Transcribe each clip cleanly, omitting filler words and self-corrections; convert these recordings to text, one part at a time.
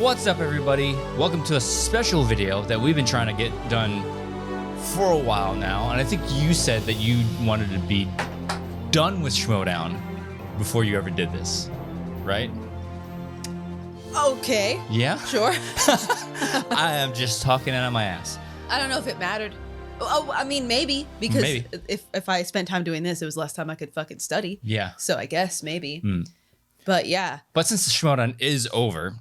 What's up, everybody? Welcome to a special video that we've been trying to get done for a while now, and I think you said that you wanted to be done with Schmodown before you ever did this, right? Okay. Yeah? Sure. I am just talking out of my ass. I don't know if it mattered. Oh, I mean, maybe, because if I spent time doing this, it was less time I could fucking study. Yeah. So I guess maybe. But yeah. But since the Schmodown is over,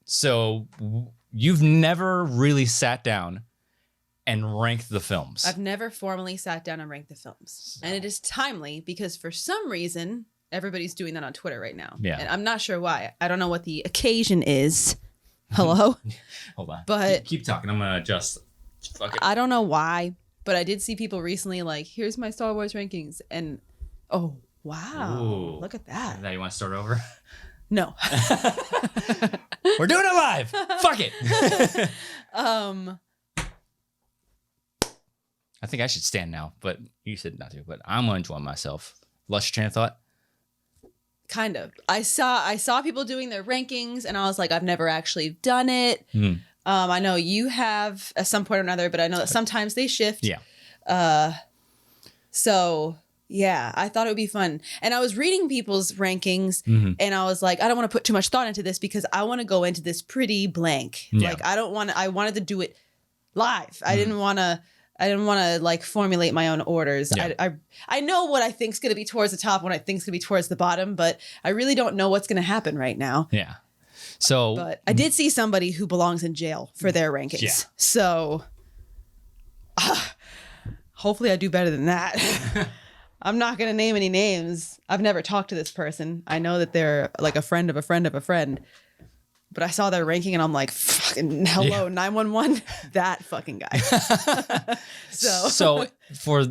so you've never really sat down and ranked the films. I've never formally sat down and ranked the films. And it is timely because for some reason, everybody's doing that on Twitter right now. Yeah. And I'm not sure why. I don't know what the occasion is. Hello? Hold on. But keep talking. I'm going to adjust. Fuck it. I don't know why, but I did see people recently like, here's my Star Wars rankings. And, oh, wow. Ooh. Look at that. Now you want to start over? No. We're doing it live. Fuck it. I think I should stand now, but you said not to. But I'm gonna enjoy myself. Lost your train of thought? Kind of. I saw people doing their rankings, and I was like, I've never actually done it. I know you have at some point or another, but I know that sometimes they shift. Yeah. So yeah, I thought it would be fun. And I was reading people's rankings and I was like, I don't want to put too much thought into this because I want to go into this pretty blank. Yeah. Like I wanted to do it live. I didn't want to like formulate my own orders. Yeah. I know what I think is going to be towards the top, what I think is going to be towards the bottom, but I really don't know what's going to happen right now. Yeah. So, but I did see somebody who belongs in jail for their rankings. Yeah. So hopefully I do better than that. I'm not going to name any names. I've never talked to this person. I know that they're like a friend of a friend of a friend. But I saw their ranking and I'm like, fucking hello, 911, that fucking guy. So for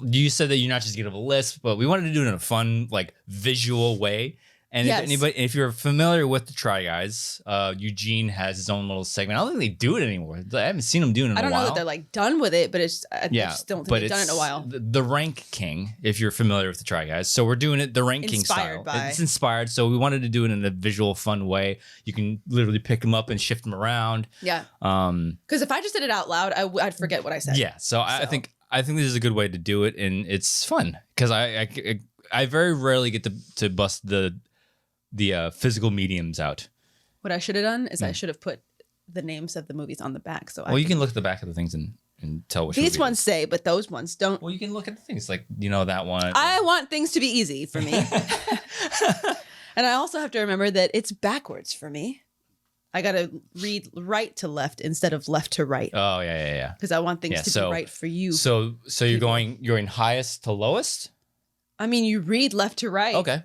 you said that you're not just gonna have a list, but we wanted to do it in a fun, like visual way. And yes. if you're familiar with the Try Guys, Eugene has his own little segment. I don't think they do it anymore. I haven't seen them doing it in a while. I don't know that they're like done with it, but I just don't think they've done it in a while. The Rank King, if you're familiar with the Try Guys. So we're doing it the ranking style. It's inspired. So we wanted to do it in a visual, fun way. You can literally pick them up and shift them around. Yeah. Because if I just did it out loud, I'd forget what I said. Yeah. So I think this is a good way to do it, and it's fun because I very rarely get to bust the physical mediums out. What I should have done is I should have put the names of the movies on the back. So you can look at the back of the things and tell which these ones say, but those ones don't. Well, you can look at the things like, that one. I want things to be easy for me. And I also have to remember that it's backwards for me. I got to read right to left instead of left to right. Oh, yeah. Because I want things to be right for you. So you're going highest to lowest? I mean, you read left to right. Okay.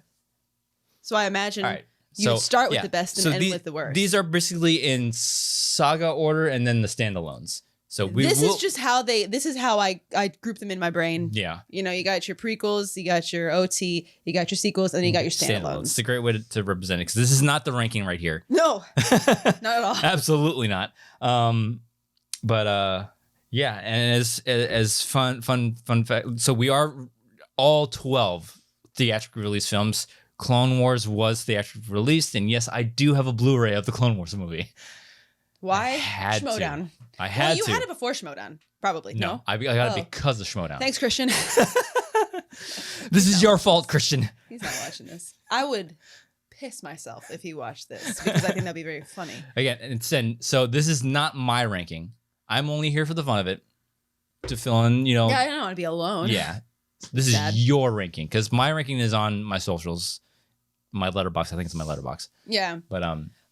So I imagine you start with the best and end with the worst. These are basically in saga order and then the standalones. So this is how I group them in my brain. Yeah. You got your prequels, you got your OT, you got your sequels, and then you got your standalones. It's a great way to represent it because this is not the ranking right here. No, not at all. Absolutely not. But yeah, and as fun fact, so we are all 12 theatrical release films. Clone Wars was theatrically released, and yes, I do have a Blu-ray of the Clone Wars movie. Why? Schmodown. I had to. You had it before Schmodown, probably. No, I got it because of Schmodown. Thanks, Christian. This is your fault, Christian. He's not watching this. I would piss myself if he watched this because I think that'd be very funny. Again, so this is not my ranking. I'm only here for the fun of it to fill in, Yeah, I don't want to be alone. Yeah. This is your ranking because my ranking is on my socials, my letterbox. I think it's my letterbox. Yeah. But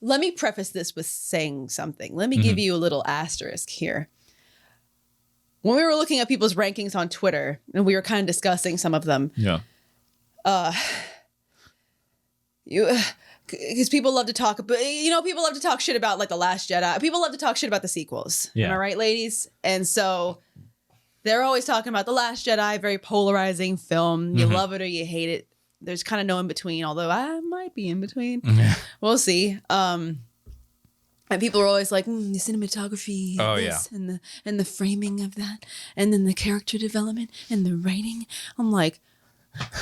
let me preface this with saying something. Let me give you a little asterisk here. When we were looking at people's rankings on Twitter and we were kind of discussing some of them. Yeah. Because people love to talk, but people love to talk shit about like The Last Jedi. People love to talk shit about the sequels. Yeah. Am I right, ladies? And so they're always talking about The Last Jedi, very polarizing film. You love it or you hate it. There's kind of no in between, although I might be in between. We'll see. And people are always like, the cinematography, and the framing of that, and then the character development and the writing. I'm like,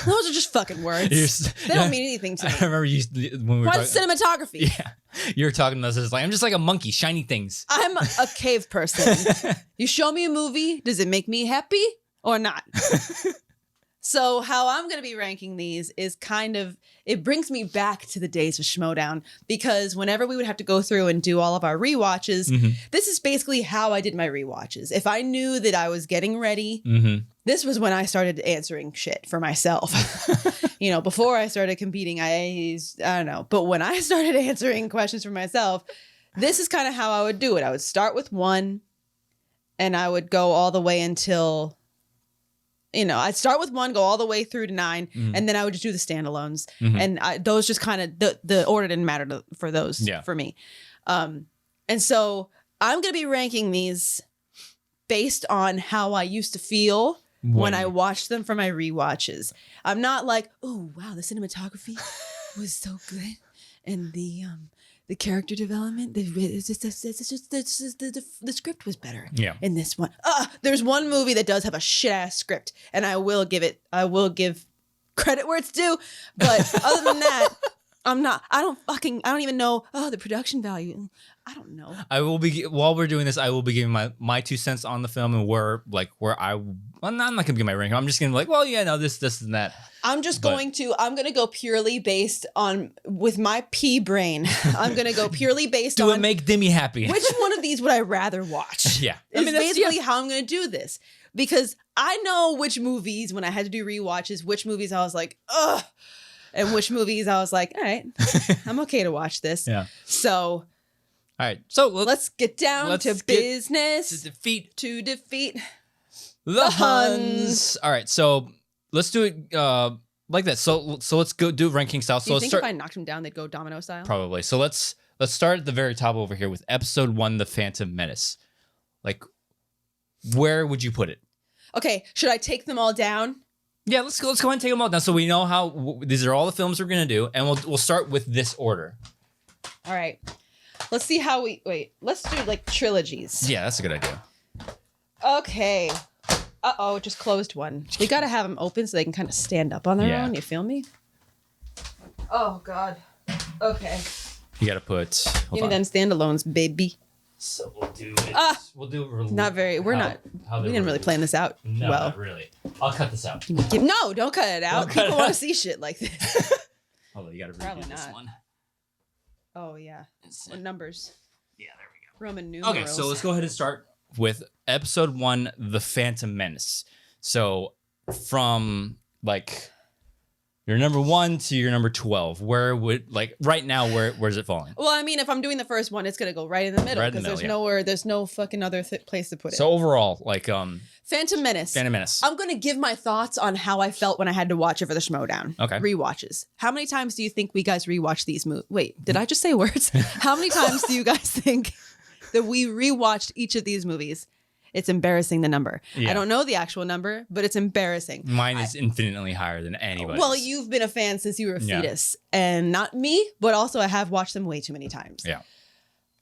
Those are just fucking words. They don't mean anything to me. I remember you when we were Why cinematography? Yeah, you were talking to us. It's like I'm just like a monkey, shiny things. I'm a cave person. You show me a movie, does it make me happy or not? So how I'm going to be ranking these is kind of, it brings me back to the days of Schmodown, because whenever we would have to go through and do all of our rewatches, this is basically how I did my rewatches. If I knew that I was getting ready, this was when I started answering shit for myself. You know, before I started competing, I don't know. But when I started answering questions for myself, this is kind of how I would do it. I would start with 1 and I would go all the way until... You know, I'd start with 1, go all the way through to 9, and then I would just do the standalones. And those just kind of, the order didn't matter for those for me. And so I'm going to be ranking these based on how I used to feel when I watched them for my rewatches. I'm not like, oh, wow, the cinematography was so good. And the character development, the script was better in this one. There's one movie that does have a shit ass script, and I will give credit where it's due. But other than that, I don't even know, the production value. I don't know. While we're doing this, I will be giving my 2 cents on the film and I'm not going to give my ranking. I'm just going to be like, well, yeah, no, this and that. I'm going to go purely based on, with my pea brain, I'm going to go purely based on. Do it make Dimmy happy? Which one of these would I rather watch? Yeah. It's basically how I'm going to do this. Because I know which movies, when I had to do rewatches, which movies I was like, ugh. And which movies I was like, all right, I'm okay to watch this. Yeah. So. All right. So let's get down to business. To defeat the Huns. All right. So let's do it like that. So let's go do ranking style. So you think if I knocked them down, they'd go domino style? Probably. So let's start at the very top over here with episode 1, The Phantom Menace. Like, where would you put it? Okay. Should I take them all down? Yeah, let's go ahead and take them all down. So we know how these are all the films we're gonna do, and we'll start with this order. All right. Let's see how let's do like trilogies. Yeah, that's a good idea. Okay. Just closed one. We gotta have them open so they can kind of stand up on their own. You feel me? Oh God. Okay. You gotta put. Give me them standalones, baby. So we'll do it. We'll do it. Not very. We didn't really plan this out. No, well, not really. I'll cut this out. No, don't cut it out. People want to see shit like this. Although you gotta redo this one. Oh yeah. What numbers? Yeah, there we go. Roman numerals. Okay, so let's go ahead and start with episode 1, The Phantom Menace. So from like your number 1 to your number 12, where would right now where's it falling? Well, I mean, if I'm doing the first one, it's gonna go right in the middle because there's no fucking other place to put it. So overall, Phantom Menace. Phantom Menace. I'm gonna give my thoughts on how I felt when I had to watch it for the Schmodown. Okay. Rewatches. How many times do you think we guys rewatch these movies? Wait, did I just say words? How many times do you guys think that we rewatched each of these movies? It's embarrassing, the number. Yeah. I don't know the actual number, but it's embarrassing. Mine is infinitely higher than anybody's. Well, you've been a fan since you were a fetus. And not me, but also I have watched them way too many times. Yeah.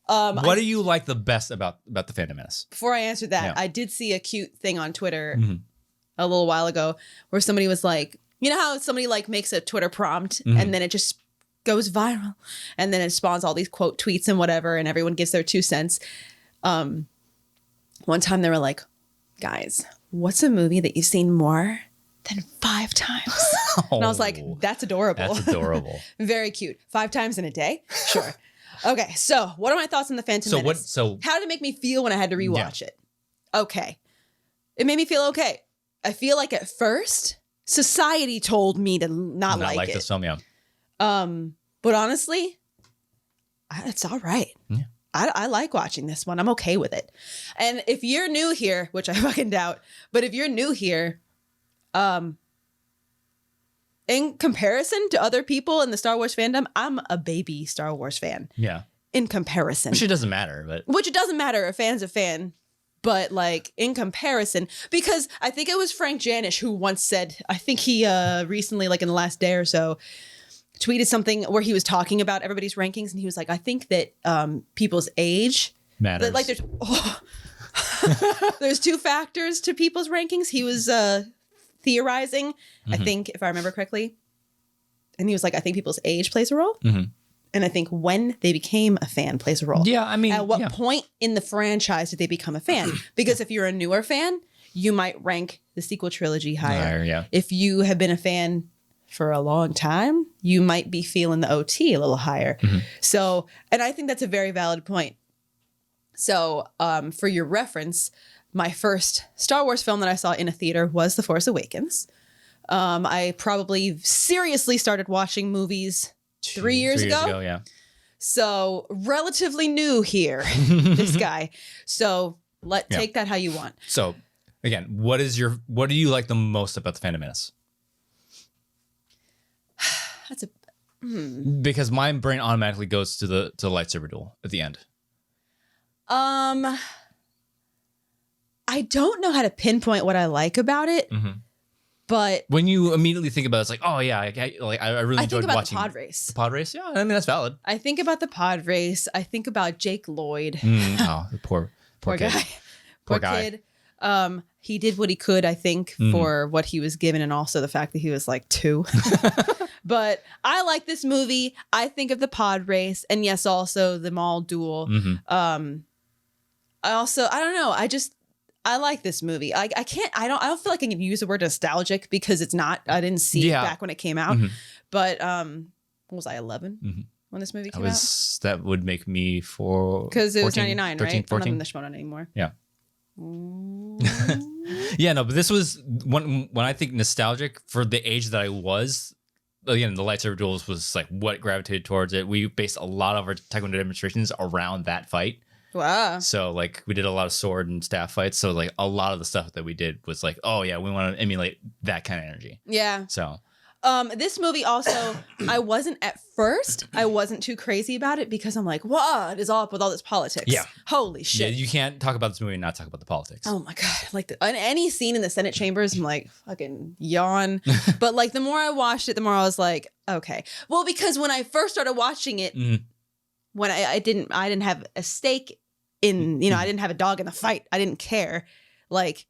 What do you like the best about the Phantom Menace? Before I answer that, I did see a cute thing on Twitter a little while ago where somebody was like, you know how somebody makes a Twitter prompt and then it just goes viral and then it spawns all these quote tweets and whatever and everyone gives their 2 cents. One time they were like, guys, what's a movie that you've seen more than 5 times? And I was like, that's adorable. That's adorable. Very cute. 5 times in a day? Sure. Okay, so what are my thoughts on the Phantom Menace? How did it make me feel when I had to rewatch it? Okay. It made me feel okay. I feel like at first, society told me to not like it. This film, yeah. But honestly, it's all right. Yeah. I like watching this one. I'm okay with it. And if you're new here, which I fucking doubt, but if you're new here, in comparison to other people in the Star Wars fandom, I'm a baby Star Wars fan. Yeah. In comparison. Which it doesn't matter, but. Which it doesn't matter. A fan's a fan. But in comparison, because I think it was Frank Janish who once said, I think he recently, in the last day or so, tweeted something where he was talking about everybody's rankings. And he was like, I think that people's age matters. There's 2 factors to people's rankings. He was theorizing. I think, if I remember correctly, and he was like, I think people's age plays a role. And I think when they became a fan plays a role. Yeah, I mean, at what point in the franchise did they become a fan? Because if you're a newer fan, you might rank the sequel trilogy higher. Yeah. If you have been a fan for a long time, you might be feeling the OT a little higher. So, and I think that's a very valid point. So, for your reference, my first Star Wars film that I saw in a theater was The Force Awakens. I probably seriously started watching movies 3 years ago. Yeah. So relatively new here, this guy. So take that how you want. So again, what do you like the most about the Phantom Menace? That's a Because my brain automatically goes to the lightsaber duel at the end. I don't know how to pinpoint what I like about it. But when you immediately think about it, it's like, oh yeah, I really enjoyed watching the pod race. The pod race, yeah, I mean that's valid. I think about the pod race. I think about Jake Lloyd. Oh, the poor guy. kid. Poor kid. He did what he could, I think, for what he was given, and also the fact that he was like 2. But I like this movie. I think of the pod race, and yes, also the Maul duel. I don't know. I like this movie. I don't feel like I can use the word nostalgic because it's not. I didn't see it back when it came out. But what was I, 11 when this movie came out? That would make me because it was 99, 13, right? 14. I'm not in the Shimona anymore. Yeah. Yeah, no, but this was when I think nostalgic for the age that I was. Again, the lightsaber duels was like what gravitated towards it. We based a lot of our Taekwondo demonstrations around that fight. Wow. So like we did a lot of sword and staff fights. So like a lot of the stuff that we did was like, oh yeah, we want to emulate that kind of energy. Yeah. So this movie also, I wasn't too crazy about it because I'm like, what is all up with all this politics? Yeah. Holy shit. Yeah, you can't talk about this movie and not talk about the politics. Oh my God. Like any scene in the Senate chambers, I'm like, fucking yawn. But like the more I watched it, the more I was like, okay. Well, because when I first started watching it, when I didn't have a stake in, I didn't have a dog in the fight. I didn't care. Like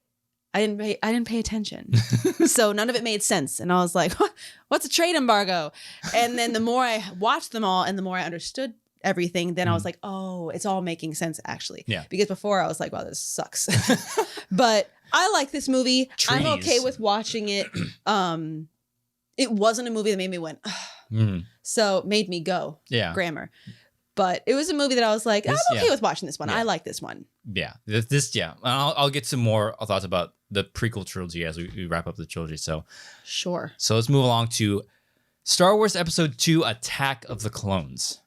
I didn't pay attention. So none of it made sense. And I was like, what's a trade embargo? And then the more I watched them all and the more I understood everything, then I was like, oh, it's all making sense actually. Yeah. Because before I was like, wow, this sucks. But I like this movie. Trees. I'm okay with watching it. It wasn't a movie that made me went, so made me go. Yeah. Grammar. But it was a movie that I was like, I'm okay with watching this one. Yeah. I like this one. Yeah. I'll get some more thoughts about the prequel trilogy as we wrap up the trilogy. So Sure. So let's move along to Star Wars Episode 2, Attack of the Clones.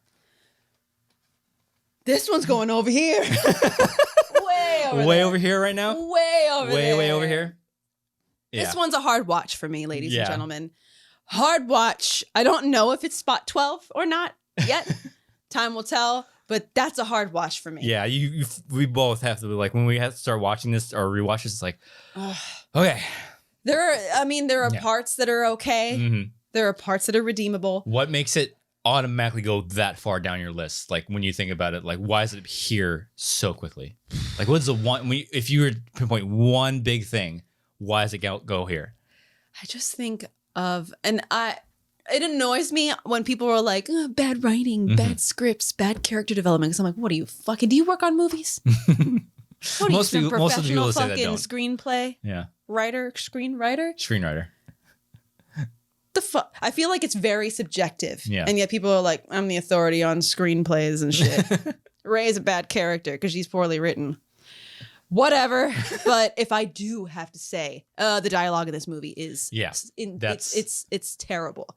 This one's going over here. Way over here right now? Way over here? Yeah. This one's a hard watch for me, ladies and gentlemen. Hard watch. I don't know if it's spot 12 or not yet. Time will tell, but that's a hard watch for me. Yeah, we both have to, like, when we have to start watching this or rewatch this, it's like, okay. There are parts that are okay. There are parts that are redeemable. What makes it automatically go that far down your list? Like, when you think about it, like, why is it here so quickly? Like, what's the one, if you were to pinpoint one big thing, why does it go here? I just think of, it annoys me when people are like, bad writing, bad scripts, bad character development. Because I'm like, what are you fucking? Do you work on movies? What are most you, of the people that say that fucking don't. screenplay? Yeah. Screenwriter. The fuck? I feel like it's very subjective. Yeah. And yet people are like, I'm the authority on screenplays and shit. Rey's a bad character because she's poorly written. Whatever. But if I do have to say, the dialogue in this movie is it's terrible.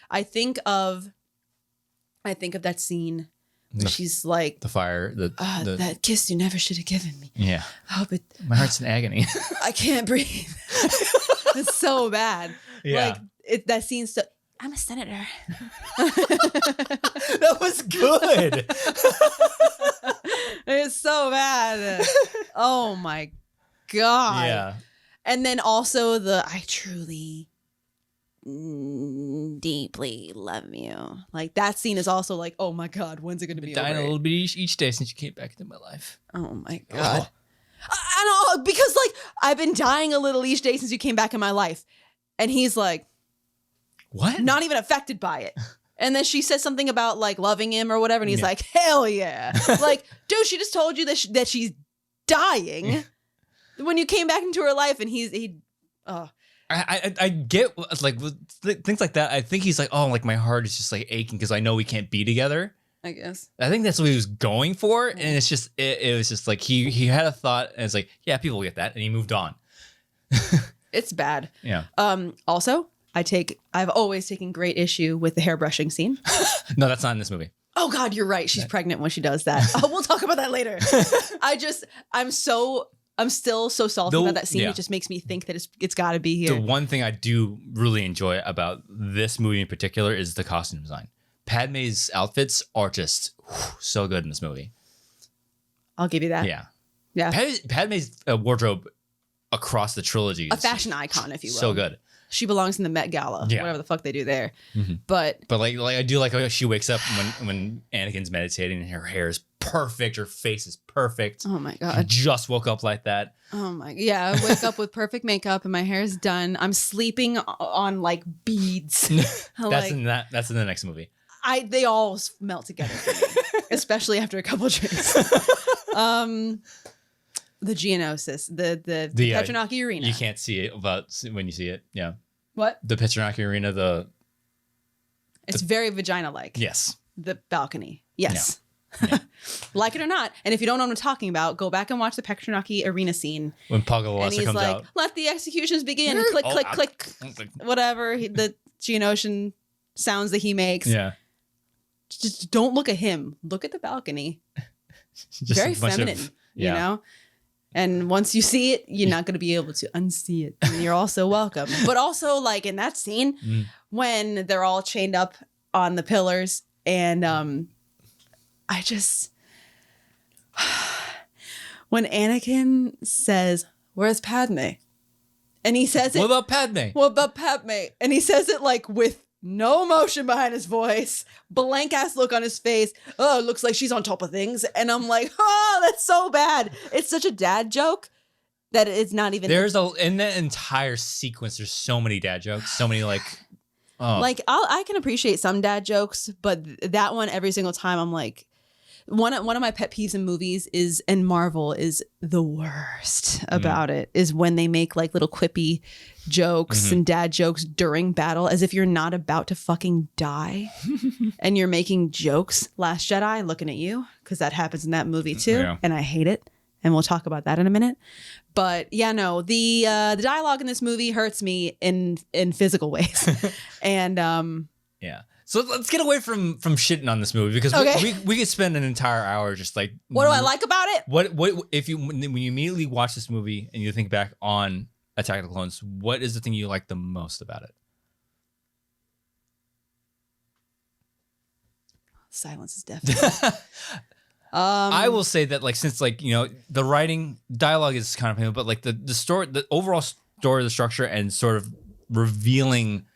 I think of that scene where she's like, the fire, that kiss you never should have given me. Yeah. Oh, but my heart's in agony. I can't breathe. It's so bad. Yeah. Like that scene's so. I'm a senator. That was good. It's so bad. Oh my God. Yeah. And then also I truly deeply love you. Like that scene is also like, oh my God, when's it going to be Dying over? a little bit each day since you came back into my life. Oh my God. I know, because like I've been dying a little each day since you came back in my life. And he's like, what? Not even affected by it. And then she says something about like loving him or whatever. And he's like, hell yeah. Like, dude, she just told you that she's dying when you came back into her life. And I get like things like that. I think he's like, oh, like my heart is just like aching because I know we can't be together. I guess. I think that's what he was going for. And it's just, it was just like, he had a thought and it's like, yeah, people get that. And he moved on. It's bad. Yeah. Also, I've always taken great issue with the hairbrushing scene. No, that's not in this movie. Oh God, you're right. She's pregnant when she does that. Oh, we'll talk about that later. I'm still so salty about that scene. Yeah. It just makes me think that it's got to be here. The one thing I do really enjoy about this movie in particular is the costume design. Padme's outfits are just so good in this movie. I'll give you that. Yeah. Padme's wardrobe across the trilogy a fashion icon, if you will. So good. She belongs in the Met Gala, whatever the fuck they do there. Mm-hmm. But like I do like how she wakes up when Anakin's meditating and her hair is perfect, her face is perfect. Oh my She God. just woke up like that. Oh my, yeah. I wake up with perfect makeup and my hair is done. I'm sleeping on like beads. That's in the next movie. They all melt together for me, especially after a couple drinks. The Geonosis, the Petronaki Arena. You can't see it when you see it. Yeah. What? The Petronaki Arena, It's very vagina-like. Yes. The balcony. Yes. Yeah. Like it or not. And if you don't know what I'm talking about, go back and watch the Petronaki Arena scene. When Poggle And he's comes like, out. let the executions begin. Click, click, click. Whatever. The Geonosian sounds that he makes. Yeah. Just don't look at him. Look at the balcony. Just Very feminine, you know? And once you see it, you're not going to be able to unsee it. And you're also welcome. But also, like in that scene, when they're all chained up on the pillars, and when Anakin says, "Where's Padme?" And he says it. What about Padme? What about Padme? And he says it like with no emotion behind his voice, blank ass look on his face. Oh, it looks like she's on top of things. And I'm like, oh, that's so bad. It's such a dad joke that it's not even. In that entire sequence, there's so many dad jokes, so many like. Oh. Like I can appreciate some dad jokes, but that one every single time I'm like, one of my pet peeves in movies is, and Marvel is the worst about it, is when they make like little quippy jokes and dad jokes during battle as if you're not about to fucking die and you're making jokes. Last Jedi, looking at you, because that happens in that movie too, and I hate it. And we'll talk about that in a minute. But yeah, no, the dialogue in this movie hurts me in physical ways. And yeah. So let's get away from shitting on this movie because we could spend an entire hour just like. What do I like about it? What if you when you immediately watch this movie and you think back on Attack of the Clones, what is the thing you like the most about it? Silence is deafening. I will say that like since like the writing dialogue is kind of but like the story, the overall story, the structure, and sort of revealing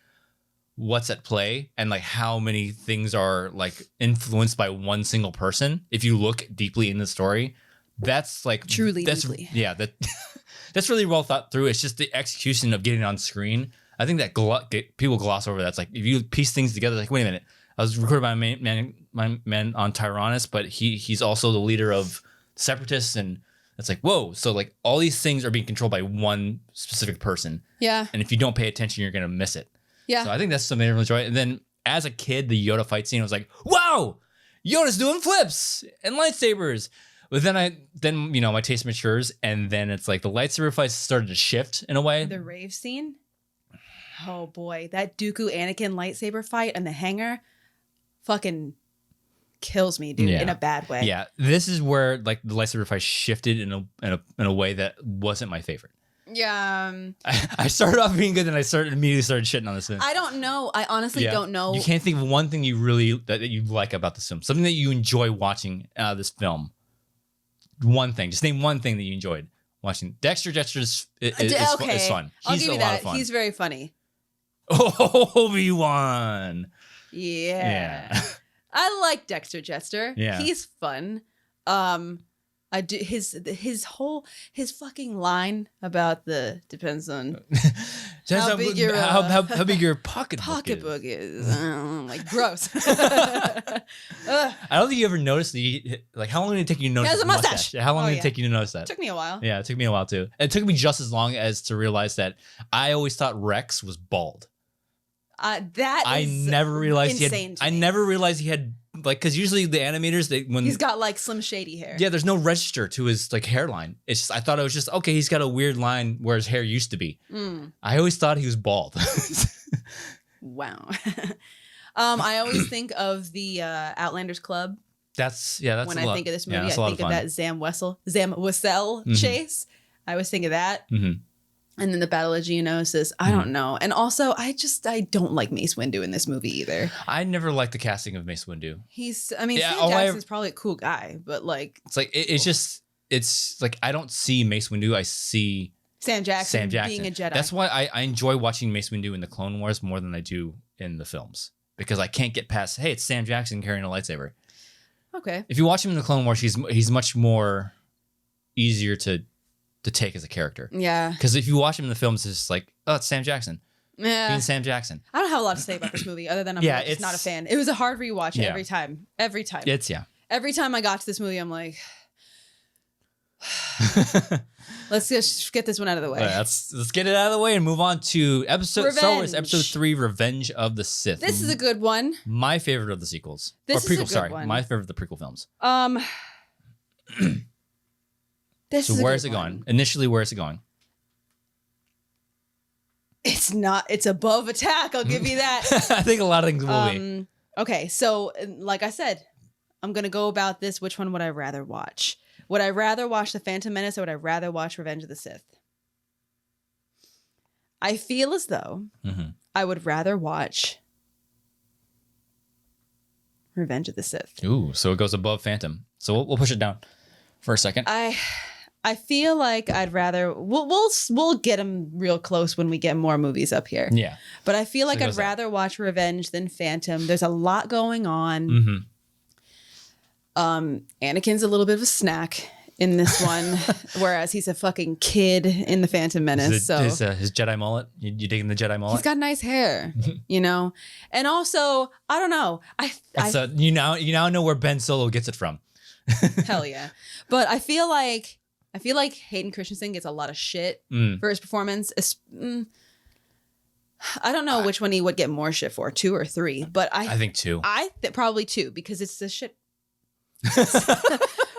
what's at play and like how many things are like influenced by one single person. If you look deeply in the story, that's like deeply. Yeah, that's really well thought through. It's just the execution of getting on screen. I think that people gloss over that. It's like if you piece things together, like wait a minute, I was recruited by my man on Tyrannus, but he's also the leader of Separatists, and it's like whoa. So like all these things are being controlled by one specific person. Yeah, and if you don't pay attention, you're gonna miss it. Yeah. So I think that's something I really enjoy. And then as a kid, the Yoda fight scene was like, wow, Yoda's doing flips and lightsabers. But then my taste matures, and then it's like the lightsaber fights started to shift in a way. The rave scene. Oh boy, that Dooku Anakin lightsaber fight and the hangar fucking kills me, dude, in a bad way. Yeah. This is where like the lightsaber fight shifted in a way that wasn't my favorite. Yeah. I started off being good, and I immediately started shitting on this film. I don't know. I honestly don't know. You can't think of one thing that you like about this film. Something that you enjoy watching this film. One thing. Just name one thing that you enjoyed watching. Dexter is fun. I'll give you a that. lot of fun. He's very funny. Obi-Wan. Yeah. I like Dexter Jester. Yeah. He's fun. I do his fucking line about the depends on how big your how big your pocketbook is. Like gross. I don't think you ever noticed how long did it take you to notice He has a his mustache. How long did it take you to notice that? Took me a while. Yeah, it took me a while too. It took me just as long as to realize that I always thought Rex was bald. I never realized insane I never realized he had because usually the animators he's got like Slim Shady hair. Yeah, there's no register to his like hairline. It's just I thought it was just okay. He's got a weird line where his hair used to be. I always thought he was bald. Wow. I always think of the Outlanders Club. That's when I think of this movie. I think of that Zam Wessel chase. I always think of that. And then the Battle of Geonosis. I don't know. And also, I don't like Mace Windu in this movie either. I never liked the casting of Mace Windu. Sam Jackson's probably a cool guy, but like... It's like, I don't see Mace Windu. I see Sam Jackson being a Jedi. That's why I enjoy watching Mace Windu in the Clone Wars more than I do in the films. Because I can't get past, hey, it's Sam Jackson carrying a lightsaber. Okay. If you watch him in the Clone Wars, he's much more easier to take as a character. Yeah. Because if you watch him in the films, it's just like, oh, it's Sam Jackson. Yeah. Being Sam Jackson. I don't have a lot to say about this movie other than I'm just not a fan. It was a hard rewatch every time. Every time. Every time I got to this movie, I'm like, let's just get this one out of the way. Let's get it out of the way and move on to Star Wars Episode 3, Revenge of the Sith. This is a good one. My favorite of the sequels. This is a good one. My favorite of the prequel films. Where is it going? Initially, where is it going? It's above Attack. I'll give you that. I think a lot of things will be. Okay, so like I said, I'm going to go about this. Which one would I rather watch? Would I rather watch The Phantom Menace or would I rather watch Revenge of the Sith? I feel as though I would rather watch Revenge of the Sith. Ooh, so it goes above Phantom. So we'll push it down for a second. I feel like I'd rather we'll get them real close when we get more movies up here. Yeah, but I feel like I'd rather watch Revenge than Phantom. There's a lot going on. Anakin's a little bit of a snack in this one, whereas he's a fucking kid in the Phantom Menace. His Jedi mullet. You digging the Jedi mullet? He's got nice hair, and also I don't know. You now know where Ben Solo gets it from. Hell yeah, but I feel like Hayden Christensen gets a lot of shit for his performance. I don't know which one he would get more shit for, 2 or 3, but I think 2. Probably 2 because it's the shit.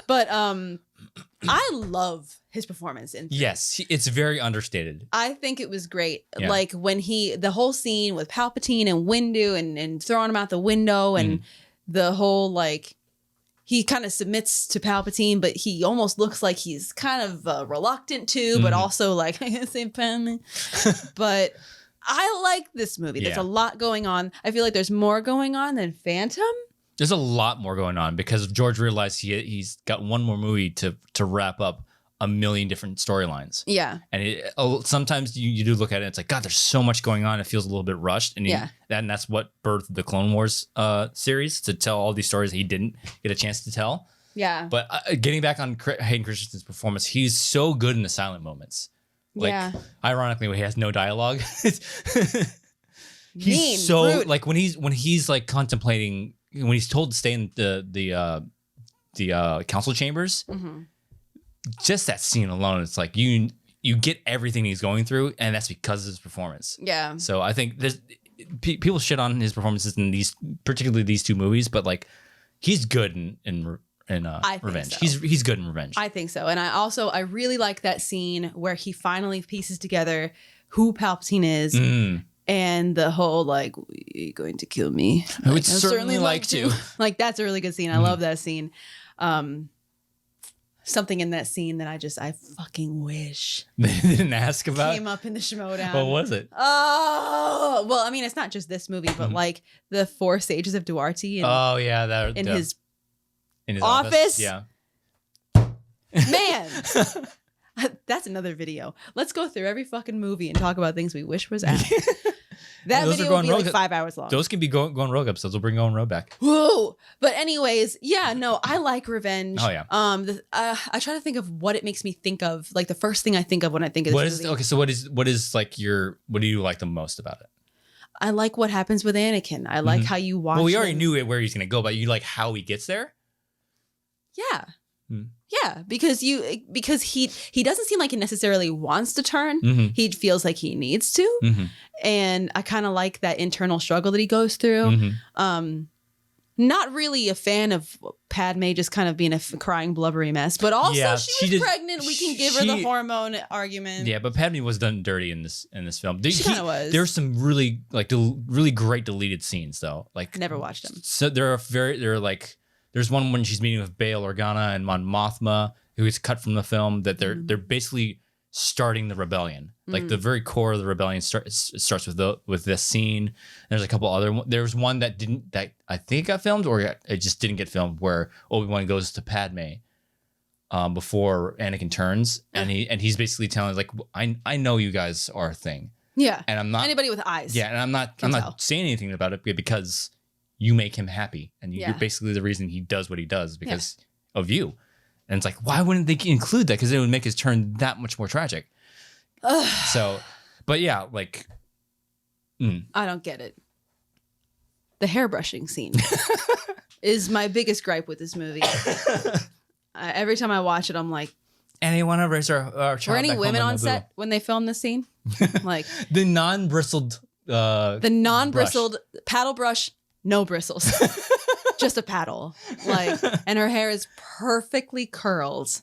But I love his performance in 3. Yes, it's very understated. I think it was great. Yeah. Like when the whole scene with Palpatine and Windu and throwing him out the window and the whole like. He kind of submits to Palpatine, but he almost looks like he's kind of reluctant to, but also like, I can't say Palpatine. But I like this movie. There's a lot going on. I feel like there's more going on than Phantom. There's a lot more going on because George realized he's got one more movie to wrap up a million different storylines. Yeah. And sometimes you do look at it, it's like, God, there's so much going on. It feels a little bit rushed. And that's what birthed the Clone Wars series, to tell all these stories he didn't get a chance to tell. Yeah. But getting back on Hayden Christensen's performance, he's so good in the silent moments. Like, ironically, when he has no dialogue, he's rude. Like when he's like contemplating, when he's told to stay in the council chambers, just that scene alone, it's like you get everything he's going through, and that's because of his performance. Yeah. So I think people shit on his performances in particularly these 2 movies, but like he's good in Revenge. So. He's good in Revenge. I think so, and I really like that scene where he finally pieces together who Palpatine is. And the whole like, are you going to kill me? I would certainly like to. Like that's a really good scene. I love that scene. Something in that scene that I fucking wish they didn't ask about came up in the Schmodown. What was it? Oh, well, I mean, it's not just this movie, but like the 4 Sages of Duarte. In his office. Yeah. Man, that's another video. Let's go through every fucking movie and talk about things we wish was out. That those are video would going be like rogue. 5 hours long. Those can be going rogue episodes. We'll bring Going Rogue back. Whoa! But anyways, yeah, no, I like revenge. Oh, yeah. I try to think of what it makes me think of. Like the first thing I think of when I think of What this is movie. okay? So what is like what do you like the most about it? I like what happens with Anakin. I like how you watch. Well, we already him. knew where he's gonna go, but you like how he gets there. Yeah. Hmm. Yeah, because he doesn't seem like he necessarily wants to turn. Mm-hmm. He feels like he needs to. Mm-hmm. And I kind of like that internal struggle that he goes through. Mm-hmm. Not really a fan of Padme just kind of being a crying blubbery mess, but also Yeah, she was pregnant. We can give her the hormone argument. Yeah, but Padme was done dirty in this film. She kind of was. There's some really really great deleted scenes though. Like Never watched them. So there's one when she's meeting with Bail Organa and Mon Mothma, who is cut from the film. That they're basically starting the rebellion. Like the very core of the rebellion starts with this scene. There's a couple other. There's one that I think got filmed, or it just didn't get filmed, where Obi-Wan goes to Padme before Anakin turns, and he's basically telling like, I know you guys are a thing. Yeah, and I'm not anybody with eyes. Yeah, and I'm not saying anything about it because you make him happy, and you're basically the reason he does what he does because of you. And it's like, why wouldn't they include that? Because it would make his turn that much more tragic. So, but yeah, like, I don't get it. The hairbrushing scene is my biggest gripe with this movie. Every time I watch it, I'm like, and they want to raise our child. were any back women home on Naboo. set when they filmed this scene? Like the non-bristled paddle brush, no bristles. Just a paddle. Like, and her hair is perfectly curled.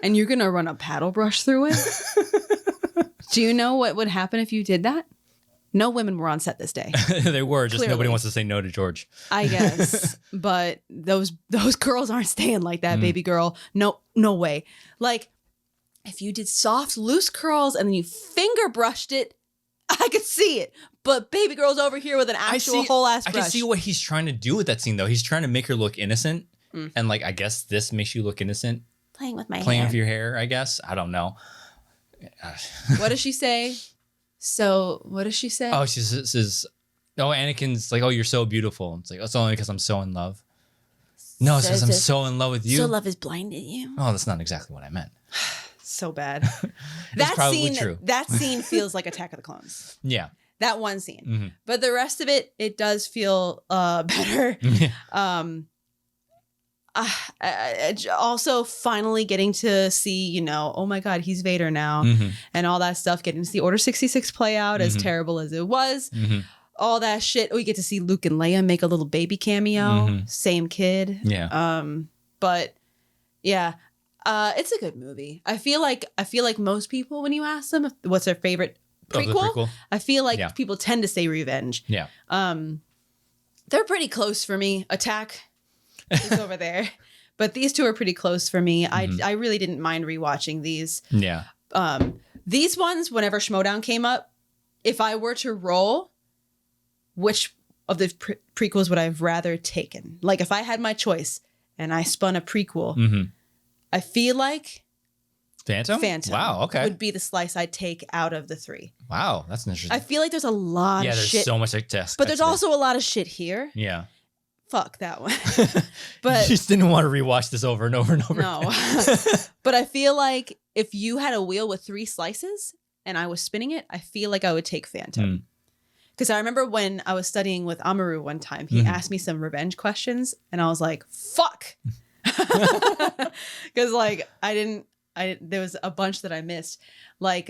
And you're gonna run a paddle brush through it? Do you know what would happen if you did that? No women were on set this day. They were, just Clearly. nobody wants to say no to George. I guess. But those girls aren't staying like that, baby girl. No way. Like, if you did soft, loose curls and then you finger brushed it, I could see it. But baby girl's over here with an actual whole ass brush. I can see what he's trying to do with that scene, though. He's trying to make her look innocent. And, like, I guess this makes you look innocent. Playing with my hair. Playing with your hair, I guess. I don't know. What does she say? So, what does she say? Oh, she says, Anakin's like, oh, you're so beautiful. It's like, it's only because I'm so in love. No, it says I'm so in love with you. So love has blinded you. Oh, that's not exactly what I meant. So bad. That's probably true. That scene feels like Attack of the Clones. Yeah. That one scene. But the rest of it does feel better. Also finally getting to see, oh my God, he's Vader now and all that stuff. Getting to see Order 66 play out as terrible as it was. All that shit. We get to see Luke and Leia make a little baby cameo. Same kid. Yeah. But yeah, it's a good movie. I feel like most people, when you ask them what's their favorite prequel, I feel like people tend to say Revenge. Yeah. They're pretty close for me. Attack is over there, but these two are pretty close for me. I really didn't mind rewatching these. Yeah. These ones, whenever Schmodown came up, if I were to roll, which of the prequels would I have rather taken? Like if I had my choice and I spun a prequel, I feel like Phantom. Wow. Okay. Would be the slice I'd take out of the three. Wow, that's interesting. I feel like there's a lot of shit. Yeah, there's so much test. But there's also a lot of shit here. Yeah. Fuck that one. But you just didn't want to rewatch this over and over and over. No. But I feel like if you had a wheel with 3 slices and I was spinning it, I feel like I would take Phantom. Because I remember when I was studying with Amaru one time, he asked me some revenge questions and I was like, fuck. Because like there was a bunch that I missed. Like,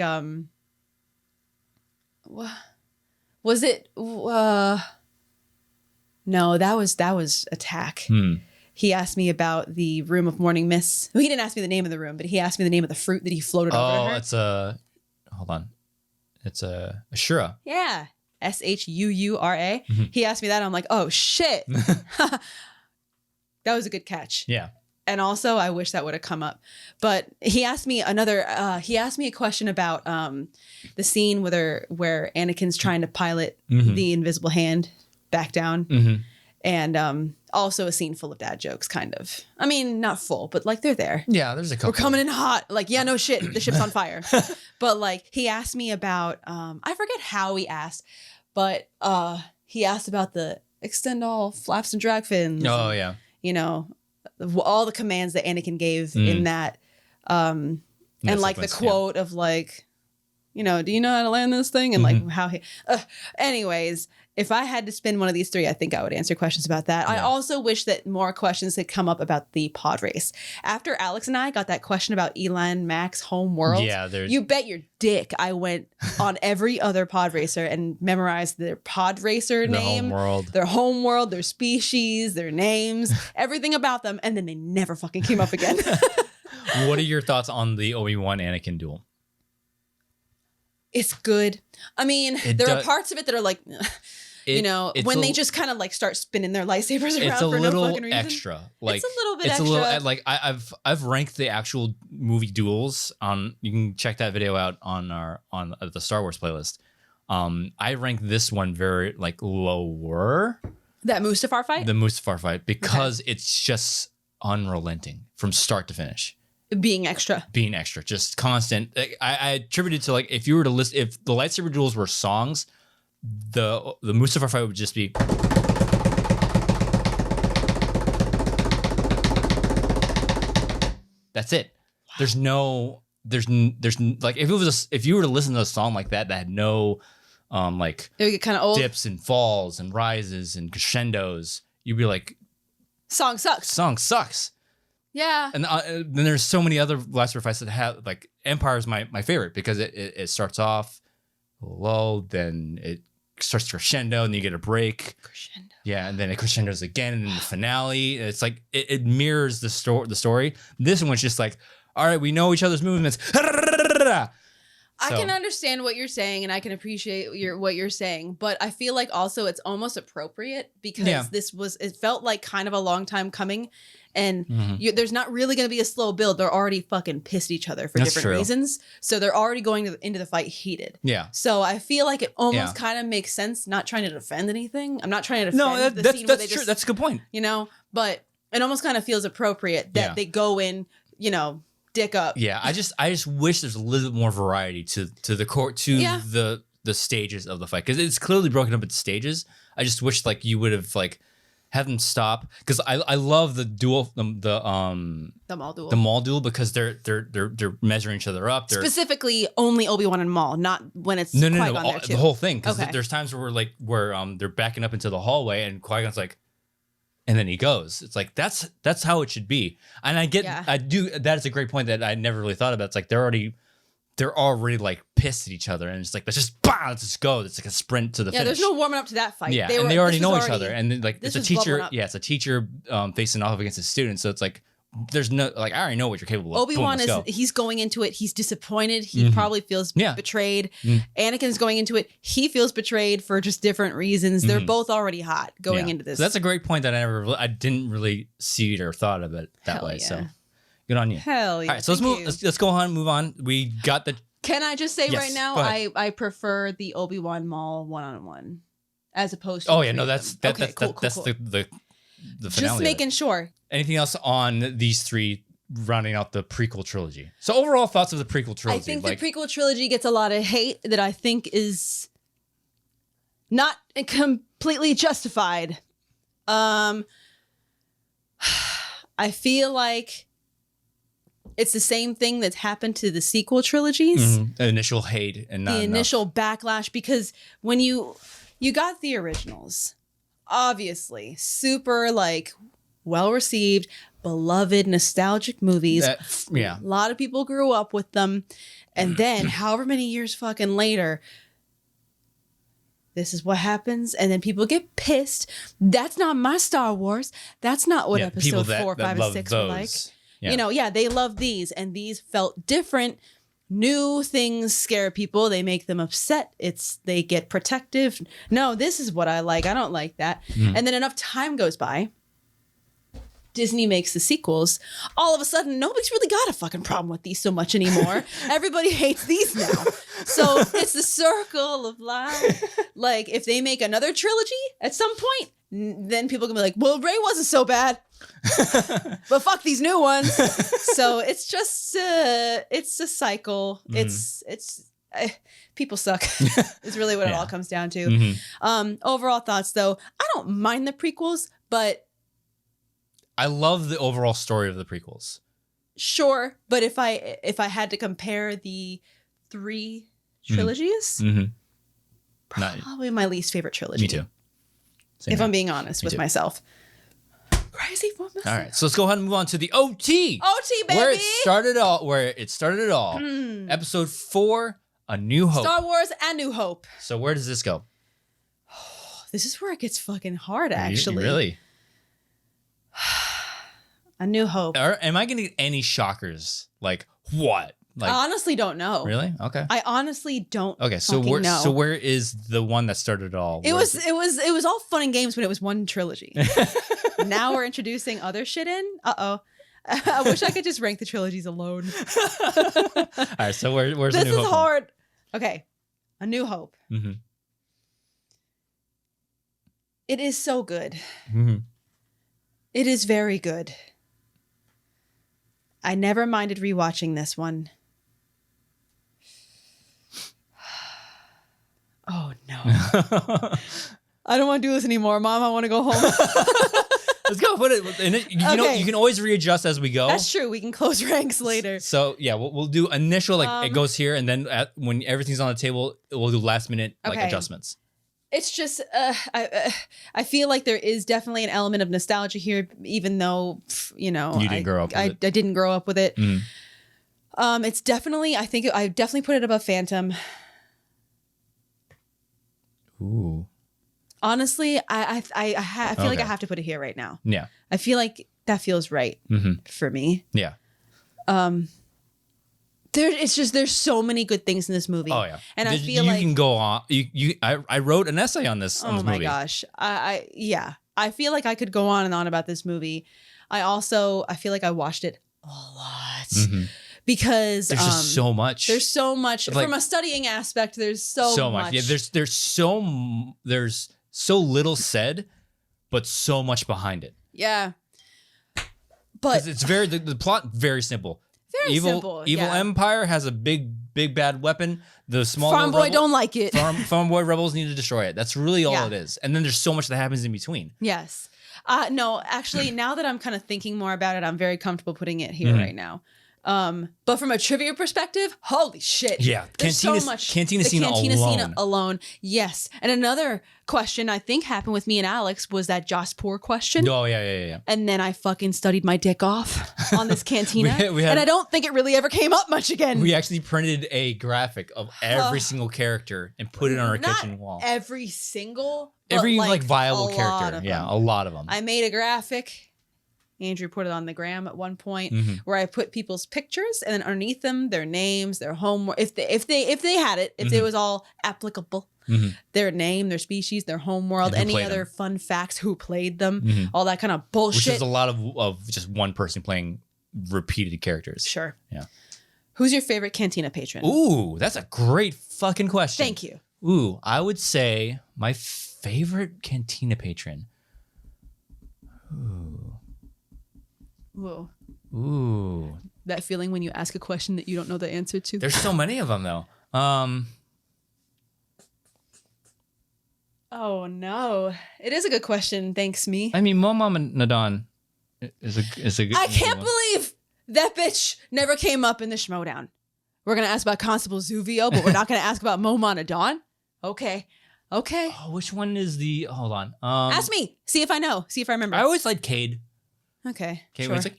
was it, no, that was Attack. He asked me about the Room of Morning Mists. Well, he didn't ask me the name of the room, but he asked me the name of the fruit that he floated over to her. It's a Ashura. Yeah. Shuura. He asked me that. And I'm like, oh shit. That was a good catch. Yeah. And also, I wish that would have come up. But he asked me a question about the scene where Anakin's trying to pilot the invisible hand back down. And also a scene full of dad jokes, kind of. I mean, not full, but like they're there. Yeah, there's a couple. We're coming in hot. Like, yeah, no shit. The ship's on fire. But like, he asked me about, I forget how he asked, but he asked about the extend all flaps and drag fins. Oh, and, yeah. you know, all the commands that Anakin gave in that. And like the quote of like, you know, do you know how to land this thing? And like how he, anyways, if I had to spin one of these three, I think I would answer questions about that. Yeah. I also wish that more questions had come up about the pod race. After Alex and I got that question about Elon Mac's home world, you bet your dick I went on every other pod racer and memorized their pod racer name, their home world, their species, their names, everything about them. And then they never fucking came up again. What are your thoughts on the Obi-Wan Anakin duel? It's good. I mean, there are parts of it that are like, you know, when they just kind of like start spinning their lightsabers around for no fucking reason. Extra. Like, it's a little bit it's extra. A little like I've ranked the actual movie duels on. You can check that video out on the Star Wars playlist. I rank this one very like lower. That Mustafar fight. The Mustafar fight because it's just unrelenting from start to finish. Being extra, just constant. I attribute it to like if you were to list if the lightsaber duels were songs, the Mustafar fight would just be. That's it. Wow. There's like if you were to listen to a song like that had no like it would get kind of old dips and falls and rises and crescendos, you'd be like, song sucks. Yeah. And then there's so many other lightsaber fights that have like Empire is my favorite because it starts off low, then it starts to crescendo, and then you get a break. Crescendo. Yeah, and then it crescendos again, and then the finale. It's like it mirrors the story. This one's just like, all right, we know each other's movements. I can understand what you're saying, and I can appreciate what you're saying, but I feel like also it's almost appropriate because it felt like kind of a long time coming. And there's not really going to be a slow build. They're already fucking pissed at each other for different reasons. So they're already going into the fight heated. Yeah. So I feel like it almost kind of makes sense, not trying to defend anything. I'm not trying to defend the scene that's true. That's a good point. You know, but it almost kind of feels appropriate that they go in, you know, dick up. Yeah. I just wish there's a little bit more variety to the court, the stages of the fight. Because it's clearly broken up into stages. I just wish like you would have like have them stop because I love the duel the Maul duel because they're measuring each other up. Specifically only Obi-Wan and Maul, not when it's Qui-Gon there too. The whole thing because there's times where they're backing up into the hallway and Qui-Gon's like, and then he goes. It's like that's how it should be. And I do. That is a great point that I never really thought about. It's like they're already like pissed at each other, and it's like let's just go. It's like a sprint to the finish. There's no warming up to that fight. Yeah, and they already know each other, and then, like it's a teacher. Yeah, it's a teacher facing off against a student. So it's like there's no like I already know what you're capable of. Obi-Wan he's going into it. He's disappointed. He probably feels betrayed. Anakin's going into it. He feels betrayed for just different reasons. They're both already hot going into this. So that's a great point that I didn't really see it or thought of it that way. Yeah. So. Good on you. Hell yeah. All right, so let's go on and move on. We got the. Can I just say right now, I prefer the Obi-Wan Maul one-on-one as opposed to. Oh yeah, no, that's cool. the finale. Just making sure. Anything else on these three rounding out the prequel trilogy? So overall thoughts of the prequel trilogy. I think the prequel trilogy gets a lot of hate that I think is not completely justified. I feel like it's the same thing that's happened to the sequel trilogies. The initial hate and not the initial backlash, because when you got the originals, obviously super like well received, beloved, nostalgic movies. A lot of people grew up with them, and then however many years fucking later, this is what happens, and then people get pissed. That's not my Star Wars. That's not what episode 4, 5, and 6 were like. Yeah. You know, they love these, and these felt different. New things scare people. They make them upset. They get protective. No, this is what I like. I don't like that. And then enough time goes by. Disney makes the sequels. All of a sudden, nobody's really got a fucking problem with these so much anymore. Everybody hates these now. So it's the circle of life. Like, if they make another trilogy at some point, then people can be like, well, Rey wasn't so bad. But fuck these new ones. So it's just it's a cycle. It's people suck. Is really what it all comes down to. Mm-hmm. Overall thoughts, though, I don't mind the prequels, but I love the overall story of the prequels. Sure, but if I had to compare the 3 trilogies, probably my least favorite trilogy. Me too. Same if here. I'm being honest with myself. Crazy woman. All right, so let's go ahead and move on to the OT. OT, baby. Where it started it all. Episode 4, A New Hope. Star Wars and New Hope. So where does this go? This is where it gets fucking hard, actually. Really? A New Hope. Am I going to get any shockers? Like what? Like I honestly don't know. Really? Okay. I honestly don't. Okay, so where is the one that started it all? It was all fun and games when it was one trilogy. Now we're introducing other shit in. I wish I could just rank the trilogies alone. All right, so where's this A New Hope? This is hard. Okay, A New Hope. Mm-hmm. It is so good. Mm-hmm. It is very good. I never minded rewatching this one. Oh no. I don't want to do this anymore, Mom. I want to go home. Let's go put it in it. You know, you can always readjust as we go. That's true. We can close ranks later. So yeah, we'll do initial, like it goes here, and then when everything's on the table, we'll do last minute adjustments. It's just I feel like there is definitely an element of nostalgia here, even though you didn't grow up with it. I didn't grow up with it. It's definitely, I think I definitely put it above Phantom. Ooh. Honestly, I feel like I have to put it here right now. Yeah. I feel like that feels right for me. Yeah. There's so many good things in this movie. Oh yeah. And I feel you like can go on. I wrote an essay on this. Oh my gosh. I feel like I could go on and on about this movie. I feel like I watched it a lot. Because there's just so much. There's so much from a studying aspect. There's so much. Yeah, there's so little said, but so much behind it. Yeah, but it's very the plot very simple. Very simple. Evil Empire has a big bad weapon. The small farm boy don't like it. Farm boy rebels need to destroy it. That's really all it is. And then there's so much that happens in between. Yes. No, actually, now that I'm kind of thinking more about it, I'm very comfortable putting it here right now. But from a trivia perspective, holy shit. Yeah. There's so much. Cantina scene alone. Yes. And another question I think happened with me and Alex was that Jospor question. Oh, yeah. And then I fucking studied my dick off on this cantina. we had, and I don't think it really ever came up much again. We actually printed a graphic of every single character and put it on our kitchen wall. Every single? Every viable character. Yeah, a lot of them. I made a graphic. Andrew put it on the gram at one point where I put people's pictures and then underneath them their names, their home, if they had it, if it was all applicable, their name, their species, their home world, any other fun facts, who played them, all that kind of bullshit. Which is a lot of just one person playing repeated characters. Sure. Yeah. Who's your favorite Cantina patron? Ooh, that's a great fucking question. Thank you. Ooh, I would say my favorite Cantina patron. Ooh. That feeling when you ask a question that you don't know the answer to. There's so many of them though. Oh no. It is a good question. Thanks, me. I mean, Momom and Nadon is a good. I can't believe that bitch never came up in the Schmodown. We're gonna ask about Constable Zuvio, but we're not gonna ask about Momon and Nadon. Okay. Oh, which one is the? Hold on. Ask me. See if I know. See if I remember. I always liked Cade. Okay. Cade sure. was like,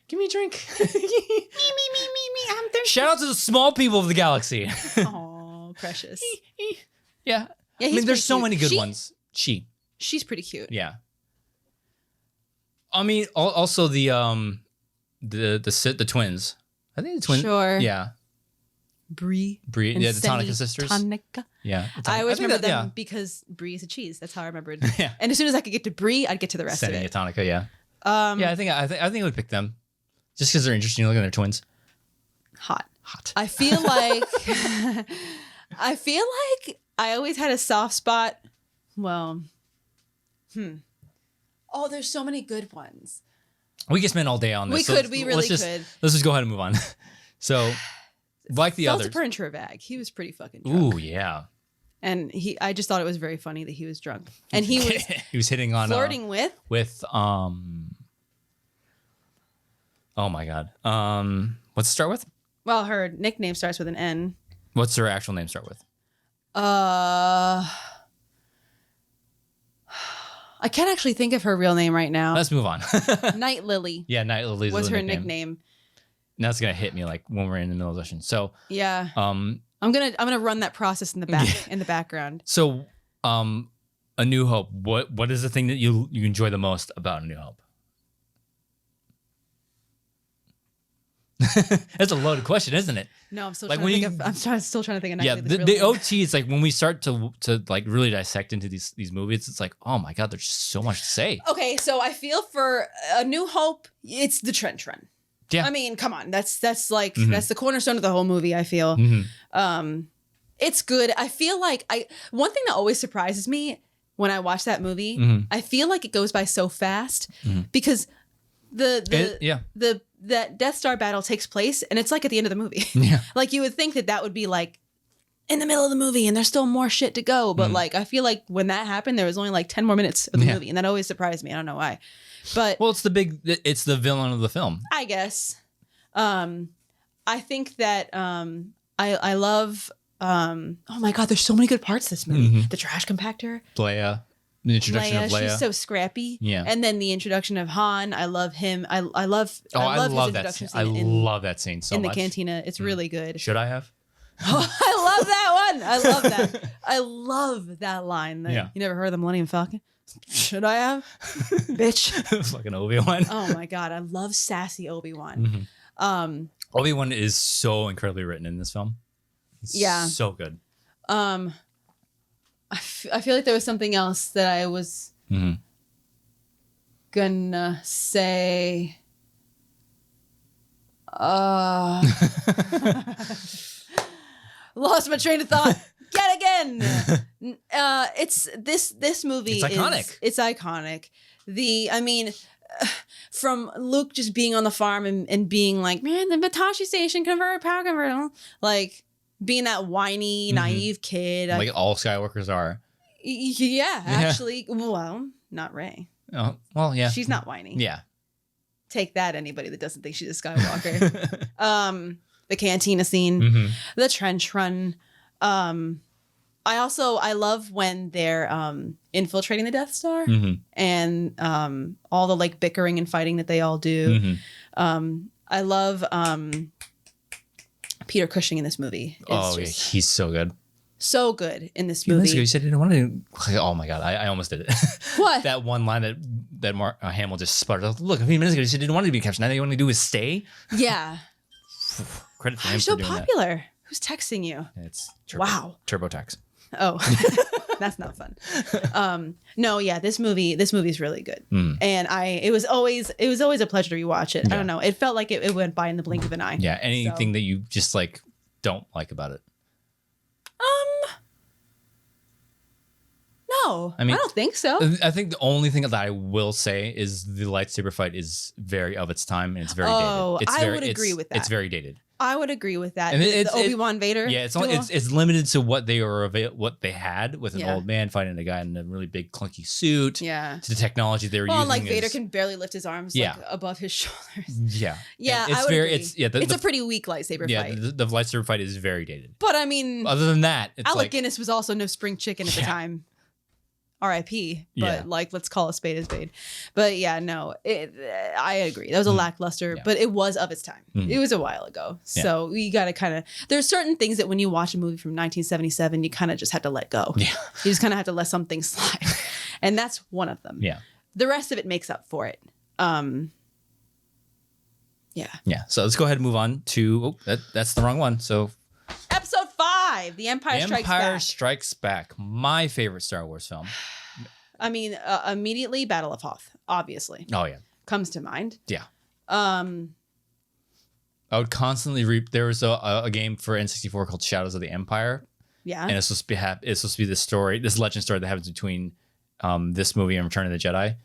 give me a drink. me. I'm thirsty. Shout out to the small people of the galaxy. Oh, precious. Yeah. Yeah. I mean, there's so many good ones. She's pretty cute. Yeah. I mean, also the twins. I think the twins. Sure. Yeah. Brie. Yeah, the Tonica sisters. Tonica. Yeah. I always remember them because Brie is a cheese. That's how I remembered. Yeah. And as soon as I could get to Brie, I'd get to the rest of it. Tonica, yeah. Yeah, I think I would pick them just because they're interesting looking. They're twins. Hot. I feel like I always had a soft spot. Well, Oh, there's so many good ones. We could spend all day on this. We really could. Let's just go ahead and move on. So, like the others. Felt per bag. He was pretty fucking drunk. Ooh, yeah. And I just thought it was very funny that he was drunk. And he was he was hitting on flirting with oh my god. What's it start with? Well, her nickname starts with an N. What's her actual name start with? I can't actually think of her real name right now. Let's move on. Night Lily. Yeah, Night Lily was her nickname. Now it's gonna hit me like when we're in the middle of the session. So yeah, I'm gonna run that process in the back in the background. So, A New Hope. What is the thing that you enjoy the most about A New Hope? That's a loaded question, isn't it? No, I'm still like trying to think of. Still trying to think of. Yeah, the OT is like when we start to like really dissect into these movies. It's like, oh my god, there's so much to say. Okay, so I feel for A New Hope, it's the trench run. Yeah, I mean, come on, that's like that's the cornerstone of the whole movie. I feel, it's good. I feel like one thing that always surprises me when I watch that movie, I feel like it goes by so fast because that Death Star battle takes place and it's like at the end of the movie. Yeah, like you would think that would be like in the middle of the movie and there's still more shit to go, but like I feel like when that happened, there was only like 10 more minutes of the movie, and that always surprised me. I don't know why. But well, it's the villain of the film, I guess. I think that I love oh my god, there's so many good parts to this movie. The trash compactor, Leia, the introduction of Leia. She's so scrappy. Yeah, and then the introduction of Han. I love him. I love his introduction that scene. I love that scene so much. In the cantina, it's really good. Should I have? Oh, I love that one. I love that. I love that line. You never heard of the Millennium Falcon? Should I have? Bitch. Fucking Obi-Wan. Oh my god, I love sassy Obi-Wan. Obi-Wan is so incredibly written in this film. It's so good. I feel like there was something else that I was gonna say. Lost my train of thought. Yet again. It's this movie. It's iconic. It's iconic. From Luke just being on the farm and being like, man, the Batashi station power converter, like being that whiny, naive kid. Like all Skywalkers are. Yeah, actually. Well, not Rey. Oh, well, yeah. She's not whiny. Yeah. Take that, anybody that doesn't think she's a Skywalker. The cantina scene, the trench run. I love when they're infiltrating the Death Star and all the like bickering and fighting that they all do. I love Peter Cushing in this movie. He's so good. So good in this movie. You said you didn't want to. Oh my god, I almost did it. What? That one line that Mark Hamill just sputtered. Look, a few minutes ago you said you didn't want to be captured. Now all you want to do is stay. Yeah. Credit for him You're for so doing popular. that. Who's texting you? It's TurboTax. Oh, that's not fun. No, yeah, this movie's really good, and it was always a pleasure to rewatch it. I don't know, it felt like it went by in the blink of an eye. Yeah, anything that you just like don't like about it? No, I don't think so. I think the only thing that I will say is the lightsaber fight is very of its time and it's very dated. I would agree with that. It's very dated. I would agree with that. And the Obi-Wan Vader. Yeah, it's limited to what they had with an old man fighting a guy in a really big clunky suit. Yeah. To the technology they were using. Like Vader can barely lift his arms like above his shoulders. Yeah. Yeah, I would agree. It's a pretty weak lightsaber fight. Yeah, the lightsaber fight is very dated. But I mean, other than that, it's Alec Guinness was also no spring chicken at the time. R.I.P. But let's call a spade a spade. But yeah, no, I agree. That was a lackluster, but it was of its time. It was a while ago. So you got to kind of, there's certain things that when you watch a movie from 1977, you kind of just have to let go. Yeah. You just kind of have to let some things slide. And that's one of them. Yeah. The rest of it makes up for it. Yeah. Yeah. So let's go ahead and move on to, that's the wrong one. So Episode 5, The Empire Strikes Back. My favorite Star Wars film. I mean, immediately Battle of Hoth, obviously. Oh, yeah. Comes to mind. Yeah. I would constantly there was a game for N64 called Shadows of the Empire. Yeah. And it's supposed to be this legend story that happens between this movie and Return of the Jedi.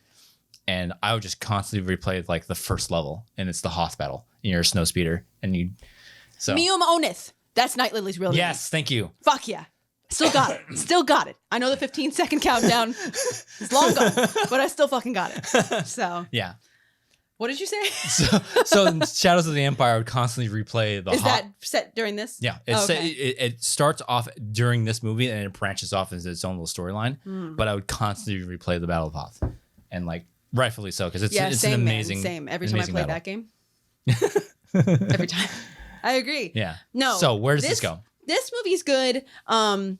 And I would just constantly replay like the first level, and it's the Hoth battle. And you're a snowspeeder, and So Mium Onith. That's Night Lily's real name. yes, thank you. Fuck yeah. Still got it. Still got it. I know the 15-second countdown is long gone, but I still fucking got it. So Yeah. what did you say? So Shadows of the Empire would constantly replay the. Is that set during this? Yeah, it starts off during this movie and it branches off into its own little storyline. But I would constantly replay the Battle of Hoth, and like rightfully so because it's same, an amazing. Man, same. Every time I played battle. that game. Every time. I agree. Yeah. No. So where does this go? This movie's good. I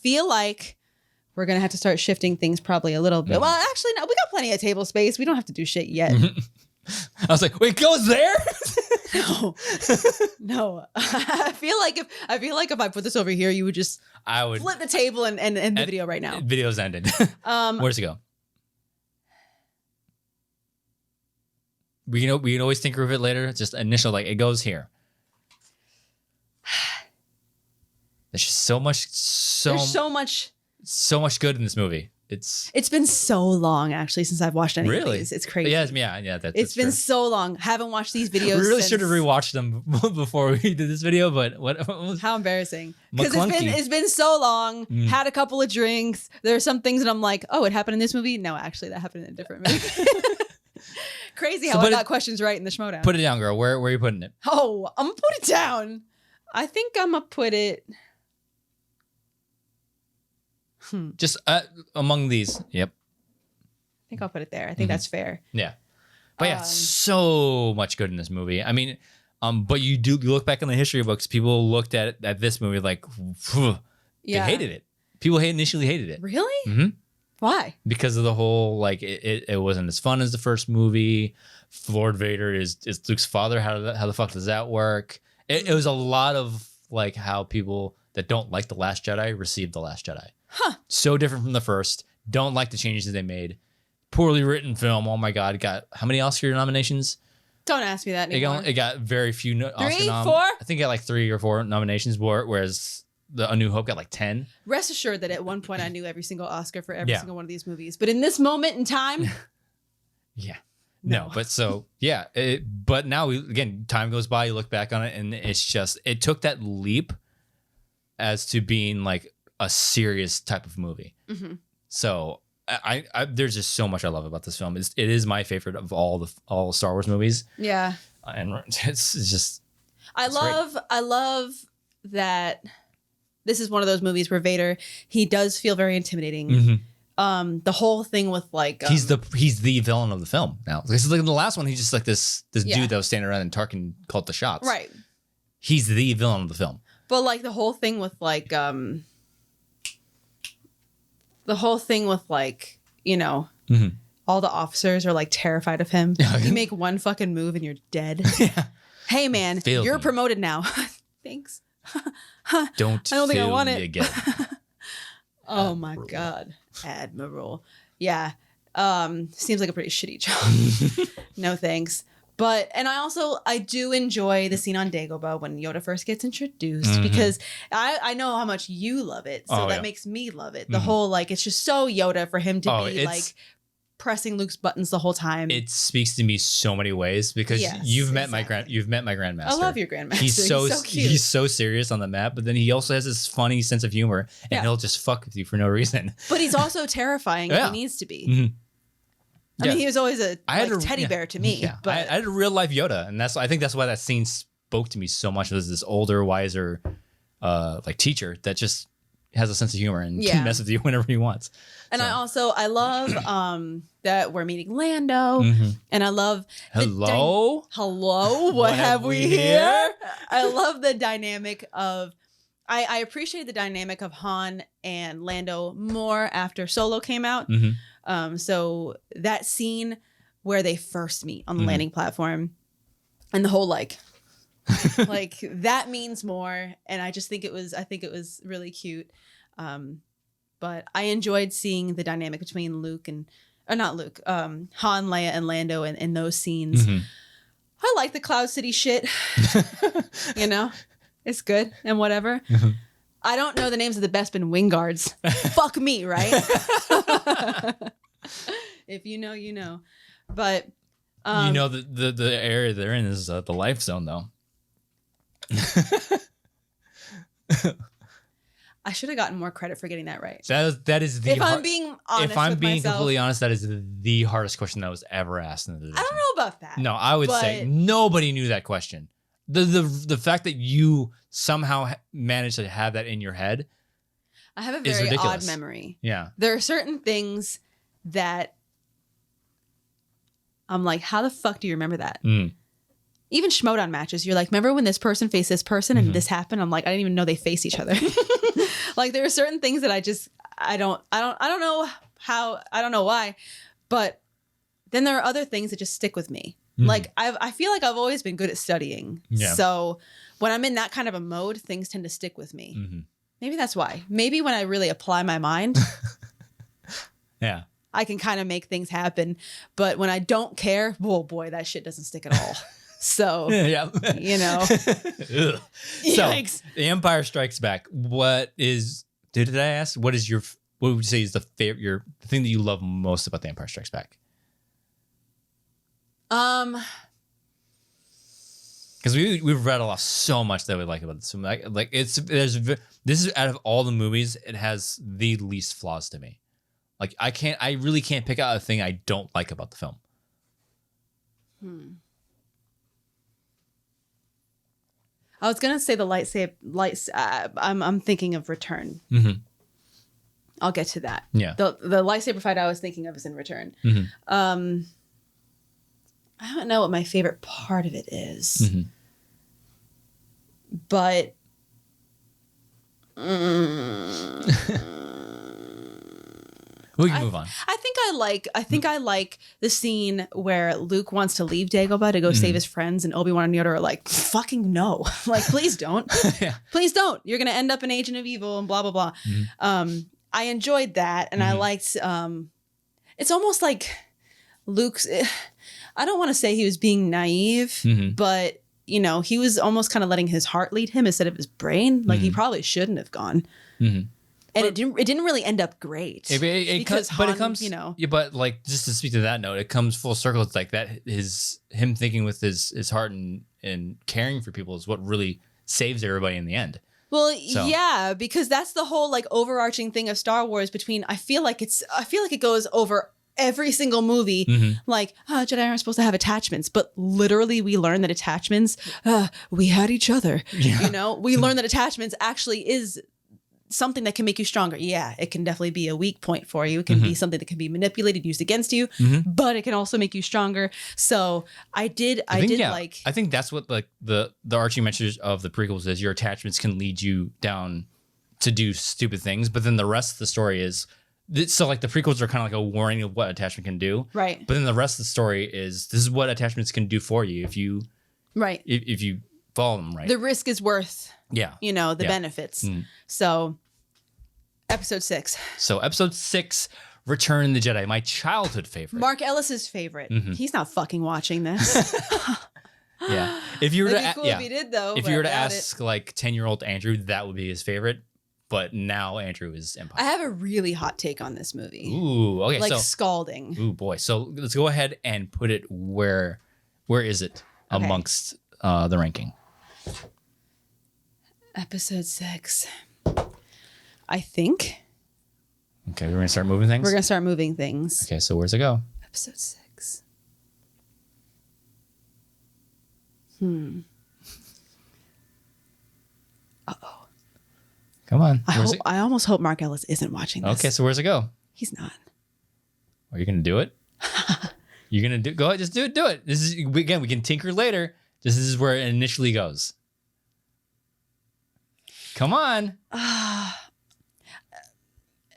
feel like we're gonna have to start shifting things probably a little bit. Well, actually, no, we got plenty of table space. We don't have to do shit yet. I was like, wait, goes there? No. I feel like if I put this over here, you would just flip the table and end the video right now. Video's ended. Where's it go? We can always tinker with it later. It's just initial, like it goes here. There's just so much good in this movie. It's been so long actually since I've watched any of these. It's crazy. Yeah. It's been so long. Haven't watched these videos. We really should have rewatched them before we did this video, but what was how embarrassing. Because it's been so long. Had a couple of drinks. There are some things that I'm like, oh, it happened in this movie. No, actually, that happened in a different movie. Crazy how I got questions right in the Schmodown. Put it down, girl. Where are you putting it? Oh, I'm gonna put it down. I think I'm gonna put it. Just among these. Yep. I think I'll put it there. I think that's fair. Yeah. But yeah, so much good in this movie. I mean, but you look back in the history books, people looked at this movie like, they hated it. People initially hated it. Really? Mm-hmm. Why? Because of the whole, like, it wasn't as fun as the first movie. Lord Vader is Luke's father. How the fuck does that work? It was a lot of, like, how people that don't like The Last Jedi received The Last Jedi. Huh. So different from the first. Don't like the changes they made. Poorly written film. Oh my God. Got how many Oscar nominations? Don't ask me that anymore. It got very few Oscar 3, 4? I think it got like 3 or 4 nominations, whereas A New Hope got like 10. Rest assured that at one point I knew every single Oscar for every single one of these movies. But in this moment in time... Yeah. No, but so, yeah. But now, again, time goes by, you look back on it, and it's just... It took that leap as to being like a serious type of movie. Mm-hmm. So I there's just so much I love about this film. It is my favorite of all Star Wars movies. Yeah. And it's just... I love that this is one of those movies where Vader, he does feel very intimidating. Mm-hmm. The whole thing with like... he's the villain of the film now. Because like in the last one, he's just like this dude that was standing around and Tarkin called the shots. Right. He's the villain of the film. But like the whole thing with like... Mm-hmm. all the officers are like terrified of him. You make one fucking move and you're dead. Yeah. Hey man, you're promoted now. Thanks. I don't think I want it again. Oh my God. Admiral. Yeah. Seems like a pretty shitty job. No thanks. But, and I do enjoy the scene on Dagobah when Yoda first gets introduced because I know how much you love it. So that makes me love it. The whole, like, it's just so Yoda for him to be like pressing Luke's buttons the whole time. It speaks to me so many ways because you've met my grandmaster. I love your grandmaster. He's so cute. He's so serious on the map, but then he also has this funny sense of humor and he'll just fuck with you for no reason. But he's also terrifying. He needs to be. Mm-hmm. I mean, he was always a teddy bear to me. Yeah. But I had a real life Yoda, and I think that's why that scene spoke to me so much. Was this older, wiser, like teacher that just has a sense of humor and can mess with you whenever he wants. And so. I love that we're meeting Lando, and I love hello, what have we here? I love the dynamic of. I appreciate the dynamic of Han and Lando more after Solo came out. So that scene where they first meet on the landing platform and the whole like that means more. And I just think it was really cute. But I enjoyed seeing the dynamic between Han, Leia, and Lando in those scenes. I like the Cloud City shit. You know, it's good and whatever. I don't know the names of the Bespin wing guards. Fuck me, right? If you know, you know. But you know the area they're in is the life zone though. I should have gotten more credit for getting that right. That is the. If I'm being honest, if I'm with being myself, completely honest, that is the hardest question that was ever asked in the division. I don't know about that. No, I would say nobody knew that question. The fact that you somehow managed to have that in your head. I have a very odd memory. Yeah. There are certain things that I'm like, how the fuck do you remember that? Even Schmodown matches, you're like, remember when this person faced this person and this happened? I'm like, I didn't even know they face each other. Like there are certain things that I don't know how, I don't know why, but then there are other things that just stick with me. Like I feel like I've always been good at studying. Yeah. So when I'm in that kind of a mode, things tend to stick with me. Maybe that's why. Maybe when I really apply my mind, yeah, I can kind of make things happen. But when I don't care, oh boy, that shit doesn't stick at all. So, yeah. You know. So, The Empire Strikes Back. Did I ask? What would you say is the thing that you love most about The Empire Strikes Back? Because we've read off so much that we like about this film. Like this is out of all the movies, it has the least flaws to me. Like I really can't pick out a thing I don't like about the film. I was gonna say the lightsaber. I'm thinking of Return. I'll get to that. Yeah. The lightsaber fight I was thinking of is in Return. I don't know what my favorite part of it is, but we can move on. I think I like the scene where Luke wants to leave Dagobah to go save his friends, and Obi-Wan and Yoda are like, "Fucking no! Like, please don't, please don't. You're gonna end up an agent of evil and blah blah blah." I enjoyed that, and I liked. It's almost like Luke's. I don't want to say he was being naive, but you know, he was almost kind of letting his heart lead him instead of his brain. Like he probably shouldn't have gone. And it didn't really end up great. It comes, you know. Yeah, but like just to speak to that note, it comes full circle. It's like that him thinking with his heart and caring for people is what really saves everybody in the end. Well, yeah, because that's the whole like overarching thing of Star Wars. I feel like it goes over every single movie, like, Jedi aren't supposed to have attachments, but literally we learn that attachments, we had each other. Yeah. You know, we learn that attachments actually is something that can make you stronger. Yeah, it can definitely be a weak point for you. It can be something that can be manipulated, used against you, but it can also make you stronger. So I think that's what like the arching message of the prequels is: your attachments can lead you down to do stupid things, but then the rest of the story is. So like the prequels are kind of like a warning of what attachment can do, right? But then the rest of the story is this is what attachments can do for you if you, right? If you follow them right, the risk is worth, you know, the benefits. So, episode 6. So episode 6, Return the Jedi, my childhood favorite, Mark Ellis's favorite. He's not fucking watching this. Yeah, if you were to, cool if he did though. If you were to ask like 10-year-old Andrew, that would be his favorite. But now Andrew is Empire. I have a really hot take on this movie. Ooh, okay. Like scalding. Ooh, boy. So let's go ahead and put it where is it amongst the ranking? Episode 6. I think. Okay, we're going to start moving things? We're going to start moving things. Okay, so where's it go? Episode 6. Uh-oh. Come on. I almost hope Mark Ellis isn't watching this. Okay, so where's it go? He's not. Are you going to do it? You're going to go ahead, just do it. This is, again, we can tinker later. This is where it initially goes. Come on.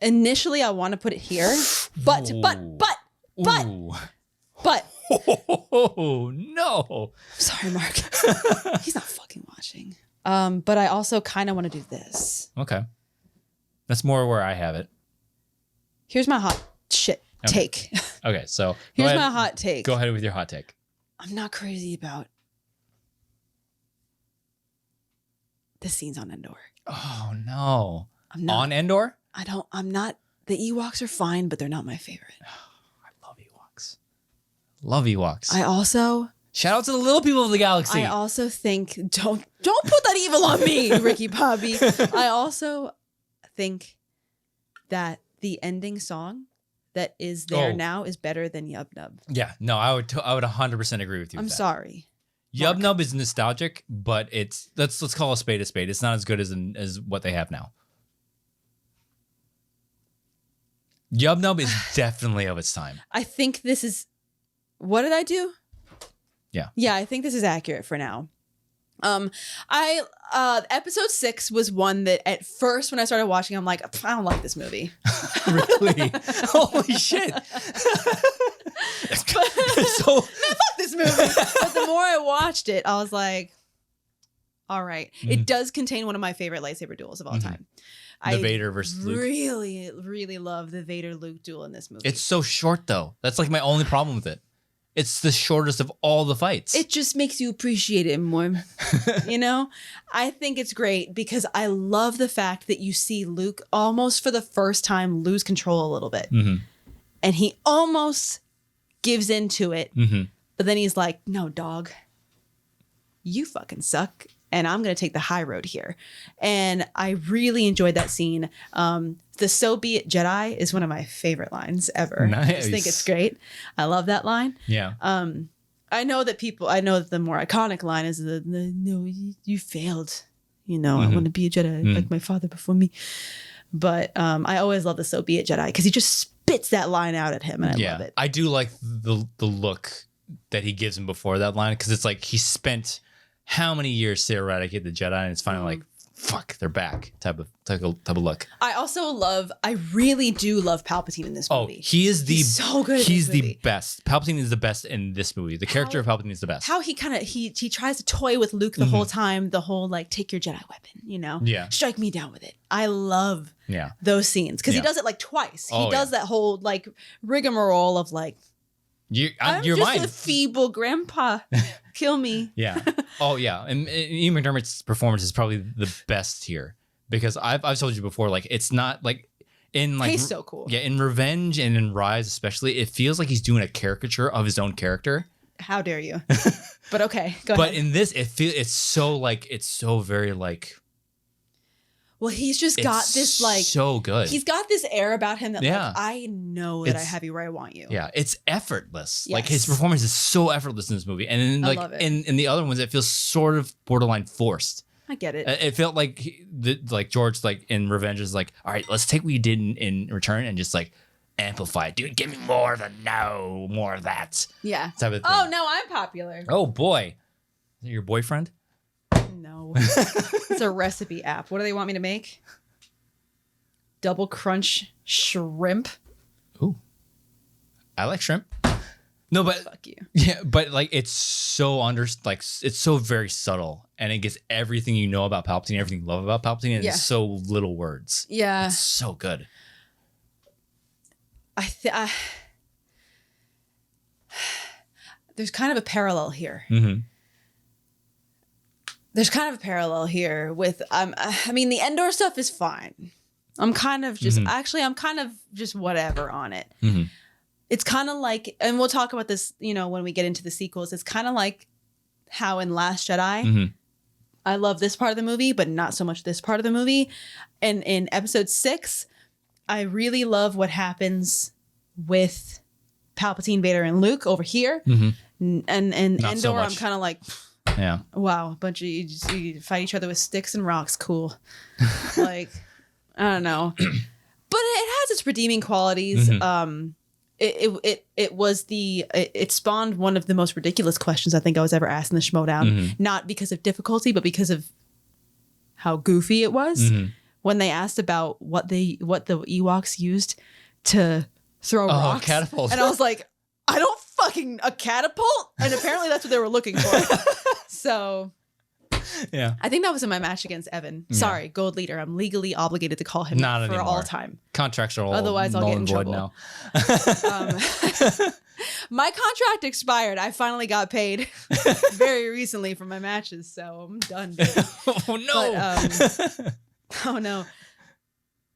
Initially, I want to put it here, but. Oh, no. Sorry, Mark. He's not fucking watching. But I also kind of want to do this. Okay. That's more where I have it. Here's my hot take. Okay, so here's my hot take. Go ahead with your hot take. I'm not crazy about the scenes on Endor. Oh, no. I'm not. On Endor? I'm not. The Ewoks are fine, but they're not my favorite. I love Ewoks. Love Ewoks. I also Shout out to the little people of the galaxy. I also think don't put that evil on me, Ricky Bobby. I also think that the ending song that is there now is better than Yub Nub. Yeah, no, I would 100% agree with you. I'm sorry. Yub Nub is nostalgic, but it's let's call a spade a spade. It's not as good as what they have now. Yub Nub is definitely of its time. I think this is. What did I do? Yeah, I think this is accurate for now. Episode 6 was one that at first when I started watching, I'm like, I don't like this movie. Really? Holy shit! So man, fuck this movie. But the more I watched it, I was like, all right. It does contain one of my favorite lightsaber duels of all time. The Vader versus Luke. Really, really love the Vader Luke duel in this movie. It's so short though. That's like my only problem with it. It's the shortest of all the fights. It just makes you appreciate it more. You know? I think it's great because I love the fact that you see Luke almost for the first time lose control a little bit. And he almost gives into it. But then he's like, no, dog. You fucking suck. And I'm going to take the high road here. And I really enjoyed that scene. The "So be it, Jedi" is one of my favorite lines ever. Nice. I just think it's great. I love that line. Yeah. I know that the more iconic line is the no, you failed. You know, I want to be a Jedi like my father before me. But I always love the "So be it, Jedi" because he just spits that line out at him, and I love it. I do like the look that he gives him before that line because it's like he spent how many years to eradicate the Jedi, and it's finally like, fuck, they're back type of look. I really do love Palpatine in this movie. Oh, he's so good. He's the best. Palpatine is the best in this movie. The character of Palpatine is the best. How he kind of he tries to toy with Luke the whole time. The whole like, take your Jedi weapon, you know, strike me down with it. I love those scenes because he does it like twice. He does that whole like rigmarole of like, I'm just mine. a feeble grandpa. Kill me. Yeah. Oh yeah. And Ian McDermott's performance is probably the best here because I've told you before, like it's not like in like he's so cool. Yeah, in Revenge and in Rise especially, it feels like he's doing a caricature of his own character. How dare you? But okay, go ahead. But in this, it's so very like. Well, he's just got this like so good. He's got this air about him that like I know that I have you where I want you. Yeah, it's effortless. Yes. Like his performance is so effortless in this movie, and then like in the other ones, it feels sort of borderline forced. I get it. It felt like like George like in Revenge is like, all right, let's take what you did in Return and just like amplify it. Dude, give me more of the no, more of that. Yeah. Type of thing. Oh no, I'm popular. Oh boy, is that your boyfriend? No. It's a recipe app. What do they want me to make? Double crunch shrimp. Ooh. I like shrimp. No, but fuck you. Yeah, but like it's so it's so very subtle and it gets everything you know about Palpatine, everything you love about Palpatine, and it's so little words. Yeah. It's so good. There's kind of a parallel here. There's kind of a parallel here with I mean the Endor stuff is fine. I'm kind of just whatever on it. It's kind of like, and we'll talk about this, you know, when we get into the sequels. It's kind of like how in Last Jedi, I love this part of the movie, but not so much this part of the movie. And in episode 6, I really love what happens with Palpatine, Vader, and Luke over here. And Endor, so I'm kind of like, yeah, wow, a bunch of you fight each other with sticks and rocks. Cool. Like, I don't know, but it has its redeeming qualities. It spawned one of the most ridiculous questions I think I was ever asked in the Schmodown. Not because of difficulty, but because of how goofy it was. When they asked about what the Ewoks used to throw rocks, catapult. And I was like, I don't fucking a catapult, and apparently that's what they were looking for. So, yeah, I think that was in my match against Evan. Sorry, Gold Leader. I'm legally obligated to call him not for anymore. all time. Contracts are all otherwise I'll get in trouble now. My contract expired. I finally got paid very recently for my matches, so I'm done. Oh no! But, oh no,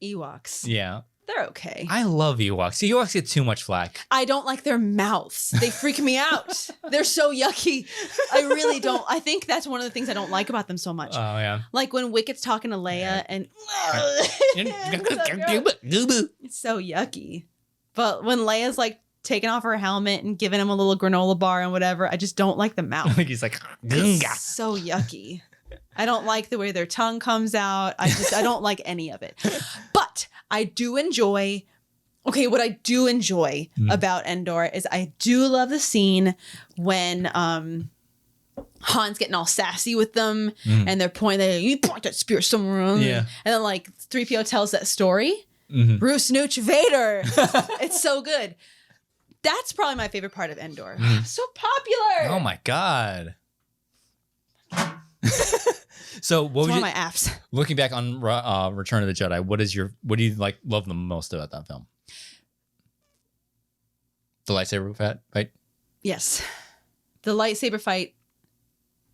Ewoks. Yeah. They're okay. I love Ewoks. Ewoks get too much flack. I don't like their mouths. They freak me out. They're so yucky. I really don't. I think that's one of the things I don't like about them so much. Oh, yeah. Like when Wicket's talking to Leia and it's so yucky. But when Leia's like taking off her helmet and giving him a little granola bar and whatever, I just don't like the mouth. He's like, it's so yucky. I don't like the way their tongue comes out. I don't like any of it. But I do enjoy. Okay, what I do enjoy about Endor is I do love the scene when Han's getting all sassy with them and they're pointing, you point that spear somewhere else. Yeah. And then like 3PO tells that story. Bruce Nooch Vader. It's so good. That's probably my favorite part of Endor. So popular. oh my God. So what It's was one of my apps. looking back on Return of the Jedi? What do you like love the most about that film? The lightsaber fight? Yes. The lightsaber fight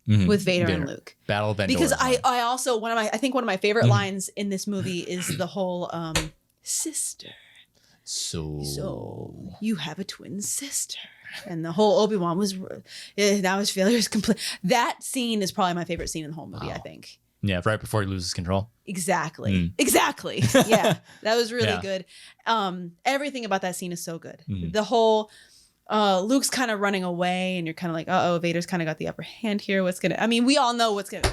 with Vader and Luke. Battle of Endor. Because I also I think one of my favorite lines in this movie is the whole sister. So you have a twin sister. And the whole Obi-Wan was now his failure is complete. That scene is probably my favorite scene in the whole movie, I think. Yeah, right before he loses control. Exactly. Exactly. Yeah. That was really good. Everything about that scene is so good. The whole Luke's kind of running away and you're kind of like, uh-oh, Vader's kind of got the upper hand here. We all know what's gonna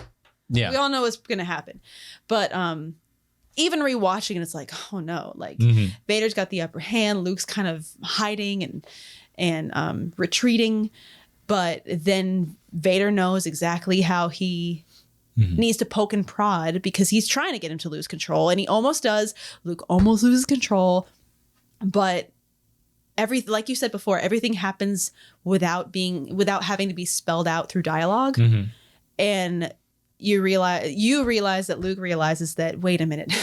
happen. But even rewatching it, it's like, oh no, like Vader's got the upper hand. Luke's kind of hiding and retreating, but then Vader knows exactly how he needs to poke and prod because he's trying to get him to lose control, and he almost does. Luke almost loses control, but like you said before, everything happens without having to be spelled out through dialogue, and you realize that Luke realizes that, wait a minute,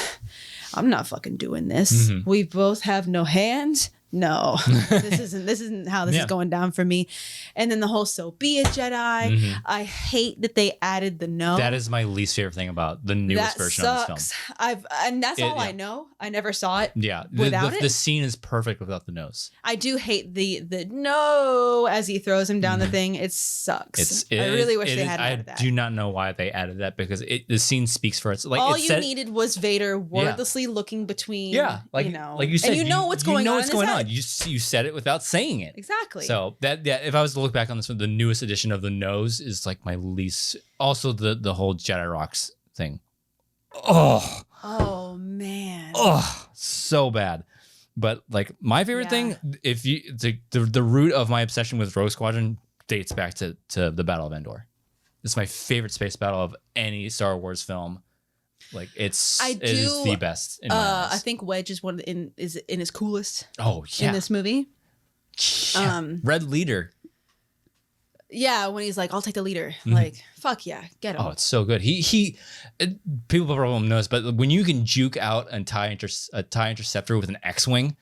I'm not fucking doing this. We both have no hand. No, this isn't how this is going down for me. And then the whole "so be it, Jedi." I hate that they added the no. That is my least favorite thing about the newest version of this film. And that's all I know. I never saw it. Yeah, without it. The scene is perfect without the nose. I do hate the no as he throws him down the thing. It sucks. I really wish they hadn't added that. I do not know why they added that because the scene speaks for itself. Like all you needed was Vader wordlessly looking between. Yeah, like you said, and you know what's going on. You said it without saying it. Exactly. So if I was to look back on this one, the newest edition of the nose is like my least. Also, the whole Jedi Rocks thing. Oh man. So bad. But like my favorite thing, if you the root of my obsession with Rogue Squadron dates back to the Battle of Endor. It's my favorite space battle of any Star Wars film. Like it is the best. In my eyes. I think Wedge is is in his coolest. Oh yeah. In this movie. Yeah. Red leader. Yeah, when he's like, "I'll take the leader." Like, fuck yeah, get him. Oh, it's so good. People probably won't notice, but when you can juke out a TIE interceptor with an X-wing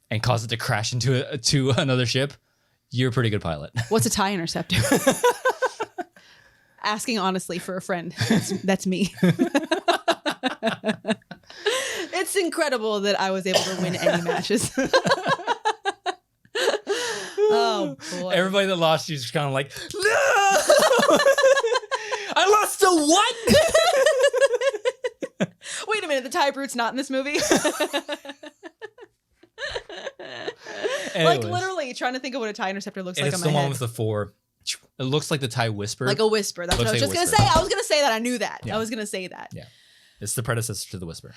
and cause it to crash into another ship, you're a pretty good pilot. What's a TIE interceptor? Asking honestly for a friend. That's me. It's incredible that I was able to win any matches. Oh boy! Everybody that lost, you just kind of like, no! I lost to what? Wait a minute, the TIE Brute's not in this movie. Like literally trying to think of what a TIE interceptor looks like. It's the one with the 4. It looks like the TIE Whisper. Like a whisper. That's what I was just gonna say. I was gonna say that. I knew that. Yeah. I was gonna say that. Yeah, it's the predecessor to the Whisper.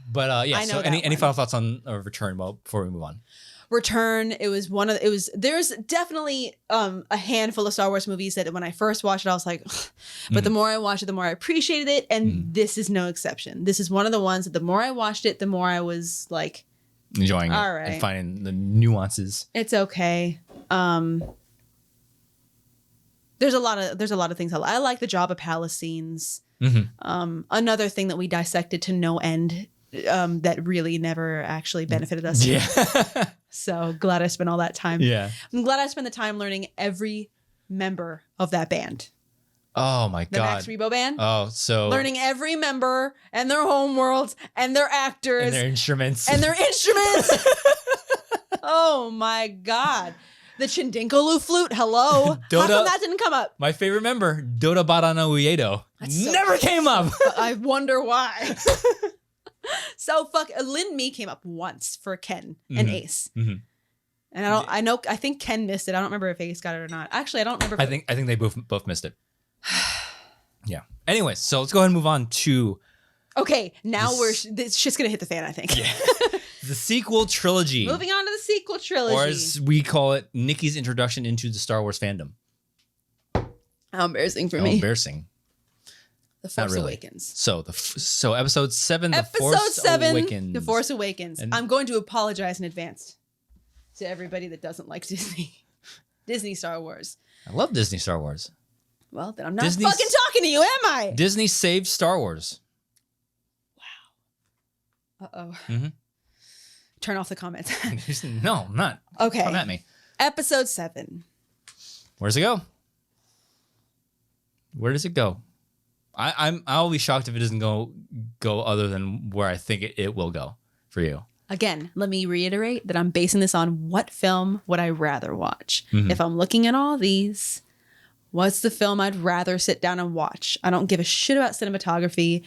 But yeah. So any final thoughts on Return? Well, before we move on. Return. There's definitely a handful of Star Wars movies that when I first watched it, I was like, ugh. But the more I watched it, the more I appreciated it. And this is no exception. This is one of the ones that the more I watched it, the more I was like enjoying it and finding the nuances. It's okay. There's a lot of things I like. The Jabba Palace scenes. Another thing that we dissected to no end. That really never actually benefited us. Yeah. So glad I spent all that time. Yeah. I'm glad I spent the time learning every member of that band. Oh my The God. Max Rebo Band. Oh, so Learning every member and their home worlds and their actors and their instruments. and their instruments. Oh my God. The Chindinkalu flute. Hello. How Dota- come that didn't come up? My favorite member, Dota Barano Uedo. So Never came up. I wonder why. So Lin Mi came up once for Ken and Ace. Mhm. And I think Ken missed it. I don't remember if Ace got it or not. Actually, I don't remember. I think they both missed it. Yeah. Anyways, so let's go ahead and move on to Okay, now it's just gonna hit the fan, I think. Yeah. The sequel trilogy. Moving on to the sequel trilogy. Or as we call it, Nikki's introduction into the Star Wars fandom. How embarrassing for Oh, me. embarrassing. The Force Not really. Awakens. So episode 7, The Episode Force 7, Awakens. The Force Awakens. And- I'm going to apologize in advance to everybody that doesn't like Disney Star Wars. I love Disney Star Wars. Well, then I'm not Disney's- fucking talking to you, am I? Disney saved Star Wars. Uh-oh. Mhm. Turn off the comments. No, I'm not. Okay. Come at me. Episode 7. Where's it go? Where does it go? I'll be shocked if it doesn't go other than where I think it will go for you. Again, let me reiterate that I'm basing this on what film would I rather watch. Mhm. If I'm looking at all these, what's the film I'd rather sit down and watch? I don't give a shit about cinematography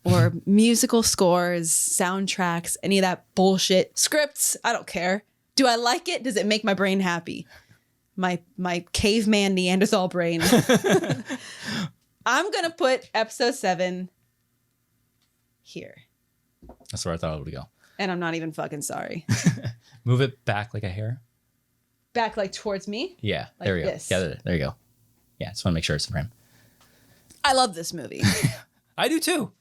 or musical scores, soundtracks, any of that bullshit. Scripts, I don't care. Do I like it? Does it make my brain happy? My caveman Neanderthal brain. I'm going to put episode 7 here. That's where I thought it would go. And I'm not even fucking sorry. Move it back like a hair. Back like towards me. Yeah, Like there we go. this. Yeah, there you go. Yeah, just want to make sure it's in frame. I love this movie. I do too.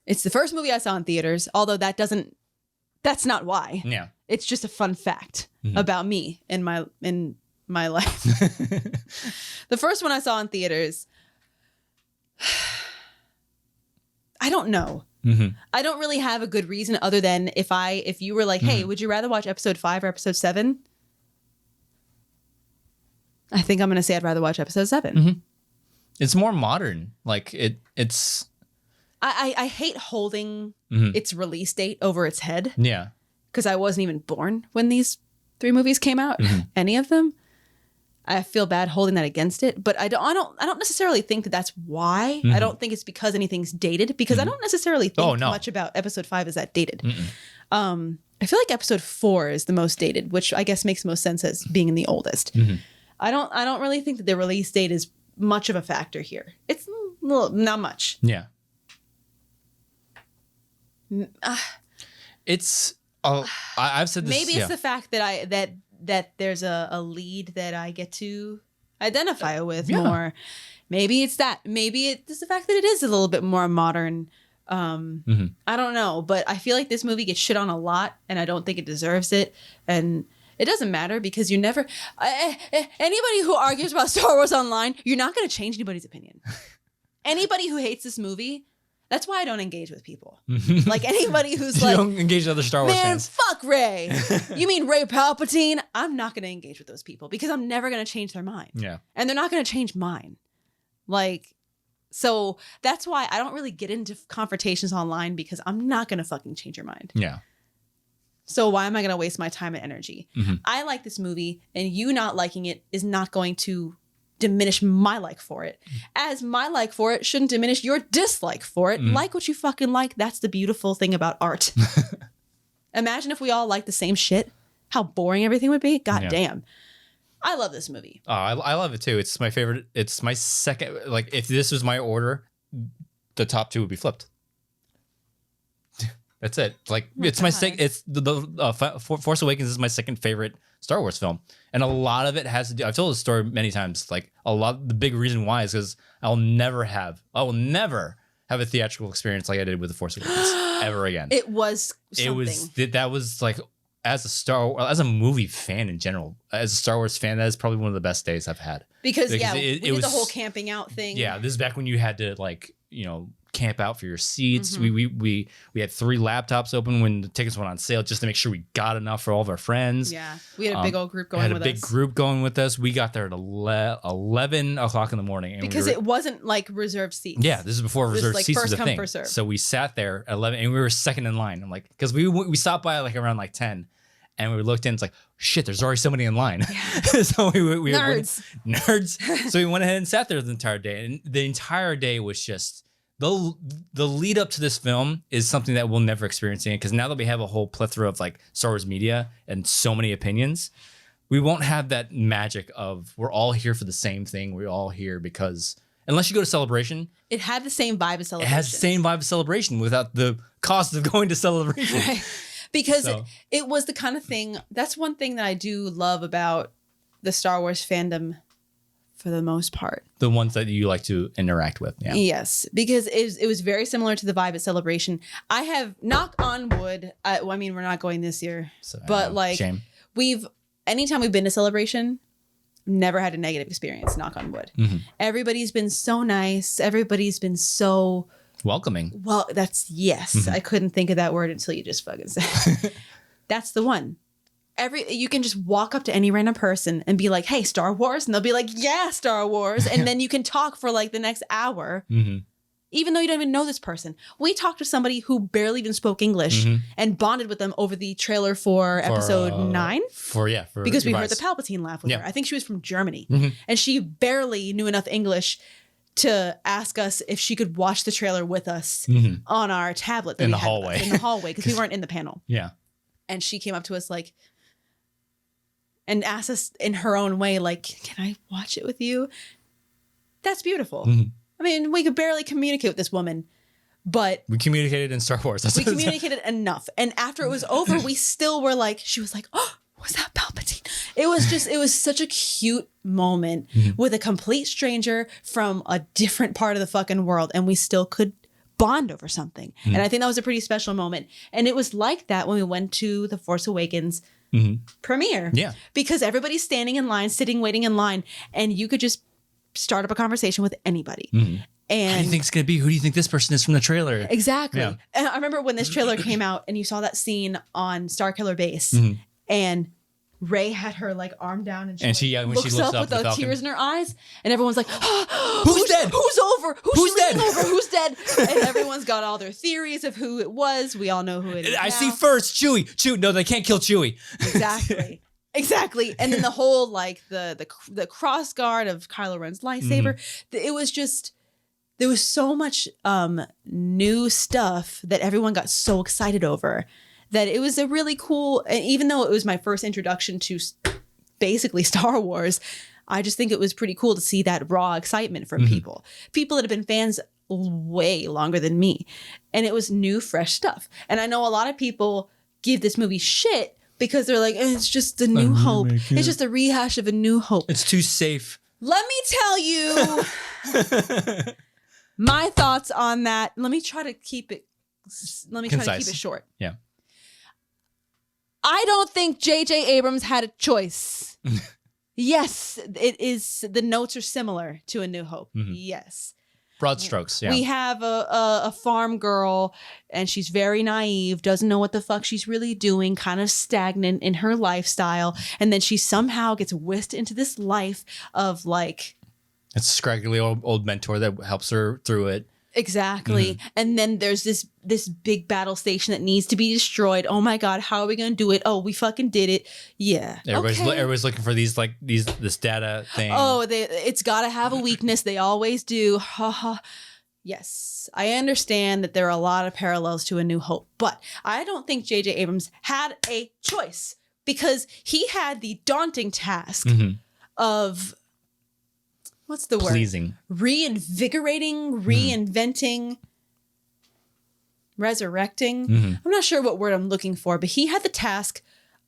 It's the first movie I saw in theaters, although that's not why. Yeah. It's just a fun fact about me in my life. The first one I saw in theaters, I don't know. Mhm. I don't really have a good reason other than if you were like, hey, would you rather watch episode 5 or episode 7? I think I'm going to say I'd rather watch episode 7. It's more modern. Like it's I hate holding Mhm. its release date over its head yeah. because I wasn't even born when these 3 movies came out, any of them. I feel bad holding that against it, but I don't necessarily think that that's why. I don't think it's because anything's dated, because I don't necessarily think much about episode 5 is that dated. I feel like episode 4 is the most dated, which I guess makes the most sense as being the oldest. I don't really think that the release date is much of a factor here. It's not much. Yeah. It's I've said this. Maybe it's the fact that that there's a lead that I get to identify with more. Maybe it's that. Maybe it's the fact that it is a little bit more modern. I don't know, but I feel like this movie gets shit on a lot, and I don't think it deserves it. And it doesn't matter because you never. Anybody who argues about Star Wars online, you're not going to change anybody's opinion. Anybody who hates this movie. That's why I don't engage with people. Like anybody who's you like, don't engage other Star Wars man, fans. fuck Ray. You mean Ray Palpatine? I'm not going to engage with those people because I'm never going to change their mind. Yeah. And they're not going to change mine. Like, so that's why I don't really get into confrontations online because I'm not going to fucking change your mind. Yeah. So why am I going to waste my time and energy? I like this movie and you not liking it is not going to diminish my like for it, as my like for it shouldn't diminish your dislike for it. Like what you fucking like. That's the beautiful thing about art. Imagine if we all liked the same shit, how boring everything would be. God damn. I love this movie. Oh, I love it too. It's my favorite. It's my second. Like if this was my order, the top 2 would be flipped. That's it. Like it's my second. It's the Force Awakens is my second favorite Star Wars film, and a lot of it has to do. I've told this story many times. Like the big reason why is because I will never have a theatrical experience like I did with the Force Awakens ever again. It was something. That was like as a movie fan in general, as a Star Wars fan, that is probably one of the best days I've had. Because it we did was the whole camping out thing. Yeah, this is back when you had to camp out for your seats. We had 3 laptops open when the tickets went on sale just to make sure we got enough for all of our friends. Yeah, we had a big old group going with us. Had a big group going with us. We got there at 11 o'clock in the morning. And because it wasn't like reserved seats. Yeah, this is before reserved like seats was a come, thing. first serve. So we sat there at 11 and we were second in line. I'm like, because we stopped by like around like 10 and we looked in. It's like, shit, there's already somebody in line. Yeah. So we nerds. So we went ahead and sat there the entire day. And the entire day was just the lead up to this film is something that we'll never experience again. Because now that we have a whole plethora of like Star Wars media and so many opinions, we won't have that magic of we're all here for the same thing. We're all here because unless you go to Celebration. It had the same vibe of Celebration. It has the same vibe of Celebration without the cost of going to Celebration. Right. Because it was the kind of thing, that's one thing that I do love about the Star Wars fandom for the most part. The ones that you like to interact with. Yeah. Yes, because it was very similar to the vibe at Celebration. I have, knock on wood, I mean, we're not going this year, but like shame. Anytime we've been to Celebration, never had a negative experience, knock on wood. Mm-hmm. Everybody's been so nice. Everybody's been so welcoming. Well, that's yes. Mm-hmm. I couldn't think of that word until you just fucking said it. That's the one. You can just walk up to any random person and be like, "Hey, Star Wars," and they'll be like, "Yeah, Star Wars," and then you can talk for like the next hour, even though you don't even know this person. We talked to somebody who barely even spoke English and bonded with them over the trailer for episode 9. Because we heard the Palpatine laugh with her. I think she was from Germany, and she barely knew enough English to ask us if she could watch the trailer with us on our tablet that in the hallway. Because we weren't in the panel. Yeah. And she came up to us like, and asked us in her own way, like, "Can I watch it with you?" That's beautiful. I mean, we could barely communicate with this woman, but we communicated in Star Wars. We communicated enough. And after it was over, we still were like, she was like, "Oh, was that Palpatine?" It was such a cute moment with a complete stranger from a different part of the fucking world. And we still could bond over something. And I think that was a pretty special moment. And it was like that when we went to the Force Awakens premiere. Yeah. Because everybody's standing in line, waiting in line, and you could just start up a conversation with anybody. And how do you think it's going to be? Who do you think this person is from the trailer? Exactly. Yeah. And I remember when this trailer came out and you saw that scene on Starkiller Base and Rey had her like arm down and she when looks up with the tears in her eyes and everyone's like, oh, who's dead? Who's over? Who's dead? Over? Who's dead? And everyone's got all their theories of who it was. We all know who it is. I see first Chewie. No, they can't kill Chewie. Exactly. And then the whole like the cross guard of Kylo Ren's lightsaber. It was just, there was so much new stuff that everyone got so excited over that it was a really cool, even though it was my first introduction to basically Star Wars, I just think it was pretty cool to see that raw excitement from people that have been fans way longer than me. And it was new, fresh stuff. And I know a lot of people give this movie shit because they're like, it's just a new hope. It's just a rehash of A New Hope. It's too safe. Let me tell you my thoughts on that. Let me try to keep it short. Yeah. I don't think J.J. Abrams had a choice. Yes, it is. The notes are similar to A New Hope. Yes. Broad strokes, yeah. We have a farm girl, and she's very naive, doesn't know what the fuck she's really doing, kind of stagnant in her lifestyle. And then she somehow gets whisked into this life of like... It's a scraggly old mentor that helps her through it. Exactly. And then there's this big battle station that needs to be destroyed. Oh my God, how are we going to do it? Oh, we fucking did it. Yeah. Everybody's looking for this data thing. Oh, it's got to have a weakness. They always do. Ha ha. Yes, I understand that there are a lot of parallels to A New Hope, but I don't think J.J. Abrams had a choice because he had the daunting task of... What's the word? Pleasing. Reinvigorating, reinventing, resurrecting. I'm not sure what word I'm looking for, but he had the task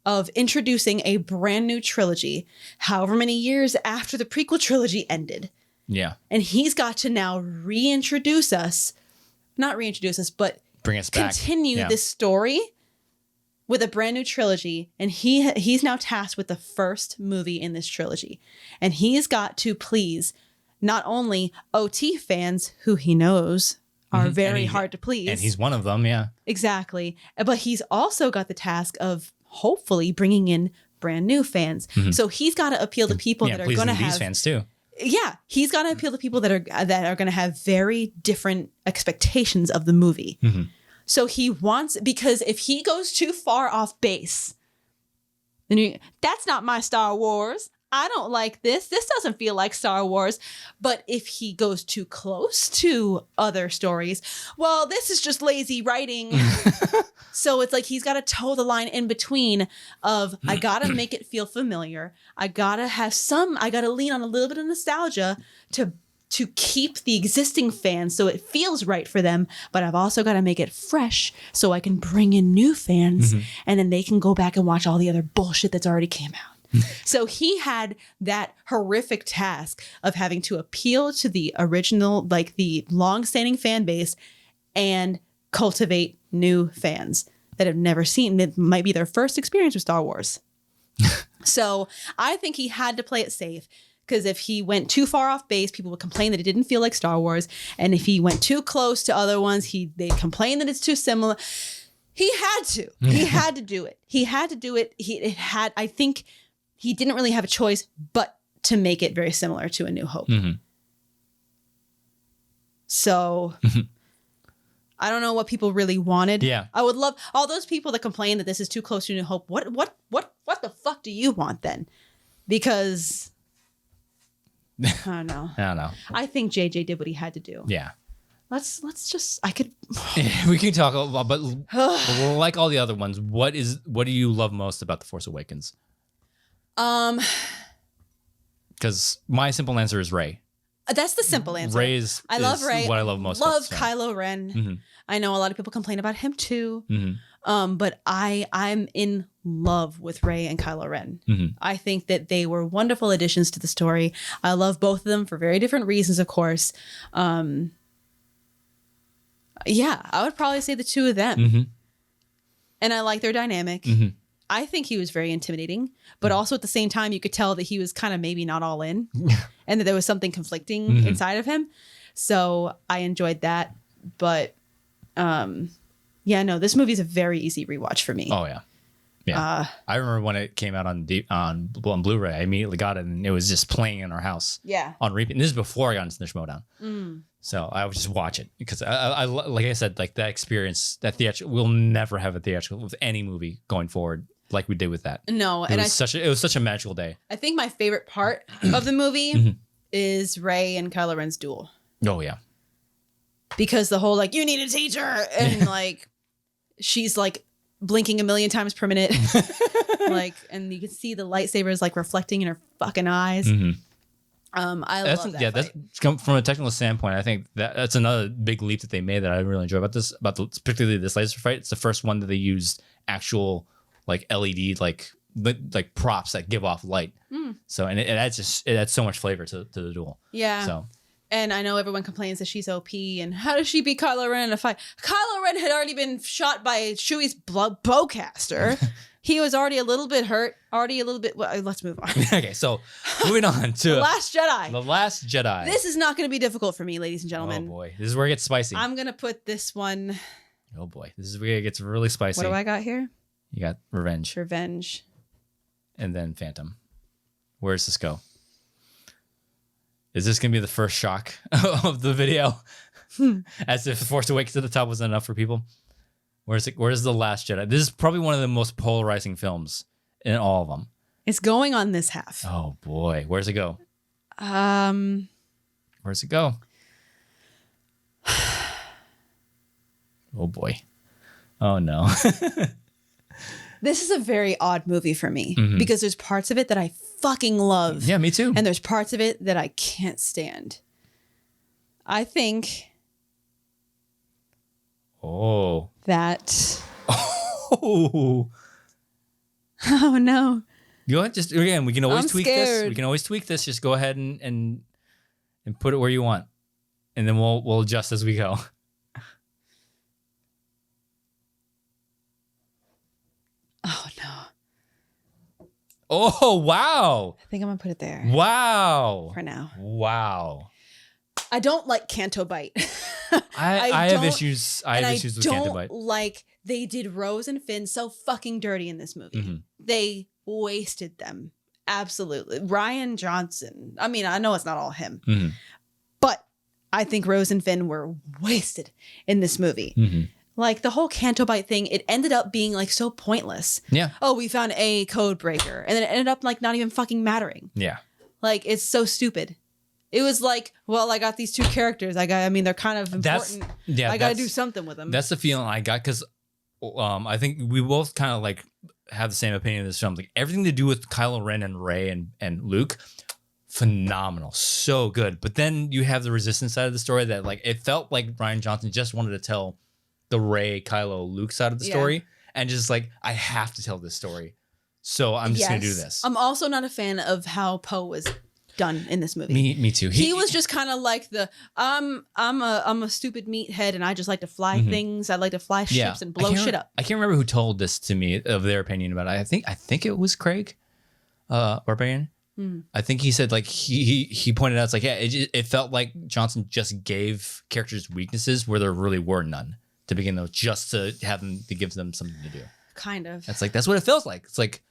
of introducing a brand new trilogy, however many years after the prequel trilogy ended. Yeah. And he's got to now not reintroduce us, but bring us back. Continue this story with a brand new trilogy, and he's now tasked with the first movie in this trilogy. And he's got to please not only OT fans, who he knows are very hard to please. And he's one of them, yeah. Exactly. But he's also got the task of hopefully bringing in brand new fans. So he's got to appeal to people that are going to have these fans too. Yeah, he's got to appeal to people that are going to have very different expectations of the movie. So he wants, because if he goes too far off base, then that's not my Star Wars. I don't like this. This doesn't feel like Star Wars. But if he goes too close to other stories, well, this is just lazy writing. So it's like he's got to toe the line in between of, I got to make it feel familiar. I got to lean on a little bit of nostalgia to keep the existing fans so it feels right for them. But I've also got to make it fresh so I can bring in new fans and then they can go back and watch all the other bullshit that's already came out. So he had that horrific task of having to appeal to the original, like the long-standing fan base, and cultivate new fans that have never seen. It might be their first experience with Star Wars. So I think he had to play it safe, because if he went too far off base, people would complain that it didn't feel like Star Wars. And if he went too close to other ones, they'd complain that it's too similar. He had to. He had to do it. He had to do it. I think he didn't really have a choice but to make it very similar to A New Hope. So I don't know what people really wanted. Yeah. I would love all those people that complain that this is too close to A New Hope. What the fuck do you want then? Because I don't know. I don't know. I think JJ did what he had to do. Yeah. Let's just, I could. We can talk about, but like all the other ones, what do you love most about The Force Awakens? Because my simple answer is Rey. That's the simple answer. I love Rey. What I love most. Love Kylo Ren. I know a lot of people complain about him too. But I'm in love with Rey and Kylo Ren. I think that they were wonderful additions to the story. I love both of them for very different reasons, of course. Yeah, I would probably say the two of them. And I like their dynamic. I think he was very intimidating, but also at the same time, you could tell that he was kind of maybe not all in and that there was something conflicting inside of him. So I enjoyed that. But yeah, no, this movie is a very easy rewatch for me. Oh, yeah. Yeah. I remember when it came out on Blu-ray, I immediately got it and it was just playing in our house. Yeah. On repeat. And this is before I got into the Schmodown. So I would just watch it because I like I said, like that experience, that theatrical, we'll never have a theatrical with any movie going forward like we did with that. No. It was such a magical day. I think my favorite part of the movie is Rey and Kylo Ren's duel. Oh, yeah. Because the whole, like, you need a teacher. And like, she's like blinking a million times per minute. Like, and you can see the lightsabers like reflecting in her fucking eyes. I love that. Yeah, that's from a technical standpoint. I think that's another big leap that they made that I really enjoy about this, particularly this laser fight. It's the first one that they used actual like LED like props that give off light. So and it adds so much flavor to the duel. Yeah. So. And I know everyone complains that she's OP and how does she beat Kylo Ren in a fight? Kylo Ren had already been shot by Chewie's bowcaster. He was already a little bit hurt, well, let's move on. Okay, so moving on to The Last Jedi. The Last Jedi. This is not going to be difficult for me, ladies and gentlemen. Oh boy, this is where it gets spicy. I'm going to put this one. Oh boy, this is where it gets really spicy. What do I got here? You got Revenge. And then Phantom. Where does this go? Is this going to be the first shock of the video? As if Force Awakens at the top wasn't enough for people? Where's The Last Jedi? This is probably one of the most polarizing films in all of them. It's going on this half. Oh boy, where's it go? Where's it go? Oh boy. Oh no. This is a very odd movie for me because there's parts of it that I fucking love. Yeah, me too. And there's parts of it that I can't stand. I think. Oh. That. Oh. Oh no. You know what? Just again, we can always tweak this. We can always tweak this. Just go ahead and put it where you want, and then we'll adjust as we go. Oh no. Oh wow. I think I'm gonna put it there. Wow. For now. Wow. I don't like Canto Bite. I have issues. I have issues with Canto Bite. Like they did Rose and Finn so fucking dirty in this movie. Mm-hmm. They wasted them. Absolutely. Ryan Johnson. I mean, I know it's not all him, Mm-hmm. but I think Rose and Finn were wasted in this movie. Mm-hmm. Like the whole Canto Bite thing, it ended up being like so pointless. Yeah. Oh, we found a code breaker. And then it ended up like not even fucking mattering. Yeah. Like it's so stupid. It was like, well, I got these two characters. I mean, they're kind of important. I got to do something with them. That's the feeling I got because I think we both kind of like have the same opinion of this film. Like everything to do with Kylo Ren and Rey and Luke, phenomenal, so good. But then you have the Resistance side of the story that like it felt like Ryan Johnson just wanted to tell the Rey, Kylo, Luke side of the story, and just like I have to tell this story, so I'm just gonna do this. I'm also not a fan of how Poe was done in this movie. Me too. He was just kind of like the I'm a stupid meathead and I just like to fly things. I like to fly ships and blow shit up. I can't remember who told this to me of their opinion about it. I think it was Craig, Barbarian. I think he said like he pointed out it's like it felt like Johnson just gave characters weaknesses where there really were none to begin with, just to have them to give them something to do. Kind of. That's what it feels like. It's like,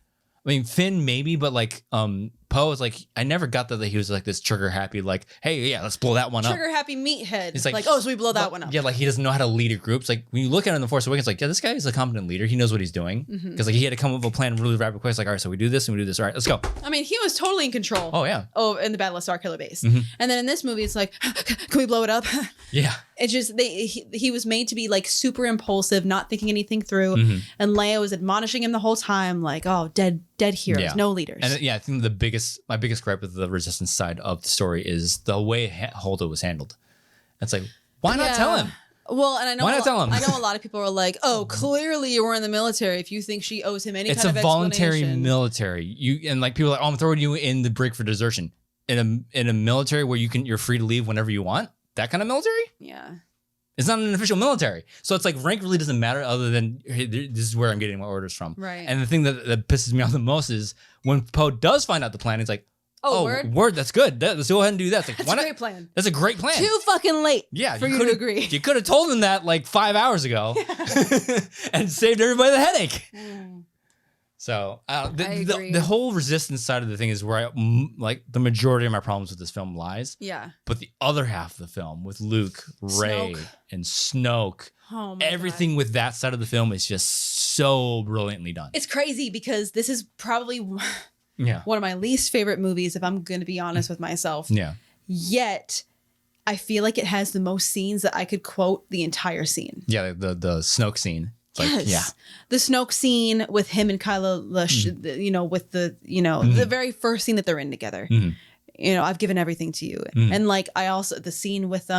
I mean, Finn maybe, but like Poe is like, I never got that he was like this trigger happy, like, hey, yeah, let's blow that one up. Trigger happy meathead. It's like, oh, so we blow that one up. Yeah, like he doesn't know how to lead a group. It's like when you look at it in The Force Awakens, like, yeah, this guy is a competent leader. He knows what he's doing. Because like he had to come up with a plan really rapid quick. It's like, all right, so we do this and we do this. All right, let's go. I mean, he was totally in control. Oh yeah. Oh, in the Battle of Starkiller Base. And then in this movie, it's like, can we blow it up? Yeah. It's just he was made to be like super impulsive, not thinking anything through. And Leia was admonishing him the whole time, like, oh, dead heroes, no leaders. And yeah, I think my biggest gripe with the Resistance side of the story is the way Holdo was handled. It's like, why not tell him? Well, and I know Why not tell him? I know a lot of people are like, oh, clearly you were in the military if you think she owes him any kind of explanation. It's a voluntary military. And like people are like, oh, I'm throwing you in the brig for desertion. In a military where you're free to leave whenever you want. That kind of military? Yeah. It's not an official military. So it's like rank really doesn't matter other than, hey, this is where I'm getting my orders from. Right. And the thing that pisses me off the most is when Poe does find out the plan, he's like, oh, word, that's good. Let's go ahead and do that. It's like, that's a great plan. That's a great plan. Too fucking late for you to agree. You could have told him that like 5 hours ago and saved everybody the headache. So the whole Resistance side of the thing is where like the majority of my problems with this film lies. Yeah. But the other half of the film with Luke, Rey, and Snoke, everything with that side of the film is just so brilliantly done. It's crazy because this is probably one of my least favorite movies, if I'm going to be honest with myself. Yeah. Yet I feel like it has the most scenes that I could quote the entire scene. Yeah, the Snoke scene. Like, yes. The Snoke scene with him and Kylo, with the very first scene that they're in together. I've given everything to you. And like, I also, the scene with,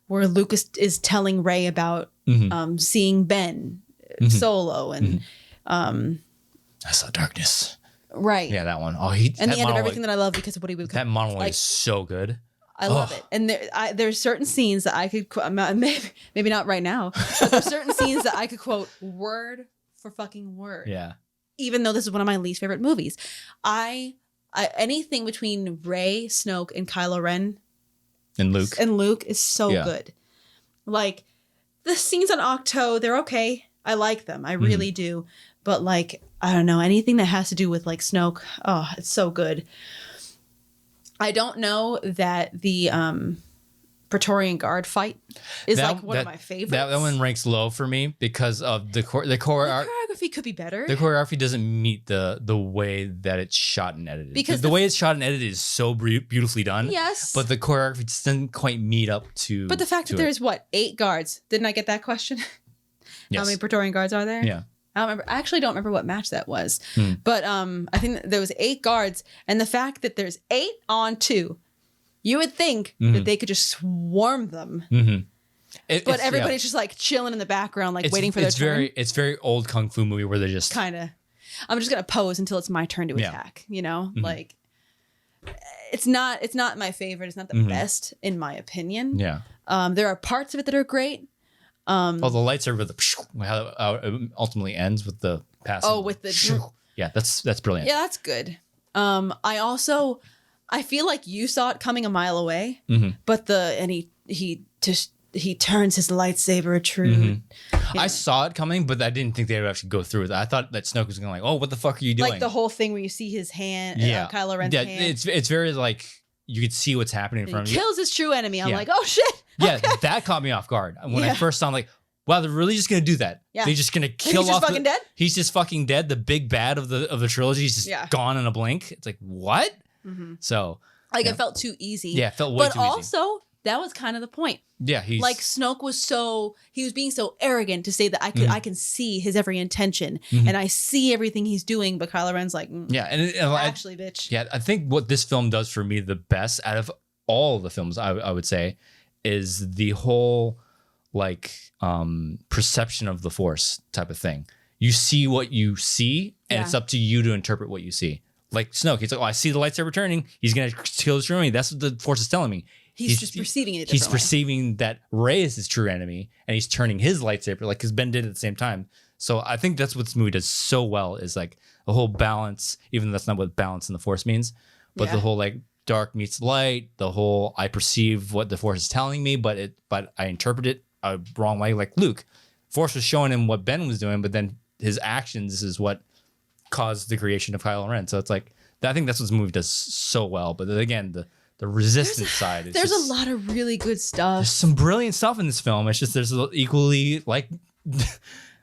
where Lucas is telling Rey about, seeing Ben Solo and, I saw darkness. Right. Yeah, that one. Oh, and the end of everything that I love because of what he would. That monologue is so good. I love it. And there's certain scenes that I could quote, maybe not right now, but there's certain scenes that I could quote word for fucking word. Yeah. Even though this is one of my least favorite movies. I anything between Rey, Snoke, and Kylo Ren and Luke is so good. Like the scenes on Octo, they're okay. I like them. I really do. But like, I don't know, anything that has to do with like Snoke, oh, it's so good. I don't know that the Praetorian Guard fight is one of my favorites. That one ranks low for me because of the choreography could be better. The choreography doesn't meet the way that it's shot and edited. Because the way it's shot and edited is so beautifully done. Yes. But the choreography just doesn't quite meet up to. But the fact that there's 8 guards. Didn't I get that question? Yes. How many Praetorian Guards are there? Yeah. I don't remember. I actually don't remember what match that was. But I think there was 8 guards, and the fact that there's 8 on 2, you would think that they could just swarm them. But everybody's just like chilling in the background, like waiting for their turn. It's very old kung fu movie where they're just kind of. I'm just gonna pose until it's my turn to attack. Like it's not my favorite. It's not the best in my opinion. Yeah. There are parts of it that are great. The lightsaber with how it ultimately ends with the passing. Oh, with the yeah, that's brilliant. Yeah, that's good. I I feel like you saw it coming a mile away, Mhm. but he turns his lightsaber true. Mm-hmm. I saw it coming, but I didn't think they would actually go through with it. I thought that Snoke was going to like, oh, what the fuck are you doing? Like the whole thing where you see his hand, Kylo Ren's hand. It's very like you could see what's happening in front of you. Kills his true enemy. I'm like, oh shit. Yeah, that caught me off guard. When I first saw him, like, wow, they're really just gonna do that. Yeah. They're just gonna kill off. He's just fucking dead? He's just fucking dead. The big bad of the trilogy. He's just gone in a blink. It's like, what? Mm-hmm. So like it felt too easy. Yeah, it felt way too easy. But also, that was kind of the point. Yeah, he's like Snoke he was being so arrogant to say that I can see his every intention and I see everything he's doing, but Kylo Ren's like, actually, bitch. Yeah, I think what this film does for me the best out of all the films, I would say, is the whole like perception of the Force type of thing. You see what you see, and it's up to you to interpret what you see. Like Snoke, he's like, oh, I see the lightsaber turning. He's gonna kill his true enemy. That's what the Force is telling me. He's just perceiving it. He's perceiving that Rey is his true enemy, and he's turning his lightsaber like because Ben did at the same time. So I think that's what this movie does so well is like the whole balance. Even though that's not what balance in the Force means, but the whole like dark meets light. The whole I perceive what the Force is telling me, but I interpret it a wrong way. Like Luke, Force was showing him what Ben was doing, but then his actions is what caused the creation of Kylo Ren. So it's like I think that's what this movie does so well. But then again, the resistance side. There's a lot of really good stuff. There's some brilliant stuff in this film. It's just there's equally like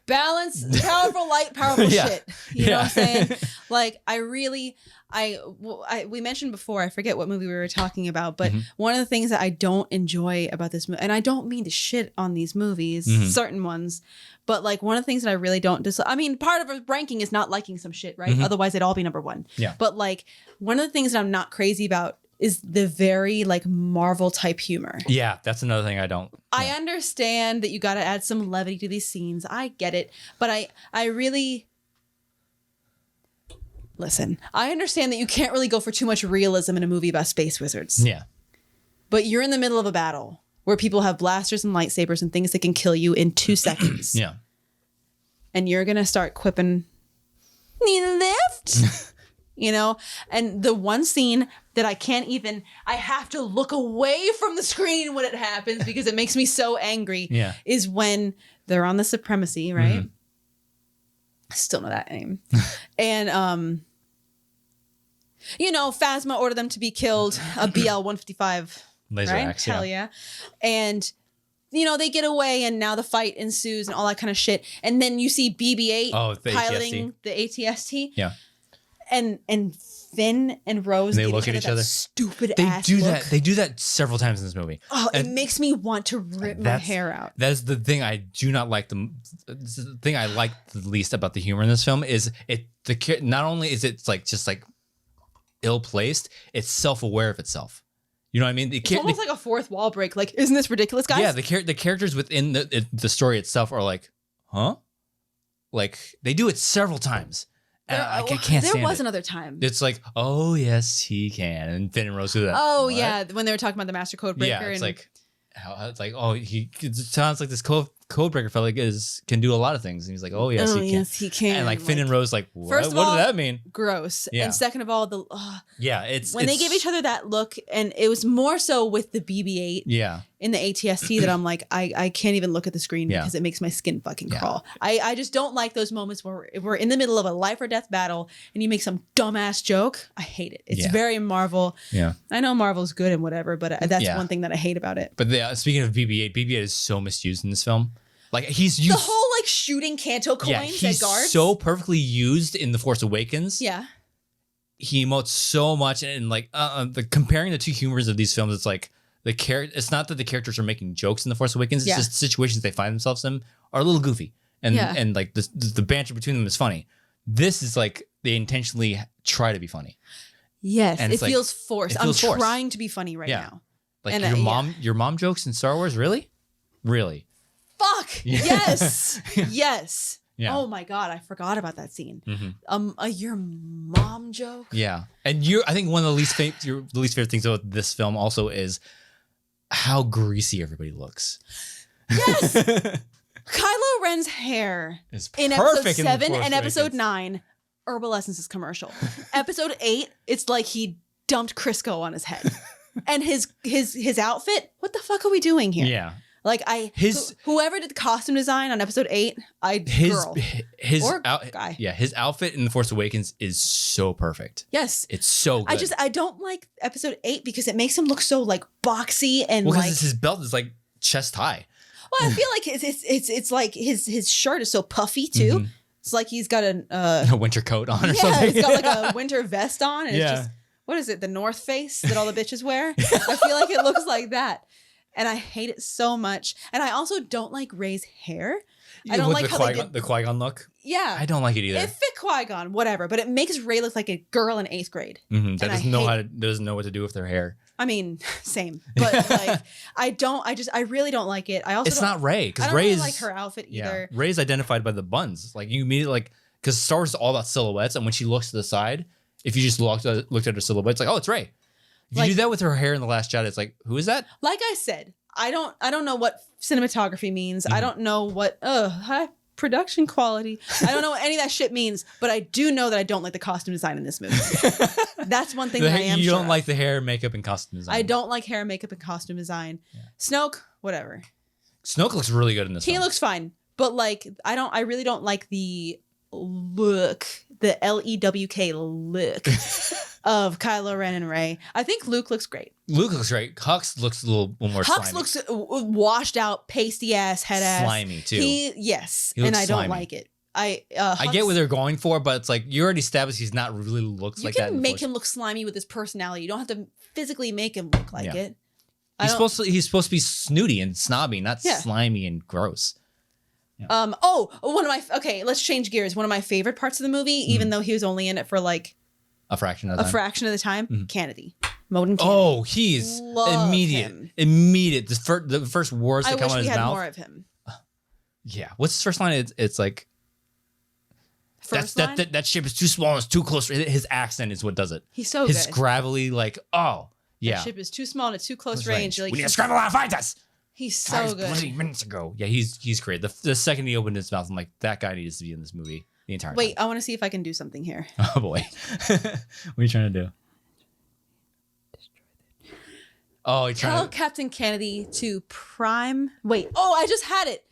balance, powerful light, powerful shit. You know what I'm saying? Like we mentioned before, I forget what movie we were talking about, but one of the things that I don't enjoy about this movie, and I don't mean to shit on these movies, certain ones, but like one of the things that I really don't I mean, part of a ranking is not liking some shit, right? Otherwise they'd all be number one. Yeah. But like one of the things that I'm not crazy about is the very like Marvel type humor. Yeah, that's another thing I don't. I understand that you got to add some levity to these scenes. I get it. But I really... Listen, I understand that you can't really go for too much realism in a movie about space wizards. Yeah. But you're in the middle of a battle where people have blasters and lightsabers and things that can kill you in 2 seconds. Yeah. And you're going to start quipping, need a lift? You know, and the one scene that I have to look away from the screen when it happens because it makes me so angry is when they're on the supremacy, right? I still know that name. And, you know, Phasma ordered them to be killed, a BL-155. Laser right? Axe, hell yeah. And, you know, they get away and now the fight ensues and all that kind of shit. And then you see BB-8 piloting the ATST. Yeah. And Finn and Rose they look at each other. Stupid ass look. They do that several times in this movie. Oh, it makes me want to rip my hair out. That's the thing I do not like. The thing I like the least about the humor in this film is not only is it like just like ill placed, it's self aware of itself. You know what I mean? It's almost like a fourth wall break. Like, isn't this ridiculous, guys? Yeah, the characters within the story itself are like, huh? Like they do it several times. I can't stand There was another time. It's like, oh yes, he can, and Finn and Rose do that. Oh what? Yeah, when they were talking about the Master Code Breaker. Yeah, it's like, oh, it sounds like this code breaker fella can do a lot of things, and he's like, oh yes, he can. And like Finn and Rose, like, what does that mean? Gross. Yeah. And second of all, it's when they gave each other that look, and it was more so with the BB-8. Yeah. In the ATST that I'm like, I can't even look at the screen because it makes my skin fucking crawl. I just don't like those moments where we're in the middle of a life or death battle and you make some dumbass joke. I hate it. It's very Marvel. Yeah. I know Marvel's good and whatever, but that's one thing that I hate about it. But speaking of BB-8, BB-8 is so misused in this film. Like he's used the whole like shooting Kanto coins at guards. So perfectly used in The Force Awakens. Yeah. He emotes so much and like comparing the two humors of these films, it's like it's not that the characters are making jokes in The Force Awakens. It's just situations they find themselves in are a little goofy, and like the banter between them is funny. This is like they intentionally try to be funny. Yes, and it feels forced. I'm trying to be funny right now. Like your mom jokes in Star Wars, really. Fuck yes, yes. Yeah. Oh my god, I forgot about that scene. Your mom joke. Yeah, and I think one of the least favorite things about this film also is how greasy everybody looks. Yes. Kylo Ren's hair is in episode 7 and episode 9, Herbal Essences commercial. Episode 8, it's like he dumped Crisco on his head. And his outfit, what the fuck are we doing here? Yeah. Like whoever did the costume design on episode 8, his guy. Yeah, his outfit in The Force Awakens is so perfect. Yes. It's so good. I don't like episode 8 because it makes him look so like boxy and well, because his belt is like chest high. Well, I feel like it's like his shirt is so puffy too. Mm-hmm. It's like he's got a winter coat on or something. Yeah, he's got like a winter vest on and it's just, what is it? The North Face that all the bitches wear? I feel like it looks like that. And I hate it so much. And I also don't like Rey's hair. I don't like the Qui-Gon look. Yeah. I don't like it either. It fit Qui-Gon, whatever. But it makes Rey look like a girl in 8th grade. Mm-hmm. That doesn't know what to do with their hair. I mean, same. But like, I really don't like it. It's not Rey. Because Rey really like her outfit either. Yeah. Rey's identified by the buns. Like you immediately like, because Star Wars is all about silhouettes. And when she looks to the side, if you just looked at her silhouette, it's like, oh, it's Rey. If you do that with her hair in The Last Jedi, it's like, who is that? Like I said, I don't know what cinematography means. Mm-hmm. I don't know what high production quality. I don't know what any of that shit means, but I do know that I don't like the costume design in this movie. That's one thing that I am You sure don't like the hair, makeup, and costume design. I don't like hair, makeup, and costume design. Yeah. Snoke, whatever. Snoke looks really good in this. He looks fine, but like I really don't like the look, the LEWK look of Kylo Ren and Rey. I think Luke looks great. Luke looks great. Hux looks a little more slimy. Hux looks washed out, pasty ass, head ass. Slimy too. He and I don't like it. I get what they're going for, but it's like you already established he's not really looks like that. You can make him look slimy with his personality. You don't have to physically make him look like it. He's supposed to be snooty and snobby, not slimy and gross. Yeah. Let's change gears. One of my favorite parts of the movie, even though he was only in it for like a fraction of the time, Kennedy. Moden Kennedy. Oh, he's immediate. The first words that come out of his mouth. I wish we had more of him. Yeah. What's his first line? It's like, that ship is too small and it's too close. His accent is what does it. He's so his good. gravelly, like, oh, yeah. The ship is too small and it's too close range. Like, we need to scramble out and find us. He's so good. 20 minutes ago. Yeah, he's great. The second he opened his mouth, I'm like, that guy needs to be in this movie the entire time. Wait, I want to see if I can do something here. Oh boy. What are you trying to do? Oh, tell Captain Kennedy to prime. Wait. Oh, I just had it.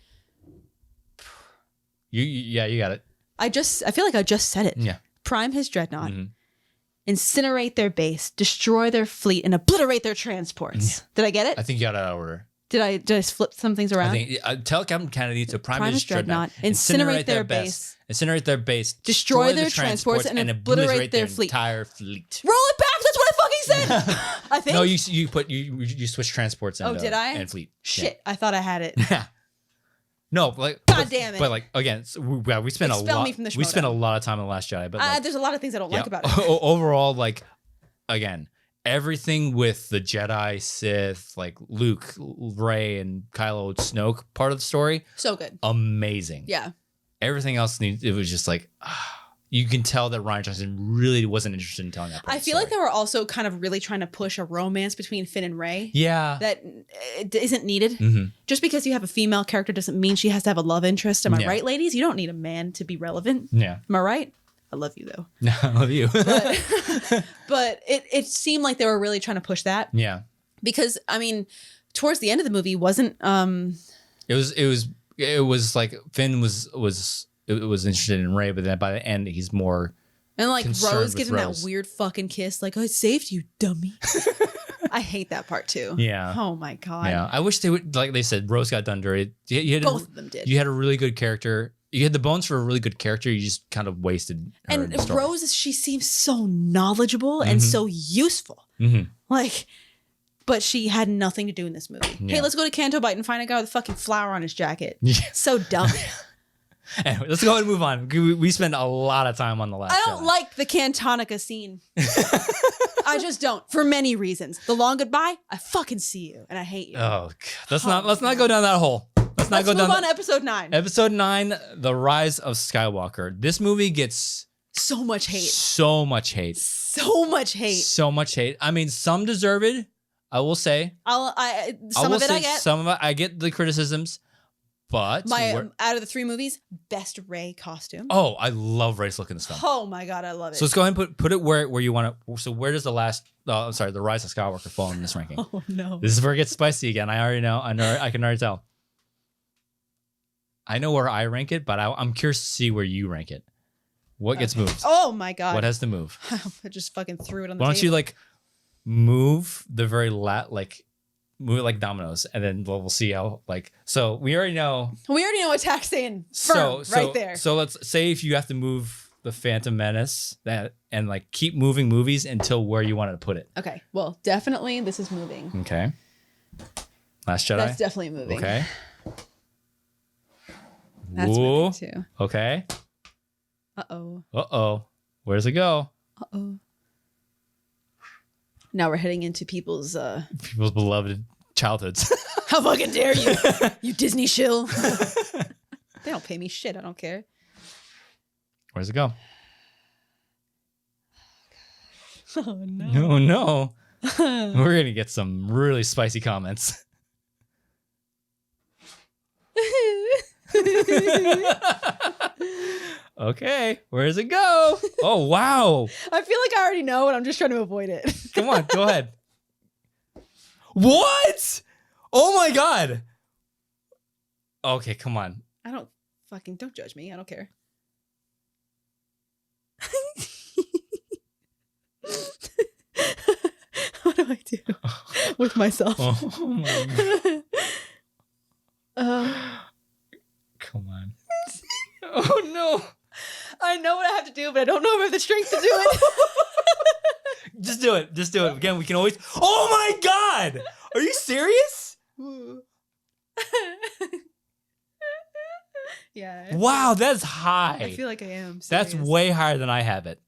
You got it. I feel like I just said it. Yeah. Prime his dreadnought. Mm-hmm. Incinerate their base, destroy their fleet, and obliterate their transports. Yeah. Did I get it? I think you got it out of order. Did I flip some things around? I think tell Captain Kennedy to prime his dreadnought, incinerate their base, destroy their transports, and obliterate their fleet. Entire fleet. Roll it back. That's what I fucking said. I think. No, you switched transports. And, did I? And fleet. Shit, yeah. I thought I had it. No, like God damn it. But like again, we spent a lot of time in The Last Jedi, but there's a lot of things I don't like about it. Overall, like again, everything with the Jedi, Sith, like Luke, Rey, and Kylo, Snoke part of the story, so good, amazing. Yeah. Everything else it was just like you can tell that Rian Johnson really wasn't interested in telling that part. I feel like they were also kind of really trying to push a romance between Finn and Rey. Yeah. That isn't needed. Mm-hmm. Just because you have a female character doesn't mean she has to have a love interest. Am I right, ladies? You don't need a man to be relevant. Yeah. Am I right? I love you though. No, I love you. but it seemed like they were really trying to push that. Yeah. Because I mean, towards the end of the movie wasn't it was like Finn was interested in Rey, but then by the end he's more and like Rose gives him that weird fucking kiss, like I saved you, dummy. I hate that part too. Yeah. Oh my god. Yeah. I wish they would, like they said, Rose got done dirty. Both of them did. You had a really good character. You had the bones for a really good character. You just kind of wasted her. And Rose, she seems so knowledgeable and so useful. Mm-hmm. Like, but she had nothing to do in this movie. Yeah. Hey, let's go to Canto Bight and find a guy with a fucking flower on his jacket. Yeah. So dumb. Anyway, let's go ahead and move on. We spend a lot of time on The Last Jedi. I don't like the Cantonica scene. I just don't, for many reasons. The long goodbye, I fucking see you, and I hate you. Oh, God. Let's not go down that hole. Let's move on to episode 9. Episode 9, The Rise of Skywalker. This movie gets so much hate. So much hate. So much hate. So much hate. I mean, some deserve it. I will say. Some of it I get. Some of it I get the criticisms. But out of the 3 movies, best Rey costume. Oh, I love Rey's look in this film. Oh my god, I love it. So let's go ahead and put it where you want to. So where does the Rise of Skywalker fall in this ranking? Oh no. This is where it gets spicy again. I already know. I can already tell. I know where I rank it, but I'm curious to see where you rank it. What gets moved? Oh my god. What has to move? I just fucking threw it on the Why table. don't you like move the very move it like dominoes, and then we'll see how so we already know Attack saying firm right there. So let's say if you have to move the Phantom Menace and like keep moving movies until where you wanted to put it. Okay. Well, definitely this is moving. Okay. Last Jedi. That's definitely moving. Okay. That's moving too. Okay. Uh-oh. Where's it go? Uh-oh. Now we're heading into people's beloved childhoods. How fucking dare you, you Disney shill. They don't pay me shit. I don't care. Where's it go? Oh no. Oh no. We're gonna get some really spicy comments. Okay, where does it go? Oh wow. I feel like I already know and I'm just trying to avoid it. Come on, go ahead. What? Oh my god. Okay, come on. Don't judge me. I don't care. What do I do with myself? Oh my god. Come on. Oh no. I know what I have to do, but I don't know if I have the strength to do it. Just do it. Just do it. Again, we can always. Oh my god! Are you serious? Yeah. Wow, that's high. I feel like I am. That's serious. way higher than I have it.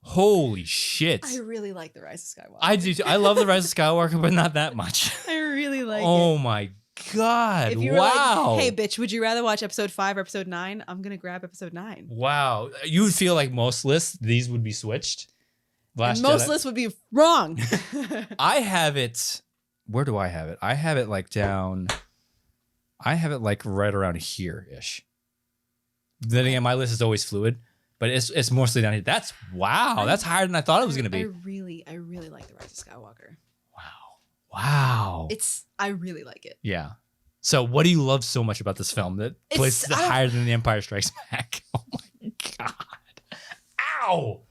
Holy shit. I really like The Rise of Skywalker. I do too. I love The Rise of Skywalker, but not that much. I really like it. Oh my god. If you were wow. like, hey bitch, would you rather watch episode 5 or episode 9? I'm gonna grab episode 9. Wow. You would feel like most lists, these would be switched. And most lists would be wrong. I have it. Where do I have it? I have it like down. I have it like right around here-ish. Then again, my list is always fluid, but it's mostly down here. That's that's higher than I thought it was gonna be. I really like The Rise of Skywalker. Wow. I really like it. Yeah. So what do you love so much about this film that places it higher than The Empire Strikes Back? Oh my god. Ow.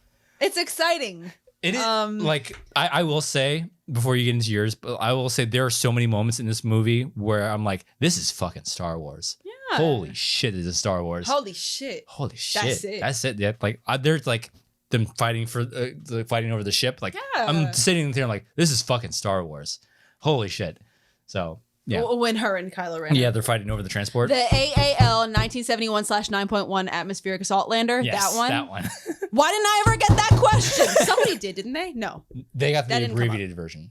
It's exciting. It is like I will say before you get into yours, but I will say there are so many moments in this movie where I'm like, this is fucking Star Wars. Yeah. Holy shit, this is Star Wars. Holy shit. That's it. Yeah. Like there's like them fighting fighting over the ship. Like I'm sitting there like, this is fucking Star Wars. Holy shit. So yeah. When her and Kylo Ren. Yeah, they're fighting over the transport. The AAL 1971/9.1 atmospheric assault lander. Yes, that one. That one. Why didn't I ever get that question? Somebody did, didn't they? No. They got the abbreviated version.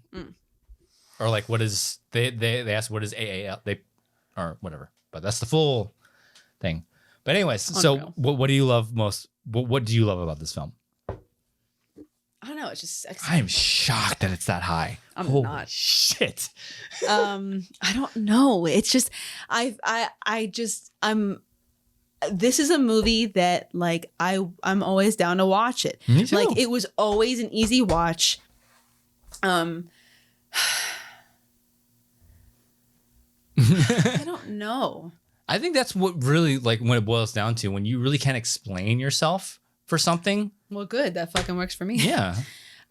Or like what is they asked what is AAL or whatever. But that's the full thing. But anyways, so what do you love most? What do you love about this film? I don't know. It's just sexy. I am shocked that it's that high. I'm not. Shit. I don't know. It's just this is a movie that like I'm always down to watch it. Me too. Like it was always an easy watch. I don't know. I think that's what really like when it boils down to when you really can't explain yourself for something. Well, good. That fucking works for me. Yeah.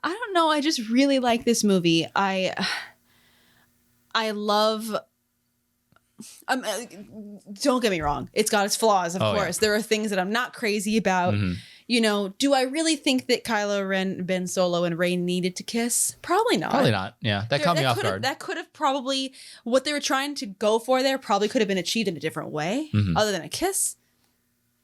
I don't know. I just really like this movie. I love. Don't get me wrong. It's got its flaws, of course. Yeah. There are things that I'm not crazy about. Mm-hmm. You know, do I really think that Kylo Ren, Ben Solo, and Rey needed to kiss? Probably not. Probably not. Yeah, that caught me off guard. That could have probably what they were trying to go for there. Probably could have been achieved in a different way, other than a kiss,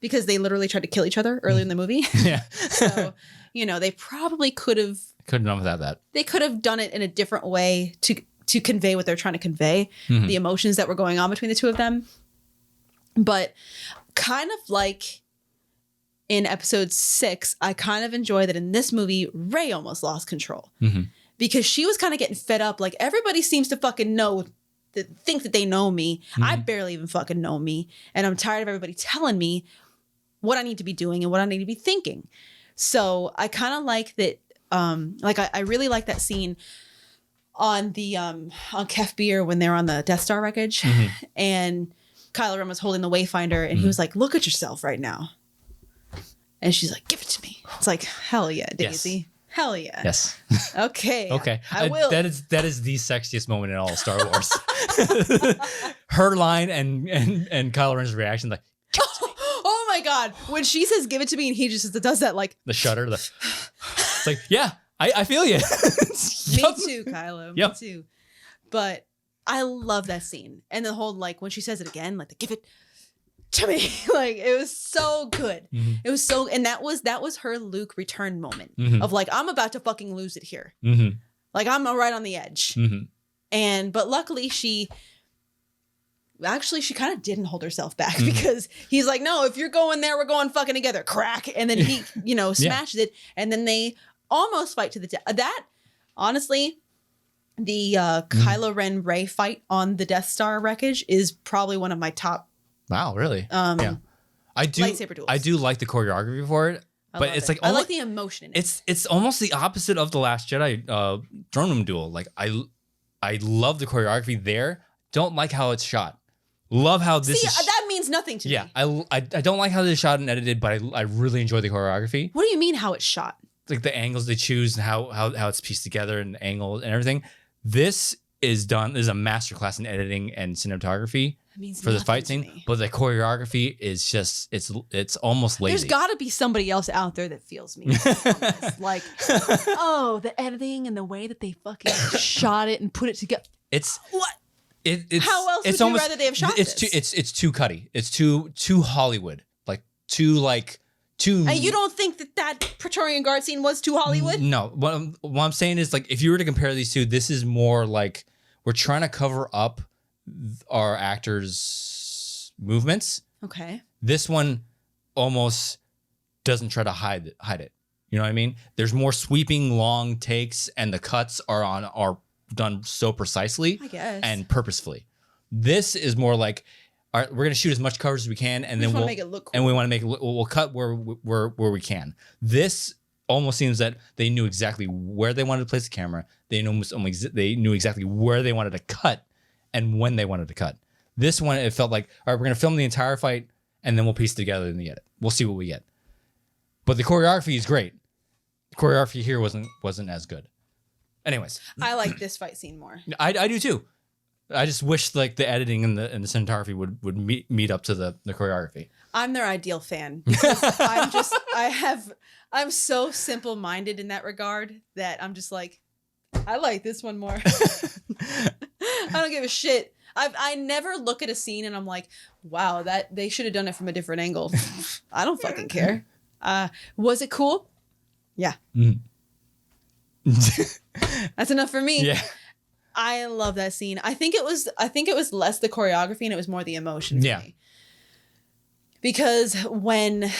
because they literally tried to kill each other early in the movie. Yeah. So you know, they probably could have done without that. They could have done it in a different way to convey what they're trying to convey, the emotions that were going on between the two of them. But kind of like in episode 6, I kind of enjoy that in this movie, Rey almost lost control because she was kind of getting fed up. Like everybody seems to fucking know think that they know me. I barely even fucking know me. And I'm tired of everybody telling me what I need to be doing and what I need to be thinking. So I kind of like that. I really like that scene on the on Kef Bir when they're on the Death Star wreckage, and Kylo Ren was holding the Wayfinder, and he was like, "Look at yourself right now," and she's like, "Give it to me." It's like, hell yeah, Daisy. Yes. Hell yeah. Yes. Okay. Okay. I will. That is the sexiest moment in all of Star Wars. Her line and Kylo Ren's reaction, like, oh my God. When she says give it to me and he just does that like the shudder, it's like, yeah, I feel you. Me too, Kylo. Yep. Me too. But I love that scene. And the whole like when she says it again, like the give it to me. Like it was so good. It was so, and that was her Luke return moment of like, I'm about to fucking lose it here. Like I'm right on the edge. But luckily she kind of didn't hold herself back because he's like, no, if you're going there, we're going fucking together. Crack. And then he, smashed it. And then they almost fight to the death. That honestly, the Kylo Ren Rey fight on the Death Star wreckage is probably one of my top. Wow, really? Yeah. Lightsaber duels. I do like the choreography for it, but it's like I like the emotion in it. It's almost the opposite of the Last Jedi throne room duel. Like I love the choreography there. Don't like how it's shot. Love how this is. That means nothing to me. I don't like how this is shot and edited, but I really enjoy the choreography. What do you mean how it's shot? Like the angles they choose and how it's pieced together and angles and everything. This is a masterclass in editing and cinematography for the fight scene. But the choreography is just it's almost lazy. There's got to be somebody else out there that feels me. Like, oh, the editing and the way that they fucking shot it and put it together. It's what? It's how else would you rather they have shot this? It's too cutty. It's too Hollywood. Like too. And you don't think that Praetorian Guard scene was too Hollywood? No. What I'm saying is, like, if you were to compare these two, this is more like we're trying to cover up our actors' movements. Okay. This one almost doesn't try to hide it. You know what I mean? There's more sweeping long takes, and the cuts are done so precisely, I guess, and purposefully. This is more like, all right, we're gonna shoot as much coverage as we can, and then we'll make it look cool. And we want to make it look. We'll cut where we can. This almost seems that they knew exactly where they wanted to place the camera. They knew exactly where they wanted to cut and when they wanted to cut. This one, it felt like, all right, we're gonna film the entire fight, and then we'll piece it together in the edit. We'll see what we get. But the choreography is great. The choreography here wasn't as good. Anyways, I like this fight scene more. I do too. I just wish like the editing and the cinematography would meet up to the choreography. I'm their ideal fan. I'm so simple minded in that regard that I'm just like, I like this one more. I don't give a shit. I never look at a scene and I'm like, wow, that they should have done it from a different angle. I don't fucking care. Was it cool? Yeah. That's enough for me. Yeah. I love that scene. I think it was less the choreography and it was more the emotion for me. Because what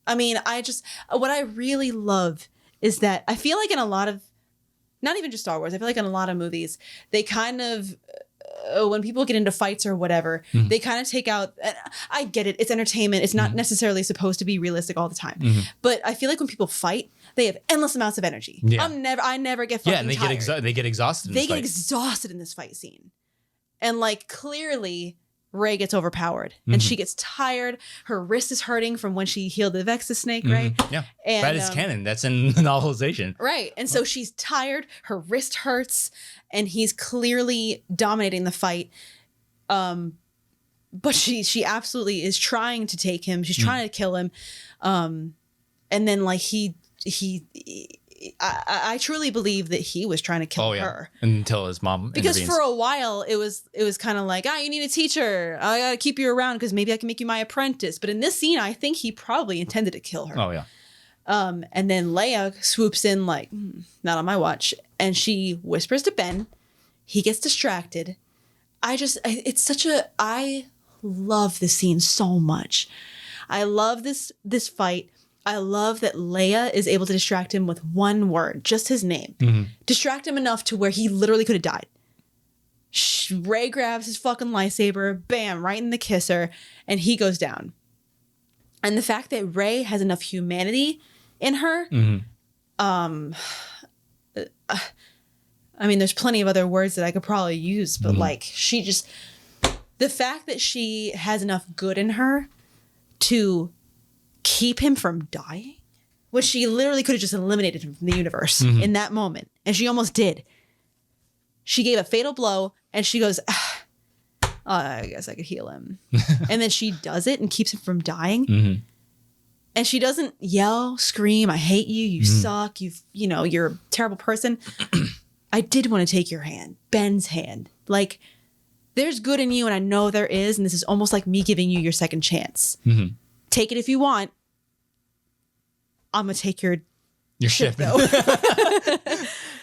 I really love is that I feel like in a lot of, not even just Star Wars, I feel like in a lot of movies, they kind of, when people get into fights or whatever, they kind of take out, I get it, it's entertainment, it's not necessarily supposed to be realistic all the time. But I feel like when people fight, they have endless amounts of energy. Yeah. I never get fucking and they get exhausted. They get exhausted in this fight scene, and like clearly, Rey gets overpowered, and she gets tired. Her wrist is hurting from when she healed the Vexus snake, right? Yeah, and that is canon. That's in the novelization, right? And so she's tired. Her wrist hurts, and he's clearly dominating the fight. But she absolutely is trying to take him. She's trying to kill him, and then like I truly believe that he was trying to kill her until his mom because intervenes. For a while it was kind of like, you need a teacher, I gotta keep you around because maybe I can make you my apprentice. But in this scene I think he probably intended to kill her. And then Leia swoops in like, not on my watch, and she whispers to Ben. He gets distracted. I love this scene so much. I love this fight. I love that Leia is able to distract him with one word, just his name. Distract him enough to where he literally could have died. Rey grabs his fucking lightsaber, bam, right in the kisser, and he goes down. And the fact that Rey has enough humanity in her, I mean, there's plenty of other words that I could probably use, but like she just, the fact that she has enough good in her to keep him from dying, which she literally could have just eliminated him from the universe in that moment. And she almost did. She gave a fatal blow and she goes, I guess I could heal him. And then she does it and keeps him from dying. And she doesn't yell, scream, I hate you, you suck, you're a terrible person. I did want to take your hand, Ben's hand. Like, there's good in you and I know there is, and this is almost like me giving you your second chance. Take it if you want. I'm going to take your ship though.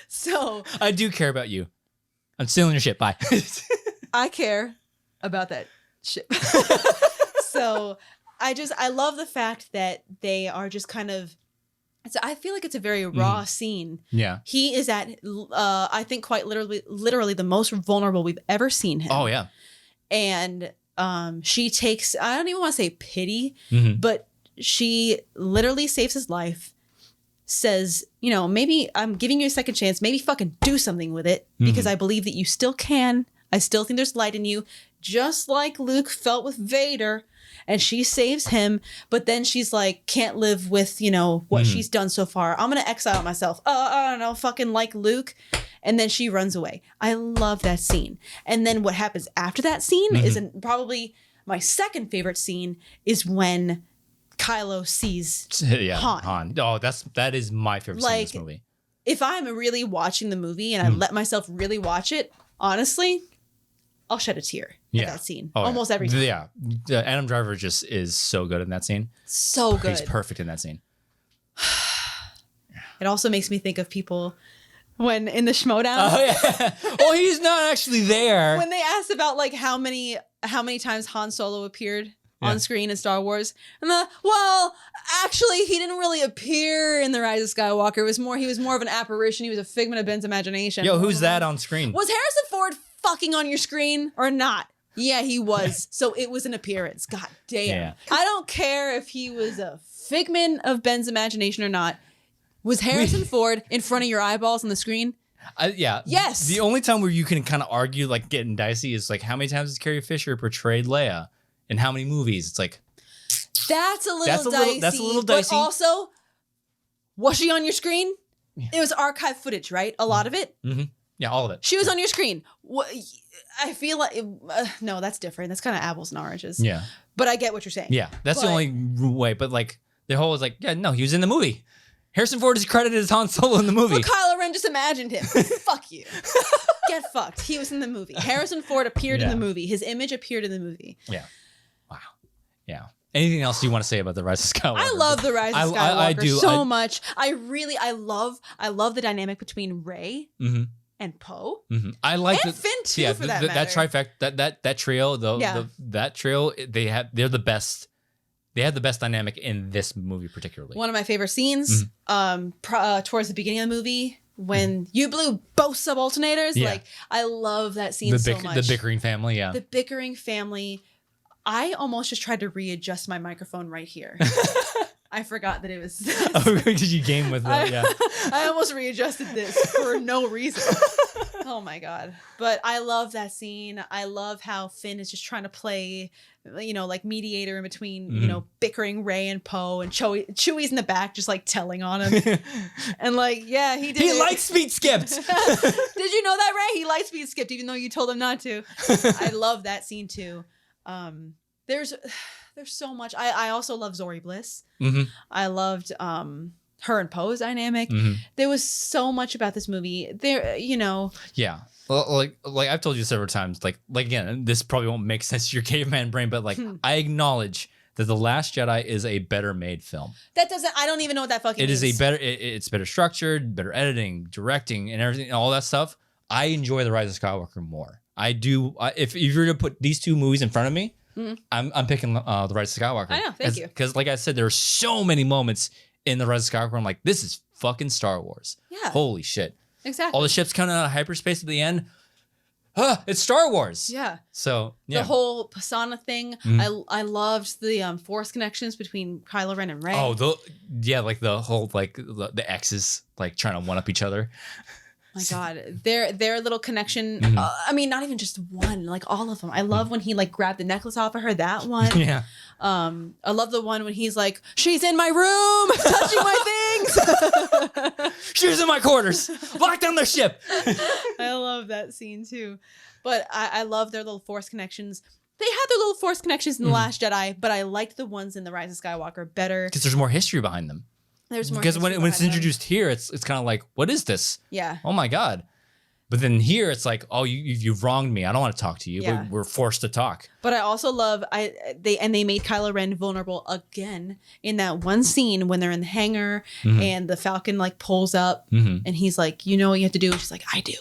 So I do care about you. I'm stealing your ship. Bye. I care about that ship. So I love the fact that they are just kind of, I feel like it's a very raw scene. Yeah. He is at, I think quite literally the most vulnerable we've ever seen him. Oh yeah. And she takes, I don't even want to say pity, but she literally saves his life, says, maybe I'm giving you a second chance, maybe fucking do something with it because I believe that you still can. I still think there's light in you, just like Luke felt with Vader. And she saves him, but then she's like, can't live with, what she's done so far. I'm going to exile myself. I don't know, fucking like Luke. And then she runs away. I love that scene. And then what happens after that scene is probably my second favorite scene is when Kylo sees Han. Oh, that is my favorite scene in this movie. If I'm really watching the movie and I let myself really watch it, honestly, I'll shed a tear at that scene. Almost every time. Yeah. Adam Driver just is so good in that scene. So good. He's perfect in that scene. It also makes me think of people when in the Schmodown. Oh yeah. Well, he's not actually there. When they asked about like how many times Han Solo appeared on screen in Star Wars, and actually he didn't really appear in The Rise of Skywalker. He was more of an apparition. He was a figment of Ben's imagination. Yo, who's that on screen? Was Harrison Ford fucking on your screen or not? Yeah, he was. So it was an appearance. God damn. Yeah. I don't care if he was a figment of Ben's imagination or not. Was Harrison Ford in front of your eyeballs on the screen? Yeah. Yes. The only time where you can kind of argue, like getting dicey, is like how many times has Carrie Fisher portrayed Leia in how many movies? It's like that's a little dicey. That's a little dicey. But also, was she on your screen? Yeah. It was archive footage, right? A lot of it. Yeah, all of it. She was on your screen. I feel like no, that's different. That's kind of apples and oranges. Yeah. But I get what you're saying. Yeah, that's the only way. But like the whole is like, yeah, no, he was in the movie. Harrison Ford is credited as Han Solo in the movie. But Kylo Ren just imagined him. Fuck you. Get fucked. He was in the movie. Harrison Ford appeared in the movie. His image appeared in the movie. Yeah. Wow. Yeah. Anything else you want to say about The Rise of Skywalker? I love The Rise of Skywalker I do so much. I love the dynamic between Rey and Poe. I like and Finn too, for that matter. That trifecta, that trio, that trio, they're the best. They have the best dynamic in this movie, particularly. One of my favorite scenes, towards the beginning of the movie, when you blew both sub-alternators. Like, I love that scene so much. The bickering family, yeah. The bickering family. I almost just tried to readjust my microphone right here. I forgot that it was. Oh, did you game with that? Yeah. I almost readjusted this for no reason. Oh my God. But I love that scene. I love how Finn is just trying to play, like mediator in between, bickering Rey and Poe, and Chewie's in the back just like telling on him. And like, yeah, he did. He light speed skipped. Did you know that, Rey? He light speed skipped even though you told him not to. I love that scene too. There's so much. I also love Zori Bliss. I loved her and Poe's dynamic. There was so much about this movie. Yeah. Well, like I've told you several times, like again, this probably won't make sense to your caveman brain, but like I acknowledge that The Last Jedi is a better made film. I don't even know what that fucking means. It's better structured, better editing, directing, and everything, all that stuff. I enjoy The Rise of Skywalker more. I do. If you were to put these two movies in front of me, I'm picking The Rise of Skywalker. I know, thank you. Because like I said, there are so many moments in The Rise of Skywalker. I'm like, this is fucking Star Wars. Yeah. Holy shit. Exactly. All the ships coming out of hyperspace at the end. it's Star Wars. Yeah. So yeah. The whole persona thing. I loved the force connections between Kylo Ren and Rey. Oh, like the whole like the X's like trying to one up each other. My God, their little connection. I mean, not even just one, like all of them. I love when he like grabbed the necklace off of her. That one. Yeah. I love the one when he's like, "She's in my room, touching my things." She's in my quarters. Lock down the ship. I love that scene too. But I love their little force connections. They had their little force connections in The Last Jedi, but I liked the ones in The Rise of Skywalker better. Because there's more history behind them. There's more because when it's introduced here, it's kind of like, what is this? Yeah. Oh my God. But then here it's like, oh, you've wronged me. I don't want to talk to you. Yeah. But we're forced to talk. But I also love they made Kylo Ren vulnerable again in that one scene when they're in the hangar and the Falcon like pulls up and he's like, you know what you have to do? And she's like, I do.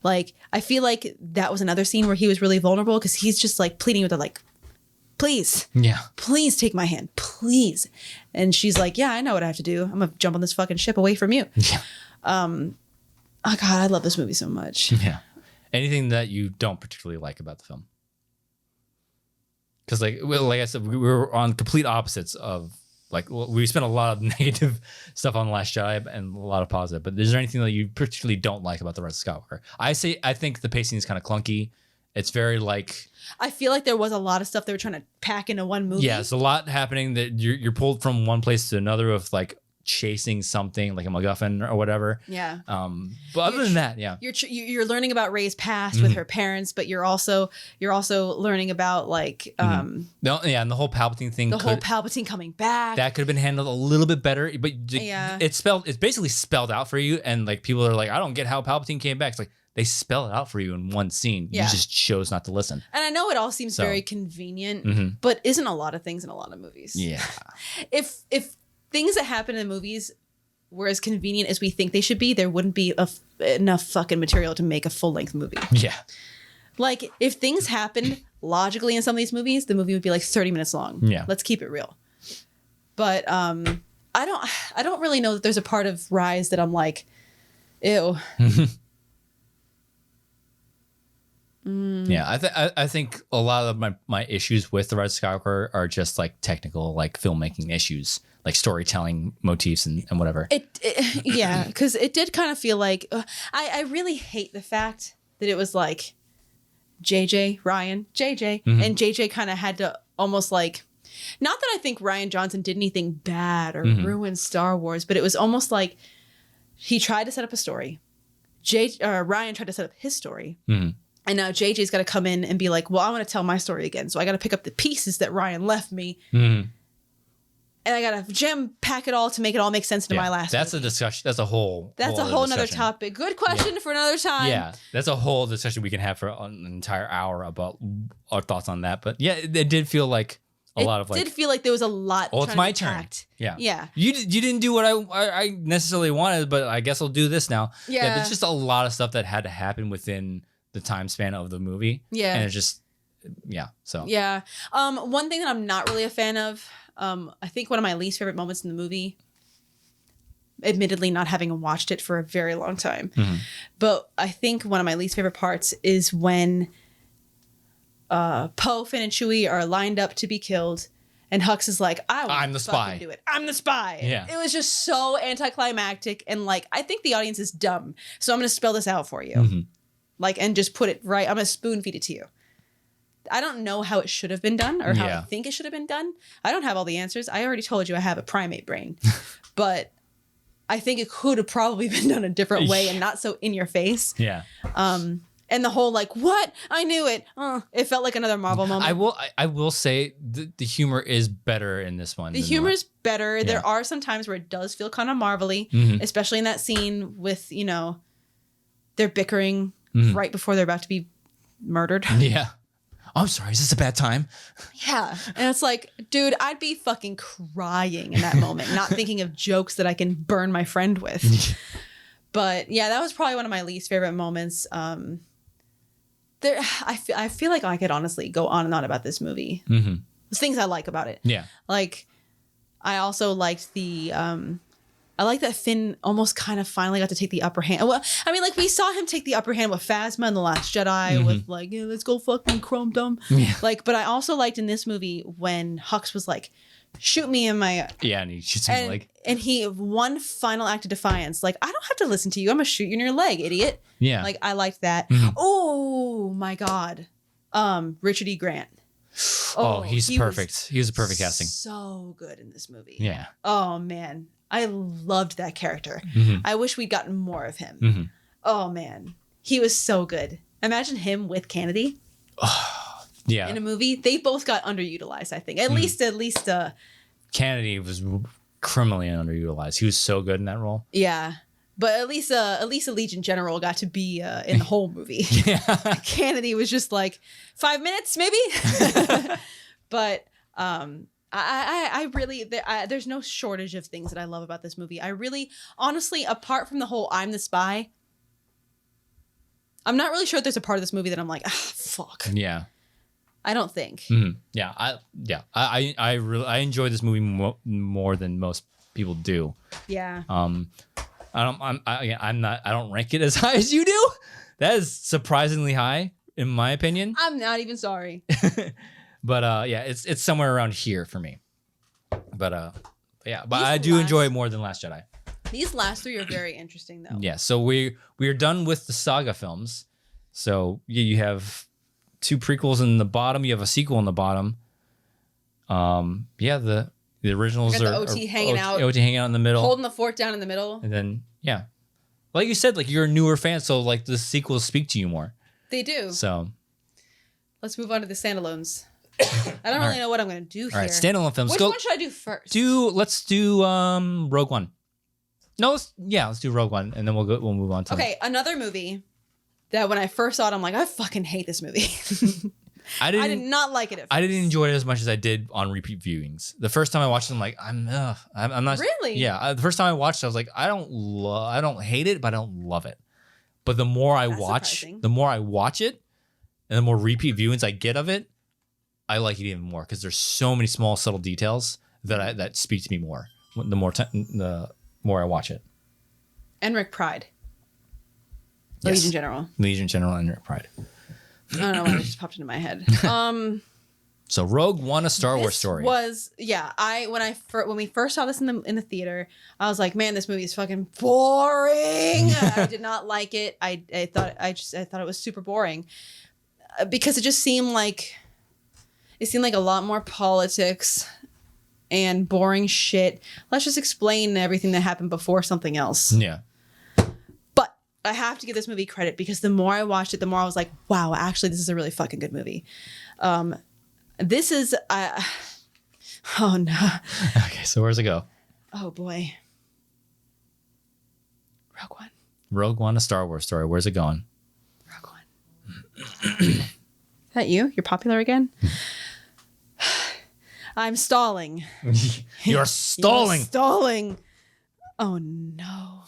Like, I feel like that was another scene where he was really vulnerable because he's just like pleading with her, like, please, please take my hand, please. And she's like, yeah, I know what I have to do. I'm gonna jump on this fucking ship away from you. Yeah. Oh God, I love this movie so much. Yeah. Anything that you don't particularly like about the film? Because like I said, we were on complete opposites of like we spent a lot of negative stuff on The Last Jedi and a lot of positive. But is there anything that you particularly don't like about The Rise of Skywalker? I think the pacing is kind of clunky. It's very like. I feel like there was a lot of stuff they were trying to pack into one movie. Yeah, there's a lot happening that you're pulled from one place to another of like chasing something like a MacGuffin or whatever. Yeah. But other than that, yeah. You're learning about Rey's past with her parents, but you're also learning about like and the whole Palpatine thing. The whole Palpatine coming back. That could have been handled a little bit better, but it's basically spelled out for you, and like people are like, I don't get how Palpatine came back. It's like they spell it out for you in one scene. You just chose not to listen. And I know it all seems very convenient, but isn't a lot of things in a lot of movies. Yeah. If things that happen in movies were as convenient as we think they should be, there wouldn't be enough fucking material to make a full-length movie. Yeah. Like, if things happened logically in some of these movies, the movie would be like 30 minutes long. Yeah. Let's keep it real. But I don't really know that there's a part of Rise that I'm like, ew. Yeah, I think a lot of my issues with The Rise of Skywalker are just like technical, like filmmaking issues, like storytelling motifs and whatever. Yeah, because it did kind of feel like I really hate the fact that it was like Ryan, JJ, and JJ kind of had to almost like, not that I think Rian Johnson did anything bad or ruin Star Wars, but it was almost like he tried to set up a story. Ryan tried to set up his story. And now JJ's got to come in and be like, well, I want to tell my story again. So I got to pick up the pieces that Ryan left me. And I got to pack it all to make it all make sense into my last That's movie. a discussion. That's a whole nother topic. Good question for another time. Yeah, that's a whole discussion we can have for an entire hour about our thoughts on that. But yeah, it did feel like a lot of like. It did feel like there was a lot. Well, it's my turn. Yeah. Yeah. You didn't do what I necessarily wanted, but I guess I'll do this now. Yeah. There's just a lot of stuff that had to happen within the time span of the movie. Yeah. And it's just, so. Yeah. One thing that I'm not really a fan of, I think one of my least favorite moments in the movie, admittedly not having watched it for a very long time, but I think one of my least favorite parts is when Poe, Finn, and Chewie are lined up to be killed, and Hux is like, I'm the spy. Do it. I'm the spy. Yeah. It was just so anticlimactic, and like, I think the audience is dumb, so I'm going to spell this out for you. Like, and just put it right. I'm going to spoon feed it to you. I don't know how it should have been done or how I think it should have been done. I don't have all the answers. I already told you I have a primate brain. But I think it could have probably been done a different way and not so in your face. Yeah. And the whole like, what? I knew it. It felt like another Marvel moment. I will say the humor is better in this one. The humor is better. Yeah. There are some times where it does feel kind of marvelly, especially in that scene with, they're bickering right before they're about to be murdered. Yeah. I'm sorry, is this a bad time? Yeah. And it's like, dude, I'd be fucking crying in that moment, not thinking of jokes that I can burn my friend with. But yeah, that was probably one of my least favorite moments. I feel like I could honestly go on and on about this movie. There's things I like about it. Yeah. Like, I also liked the I like that Finn almost kind of finally got to take the upper hand. Well, I mean, like we saw him take the upper hand with Phasma in The Last Jedi with like, yeah, let's go fucking chrome dumb. Yeah. Like, but I also liked in this movie when Hux was like, shoot me in my... Yeah, and he shoots him in the leg. And he, one final act of defiance, like, I don't have to listen to you. I'm going to shoot you in your leg, idiot. Yeah. Like, I liked that. Oh, my God. Richard E. Grant. Oh, he's perfect. He was a perfect casting. So good in this movie. Yeah. Oh, man. I loved that character. I wish we'd gotten more of him. Oh, man. He was so good. Imagine him with Kennedy. Yeah. In a movie. They both got underutilized, I think. At least Kennedy was criminally underutilized. He was so good in that role. Yeah. But at least a Legion General got to be in the whole movie. Yeah. Kennedy was just like 5 minutes, maybe. But I really, there's no shortage of things that I love about this movie. I really, honestly, apart from the whole I'm the spy, I'm not really sure if there's a part of this movie that I'm like, fuck. Yeah. I don't think. Yeah. I really enjoy this movie more than most people do. Yeah. I don't rank it as high as you do. That is surprisingly high in my opinion. I'm not even sorry. But yeah, it's somewhere around here for me. But yeah, but I do enjoy it more than Last Jedi. These last three are very interesting though. Yeah, so we're done with the saga films. So you have 2 prequels in the bottom, you have a sequel in the bottom. Yeah, the originals are OT hanging out. OT hanging out in the middle. Holding the fort down in the middle. And then yeah. Like you said, like you're a newer fan, so like the sequels speak to you more. They do. So let's move on to the standalones. I don't really know what I'm going to do here. All right, standalone films. Which one should I do first? Let's do Rogue One. No, let's do Rogue One, and then we'll move on to. Okay, another movie that when I first saw it, I'm like, I fucking hate this movie. I did not like it at first. I didn't enjoy it as much as I did on repeat viewings. The first time I watched it, I'm like, I'm not really. Yeah, the first time I watched it, I was like, I don't hate it, but I don't love it. But the more I watch it, and the more repeat viewings I get of it, I like it even more because there's so many small subtle details that speak to me more. The more I watch it. Enric Pride. Yes. Legion General. Legion General Enric Pride. I don't know why it just popped into my head. So Rogue One, a Star Wars story. When we first saw this in the theater, I was like, man, this movie is fucking boring. I did not like it. I thought it was super boring because it just seemed like a lot more politics and boring shit. Let's just explain everything that happened before something else. Yeah. But I have to give this movie credit because the more I watched it, the more I was like, wow, actually, this is a really fucking good movie. This is... oh, no. Okay, so where's it go? Oh, boy. Rogue One. Rogue One, a Star Wars story. Where's it going? Rogue One. Is that you? You're popular again? I'm stalling. You're stalling. You're stalling. Oh no.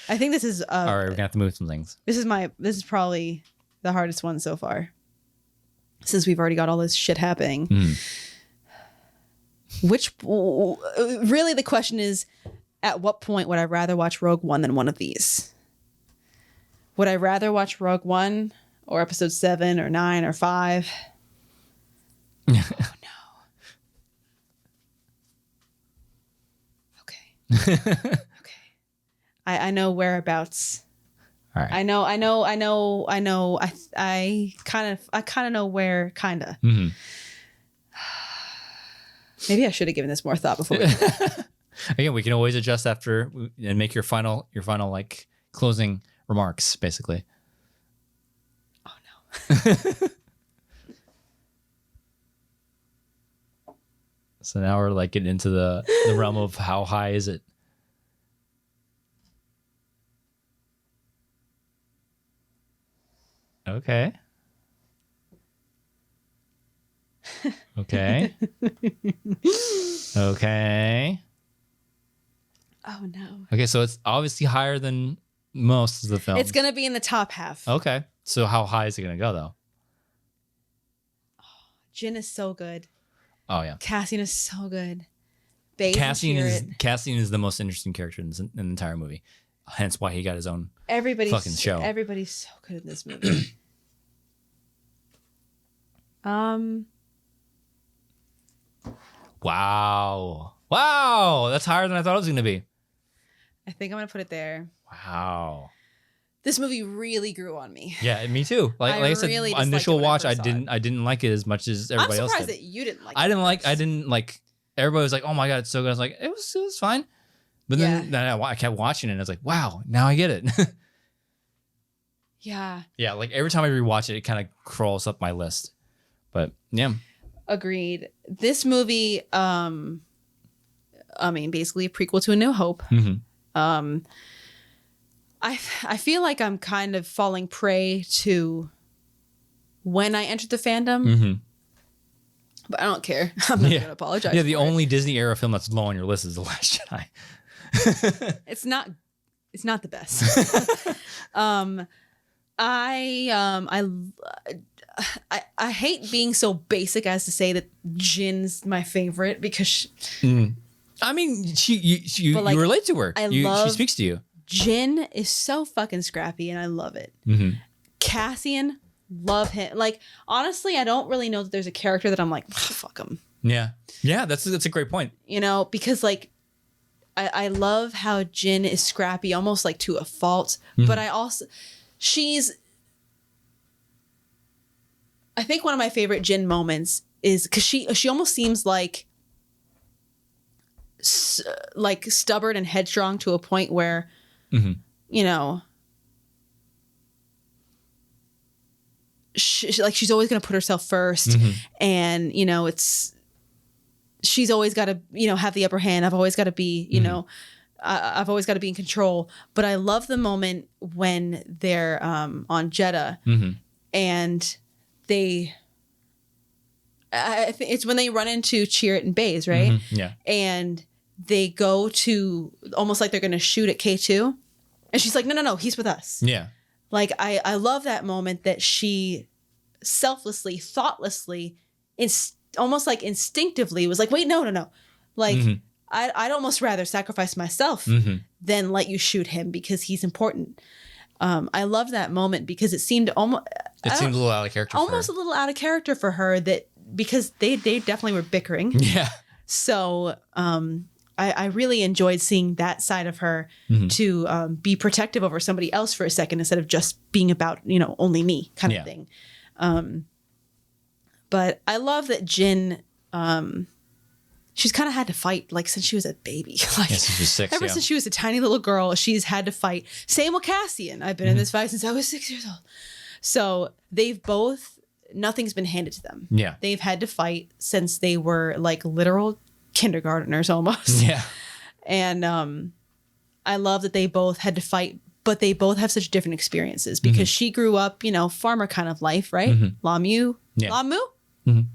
I think this is all right, we're gonna have to move some things. This is probably the hardest one so far. Since we've already got all this shit happening. Really the question is, at what point would I rather watch Rogue One than one of these? Would I rather watch Rogue One or episode 7 or 9 or 5? Oh no. Okay. I know whereabouts. All right. I know. I kind of know where, kinda. Maybe I should have given this more thought before. Again, we can always adjust after and make your final like closing remarks, basically. Oh no. So now we're like getting into the realm of how high is it? Okay. Okay. Okay. Oh no. Okay, so it's obviously higher than most of the films. It's gonna be in the top half. Okay. So how high is it gonna go though? Jin is so good. Oh yeah. Cassian is so good. Baze and Cassian is the most interesting character in the entire movie. Hence why he got his own fucking show. Everybody's so good in this movie. Wow, that's higher than I thought it was gonna be. I think I'm gonna put it there. Wow. This movie really grew on me. Yeah, me too. Like I said, really initial watch, I didn't like it as much as everybody else did. I'm surprised that you didn't like it. I didn't like. Everybody was like, "Oh my god, it's so good." I was like, "It was fine," but then I kept watching it, and I was like, "Wow, now I get it." Yeah. Yeah, like every time I rewatch it, it kind of crawls up my list. But yeah, agreed. This movie, I mean, basically a prequel to A New Hope. Mm-hmm. I feel like I'm kind of falling prey to when I entered the fandom. Mm-hmm. But I don't care. I'm not going to apologize. Yeah, the only Disney era film that's low on your list is The Last Jedi. It's not the best. I hate being so basic as to say that Jin's my favorite because I mean, you relate to her. She speaks to you. Jin is so fucking scrappy and I love it. Mm-hmm. Cassian, love him. Like, honestly, I don't really know that there's a character that I'm like, oh, fuck him. Yeah, that's a great point. You know, because like I love how Jin is scrappy, almost like to a fault. Mm-hmm. But I think one of my favorite Jin moments is because she almost seems like stubborn and headstrong to a point where, you know, she's always going to put herself first, and you know she's always got to, you know, have the upper hand. I've always got to be, you know, I've always got to be in control. But I love the moment when they're on Jeddah, and I think it's when they run into Chirrut and Baze, right? Yeah. And they go to almost like they're going to shoot at K2. And she's like, no, he's with us. Yeah. Like, I love that moment that she selflessly, thoughtlessly, almost like instinctively was like, wait, no. Like, I'd almost rather sacrifice myself than let you shoot him because he's important. I love that moment because it seemed almost... It seemed a little out of character almost a little out of character for her, that because they definitely were bickering. Yeah. So I really enjoyed seeing that side of her to be protective over somebody else for a second instead of just being about, you know, only me kind of thing. But I love that Jin, she's kind of had to fight like since she was a baby. Like, since she was 6. Ever since she was a tiny little girl, she's had to fight. Same with Cassian. I've been in this fight since I was 6 years old. So they've both, nothing's been handed to them. Yeah. They've had to fight since they were like literal kindergartners almost. Yeah. And I love that they both had to fight, but they both have such different experiences because she grew up, you know, farmer kind of life, right? Lamu? Yeah. Lamu?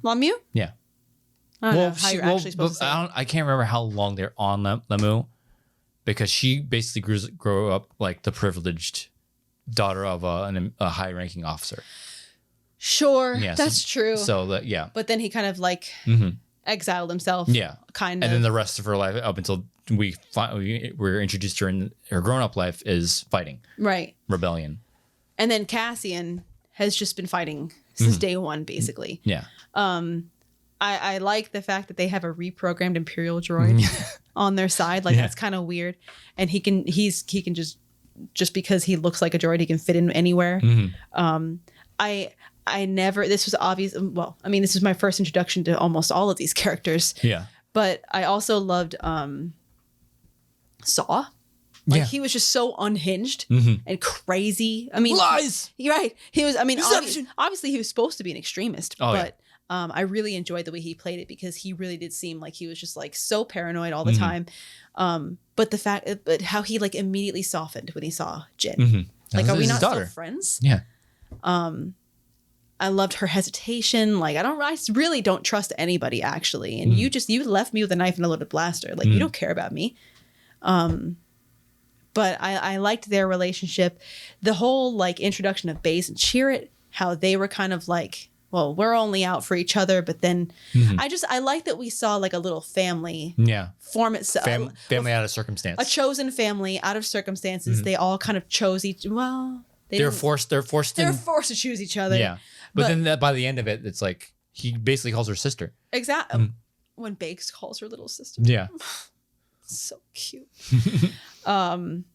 Lamu? Yeah. I don't know how you're actually supposed to say it. I can't remember how long they're on Lamu because she basically grew up like the privileged daughter of a high-ranking officer. Sure, yeah, that's true. So yeah. But then he kind of like exiled himself. Yeah. Kind of. And then the rest of her life up until we're introduced to her in her grown-up life is fighting. Right. Rebellion. And then Cassian has just been fighting since day one, basically. Yeah. I like the fact that they have a reprogrammed Imperial droid on their side. Like that's kind of weird. And he can just because he looks like a droid, he can fit in anywhere. I never, this was obvious. Well, I mean, this is my first introduction to almost all of these characters. Yeah. But I also loved Saw. Like he was just so unhinged and crazy. I mean, lies. You're right. He was, I mean, obviously he was supposed to be an extremist, but I really enjoyed the way he played it because he really did seem like he was just like so paranoid all the time. But how he like immediately softened when he saw Jin. Like, are we not still friends? Yeah. I loved her hesitation. Like, I really don't trust anybody actually. And you left me with a knife and a loaded blaster. Like, you don't care about me. But I liked their relationship. The whole like introduction of Baze and Chirrut, how they were kind of like well, we're only out for each other. But then I like that we saw like a little family form itself. Family out of circumstance. A chosen family out of circumstances. They all kind of chose they're forced to choose each other. Yeah. But then by the end of it, it's like he basically calls her sister. Exactly. When Bakes calls her little sister. Yeah. So cute. And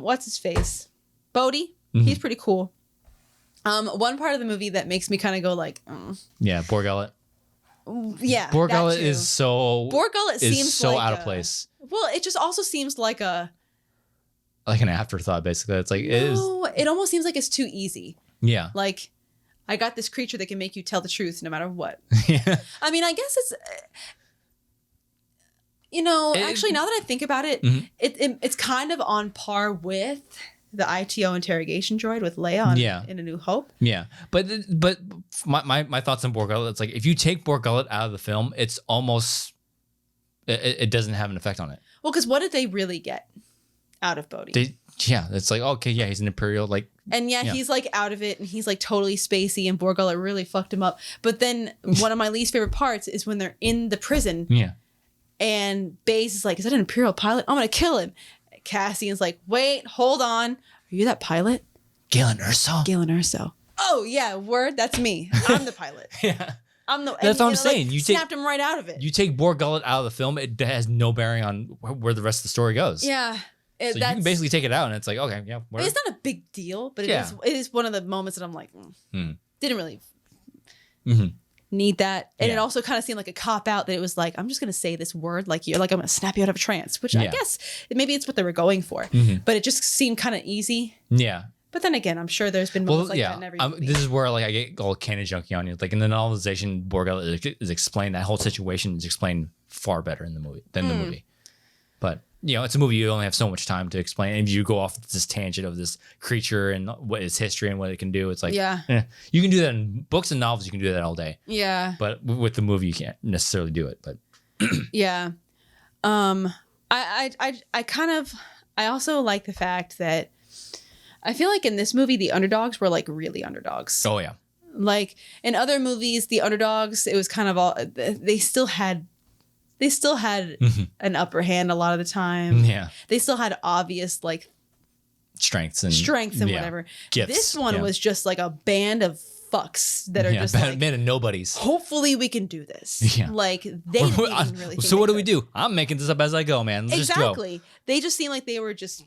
what's his face? Bodhi. He's pretty cool. One part of the movie that makes me kind of go like, yeah, Borg Gullet. Yeah, Borg Gullet is so seems so like out of place. Well, it just also seems like an afterthought. Basically, it's like it almost seems like it's too easy. Yeah, like I got this creature that can make you tell the truth no matter what. Yeah, I mean, I guess it's. Actually, now that I think about it, it's kind of on par with the ITO interrogation droid with Leia in A New Hope. Yeah, but my thoughts on Borg Gullet, it's like if you take Borg Gullet out of the film, it's almost it doesn't have an effect on it. Well, because what did they really get out of Bodhi? It's like okay, yeah, he's an Imperial he's like out of it and he's like totally spacey and Borg Gullet really fucked him up. But then one of my least favorite parts is when they're in the prison. Yeah. And Baze is like, is that an Imperial pilot? I'm going to kill him. Cassian's like, wait, hold on. Are you that pilot? Galen Erso. Oh, yeah, word. That's me. I'm the pilot. Yeah. That's what I'm saying. You snapped him right out of it. You take Borg Gullet out of the film, it has no bearing on where the rest of the story goes. Yeah. So you can basically take it out and it's like, okay, yeah. It's not a big deal, but it is one of the moments that I'm like, didn't really need that. And it also kind of seemed like a cop out that it was like, I'm just going to say this word like you're like, I'm going to snap you out of a trance, which I guess maybe it's what they were going for, but it just seemed kind of easy. Yeah. But then again, I'm sure there's been moments like that in every movie. This is where like I get all canon junkie on you. Like in the novelization, Borg Gullet is explained, that whole situation is explained far better in the movie than the movie. But it's a movie you only have so much time to explain. And if you go off this tangent of this creature and what its history and what it can do, it's like, you can do that in books and novels. You can do that all day. Yeah. But with the movie, you can't necessarily do it. But yeah. I also like the fact that I feel like in this movie, the underdogs were like really underdogs. Oh, yeah. Like in other movies, the underdogs, it was kind of all, they still had an upper hand a lot of the time. Yeah. They still had obvious like strengths and whatever. Gifts. This one was just like a band of fucks that are just like, band of nobodies. Hopefully we can do this. Yeah. Like they didn't even really think so what do we do? I'm making this up as I go, man. Let's exactly. Just go. They just seem like they were just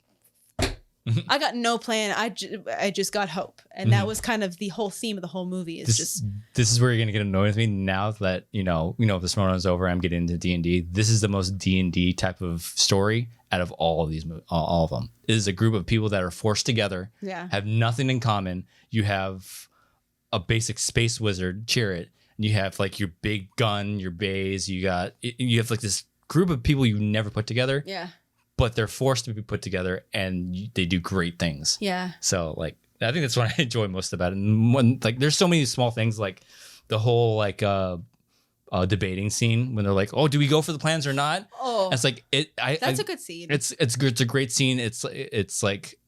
I got no plan. I just got hope. And that was kind of the whole theme of the whole movie is this is where you're going to get annoyed with me now that, the Smallrun's over, I'm getting into D&D. This is the most D&D type of story out of all of these, all of them. It is a group of people that are forced together, have nothing in common. You have a basic space wizard, Chirrut, and you have like your big gun, your bays, you have like this group of people you never put together. Yeah. But they're forced to be put together and they do great things. Yeah. So like, I think that's what I enjoy most about it. And when, like, there's so many small things like the whole like debating scene when they're like, oh, do we go for the plans or not? Oh, it's like that's a good scene. It's a great scene. It's like,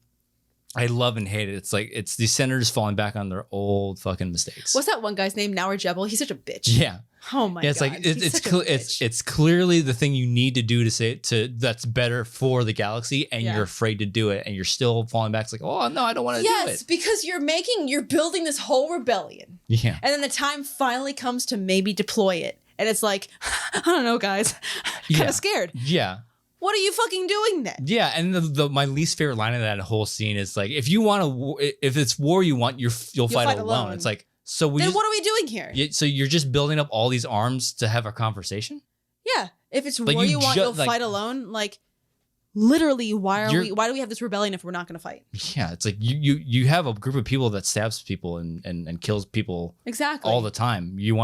I love and hate it. It's like it's the senators falling back on their old fucking mistakes. What's that one guy's name? Now Jebel. He's such a bitch. Yeah. Oh my god. It's like it's clearly the thing you need to do to that's better for the galaxy, and you're afraid to do it, and you're still falling back. It's like, oh no, I don't want to do it. Yes, because you're building this whole rebellion. Yeah. And then the time finally comes to maybe deploy it, and it's like, I don't know, guys, kind of scared. Yeah. What are you fucking doing then? Yeah, and my least favorite line of that whole scene is like, if it's war you want, you'll fight alone. It's like, so then what are we doing here? So you're just building up all these arms to have a conversation? Yeah, if it's war you want, you'll fight alone. Like, literally, why do we have this rebellion if we're not going to fight? Yeah, it's like you have a group of people that stabs people and kills people exactly all the time. You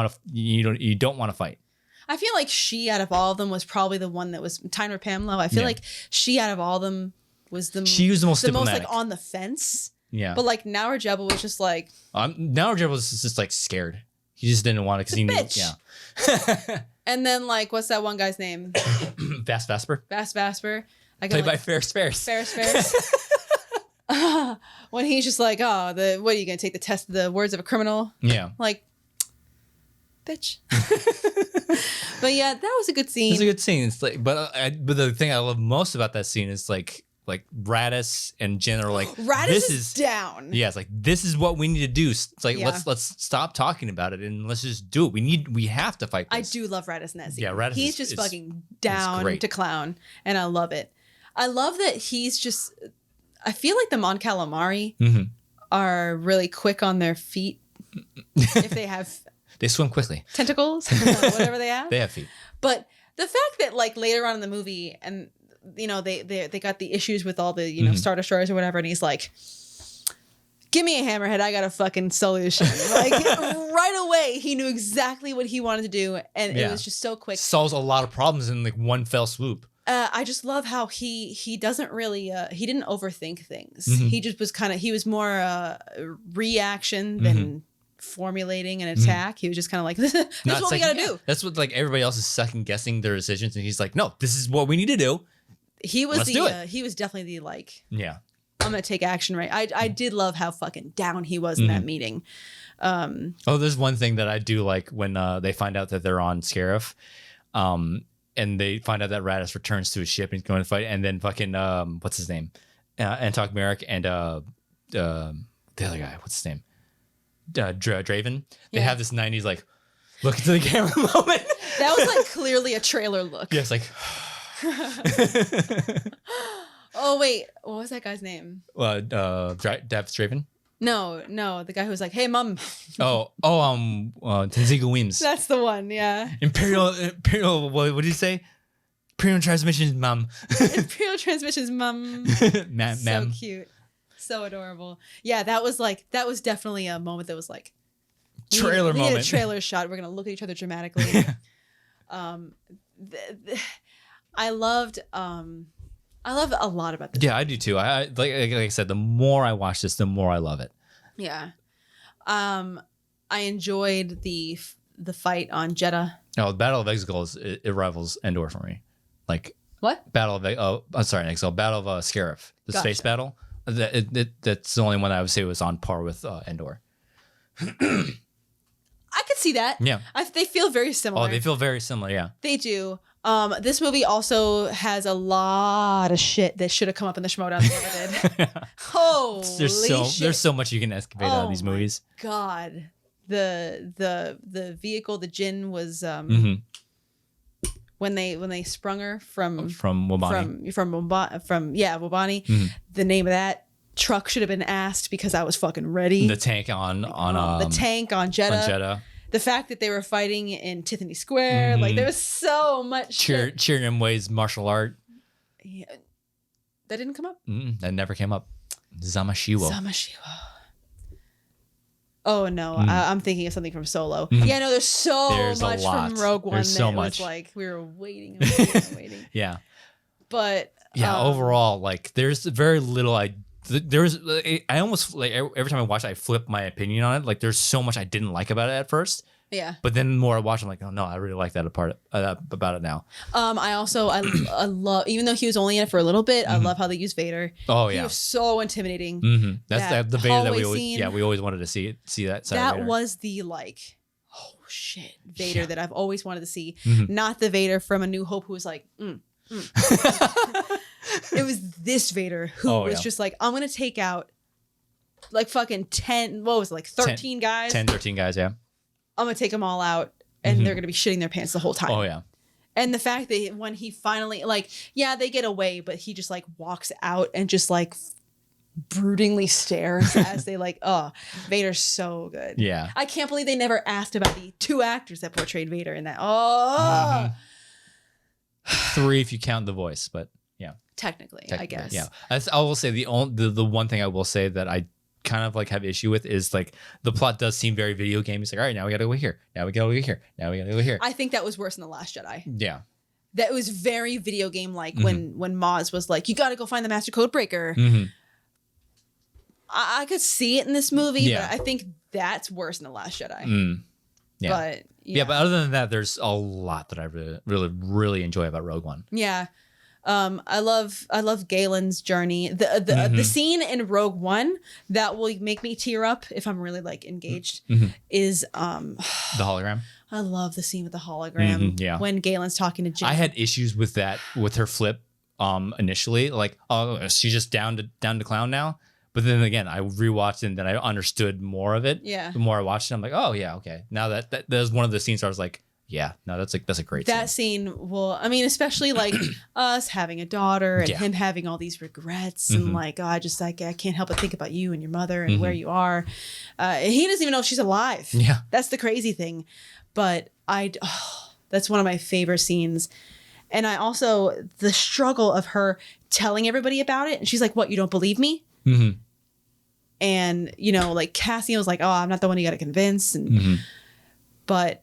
don't want to fight. I feel like she, out of all of them, was probably the one that was Tyner Pamlo. I feel like she, out of all of them, was the most like on the fence. Yeah. But like Now Jebel was just like Now Jebel was just like scared. He just didn't want it because he knew. Yeah. And then like, what's that one guy's name? Vast Vesper. Vast Vesper. Played by Ferris. Ferris. when he's just like, oh, what are you gonna take the test of the words of a criminal? Yeah. Like, bitch. But yeah, that was a good scene. It's a good scene. It's like, but the thing I love most about that scene is like Radis and Jen are like, Radis this is down. Yeah, it's like, this is what we need to do. It's like, Yeah. let's stop talking about it and let's just do it. We have to fight this. I do love Radis in that scene. Yeah, Radis he's is just fucking down great. to clown, and I love it. I love that he's just. I feel like the Mon Calamari are really quick on their feet if they have. They swim quickly. Tentacles, whatever they have. They have feet. But the fact that like later on in the movie, and you know they got the issues with all the you know Star Destroyers or whatever, and he's like, "Give me a hammerhead, I got a fucking solution." Like right away, he knew exactly what he wanted to do, and it was just so quick. Solves a lot of problems in like one fell swoop. I just love how he doesn't really he didn't overthink things. He just was he was more reaction than formulating an attack. He was just kind of like, this is what we gotta do. That's what like everybody else is second guessing their decisions, and he's like, no, this is what we need to do. He was he was definitely the like, yeah, I'm gonna take action, right? I did love how fucking down he was in that meeting. There's one thing that I do like when they find out that they're on Scarif, and they find out that Radis returns to his ship and he's going to fight, and then fucking what's his name, Antok Merrick and the other guy, what's his name, Draven. They have this 90s like look into the camera moment. That was like clearly a trailer look. Yeah, it's like. Oh wait, what was that guy's name? Draven. No, the guy who was like, "Hey, mom." Tenziga Weems. That's the one, yeah. Imperial. What did he say? Imperial transmissions, mom. Imperial transmissions, mom. Ma'am. So cute, so adorable. Yeah, that was definitely a moment that was like trailer we moment. need a trailer shot. We're gonna look at each other dramatically. I loved a lot about this. Yeah, I do too. I like I said, the more I watch this, the more I love it. Yeah. I enjoyed the fight on Jeddah. No, Battle of Exegol it rivals Endor for me. Like what? Battle of I'm sorry, Exegol. Battle of Scarif, the space battle. That's the only one I would say was on par with Endor. I could see that. Yeah. They feel very similar. Oh, they feel very similar. Yeah. They do. This movie also has a lot of shit that should have come up in the Schmodown that never did. Holy shit. There's so much you can excavate out of these movies. God, the vehicle, the Jinn was when they sprung her from Wobani. from Wobani. The name of that truck should have been asked because I was fucking ready. The tank on the tank on Jeddah. On Jeddah. The fact that they were fighting in Tiffany Square, like there was so much shit. Cheering Way's martial art. Yeah. That didn't come up? That never came up. Zamashiwo. Oh no, I'm thinking of something from Solo. Yeah, no, there's much from Rogue One that was like we were waiting and waiting. Yeah. But yeah, overall, like there's very little I almost like every time I watch it, I flip my opinion on it. Like there's so much I didn't like about it at first. Yeah. But then the more I watch, I'm like, oh no, I really like that about it now. I love, even though he was only in it for a little bit, I love how they use Vader. Oh yeah. He was so intimidating. That's the Vader that we always wanted to see that side. That was the like, oh shit, Vader that I've always wanted to see. Not the Vader from A New Hope who was like, It was this Vader who was just like, I'm gonna take out like fucking 10, what was it, like 13 guys? 10, 13 guys, yeah. I'm gonna take them all out and they're gonna be shitting their pants the whole time. Oh yeah. And the fact that when he finally, like, yeah, they get away, but he just like walks out and just like broodingly stares as they like, oh, Vader's so good. Yeah. I can't believe they never asked about the 2 actors that portrayed Vader in that. Oh. 3 if you count the voice, but yeah. Technically, I guess. Yeah. I will say the one thing I will say that I kind of like have issue with is like the plot does seem very video game. It's like, all right, now we gotta go here. Now we gotta go here. Now we gotta go here. I think that was worse than The Last Jedi. Yeah. That was very video game like when Maz was like, you gotta go find the Master Code Breaker. I could see it in this movie, but I think that's worse than The Last Jedi. Yeah. But but other than that, there's a lot that I really, really, really enjoy about Rogue One. Yeah. I love Galen's journey. The scene in Rogue One that will make me tear up if I'm really like engaged is the hologram. I love the scene with the hologram. Yeah. When Galen's talking to Jim. I had issues with that with her flip initially. Like, oh, she's just down to clown now. But then again, I rewatched it and then I understood more of it. Yeah. The more I watched it, I'm like, oh yeah, okay. Now that was one of the scenes where I was like, yeah, no, that's a great scene. That scene will, I mean, especially like us having a daughter and him having all these regrets and like, oh, I can't help but think about you and your mother and where you are. He doesn't even know if she's alive. Yeah. That's the crazy thing. But that's one of my favorite scenes. And I also, the struggle of her telling everybody about it. And she's like, what, you don't believe me? Mm-hmm. And, you know, like Cassian was like, oh, I'm not the one you got to convince. And, but,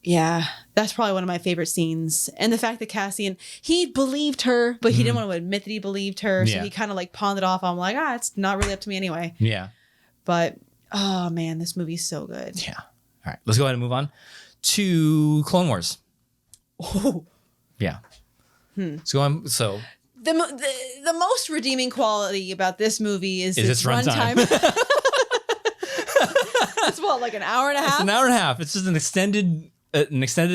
yeah, that's probably one of my favorite scenes. And the fact that Cassian, he believed her, but he didn't want to admit that he believed her. So he kind of like pawned it off. I'm like, it's not really up to me anyway. Yeah. But, oh man, this movie's so good. Yeah. All right, let's go ahead and move on to Clone Wars. Oh. Yeah. So the most redeeming quality about this movie is its runtime. It's what, like an hour and a half? It's an hour and a half. It's just an extended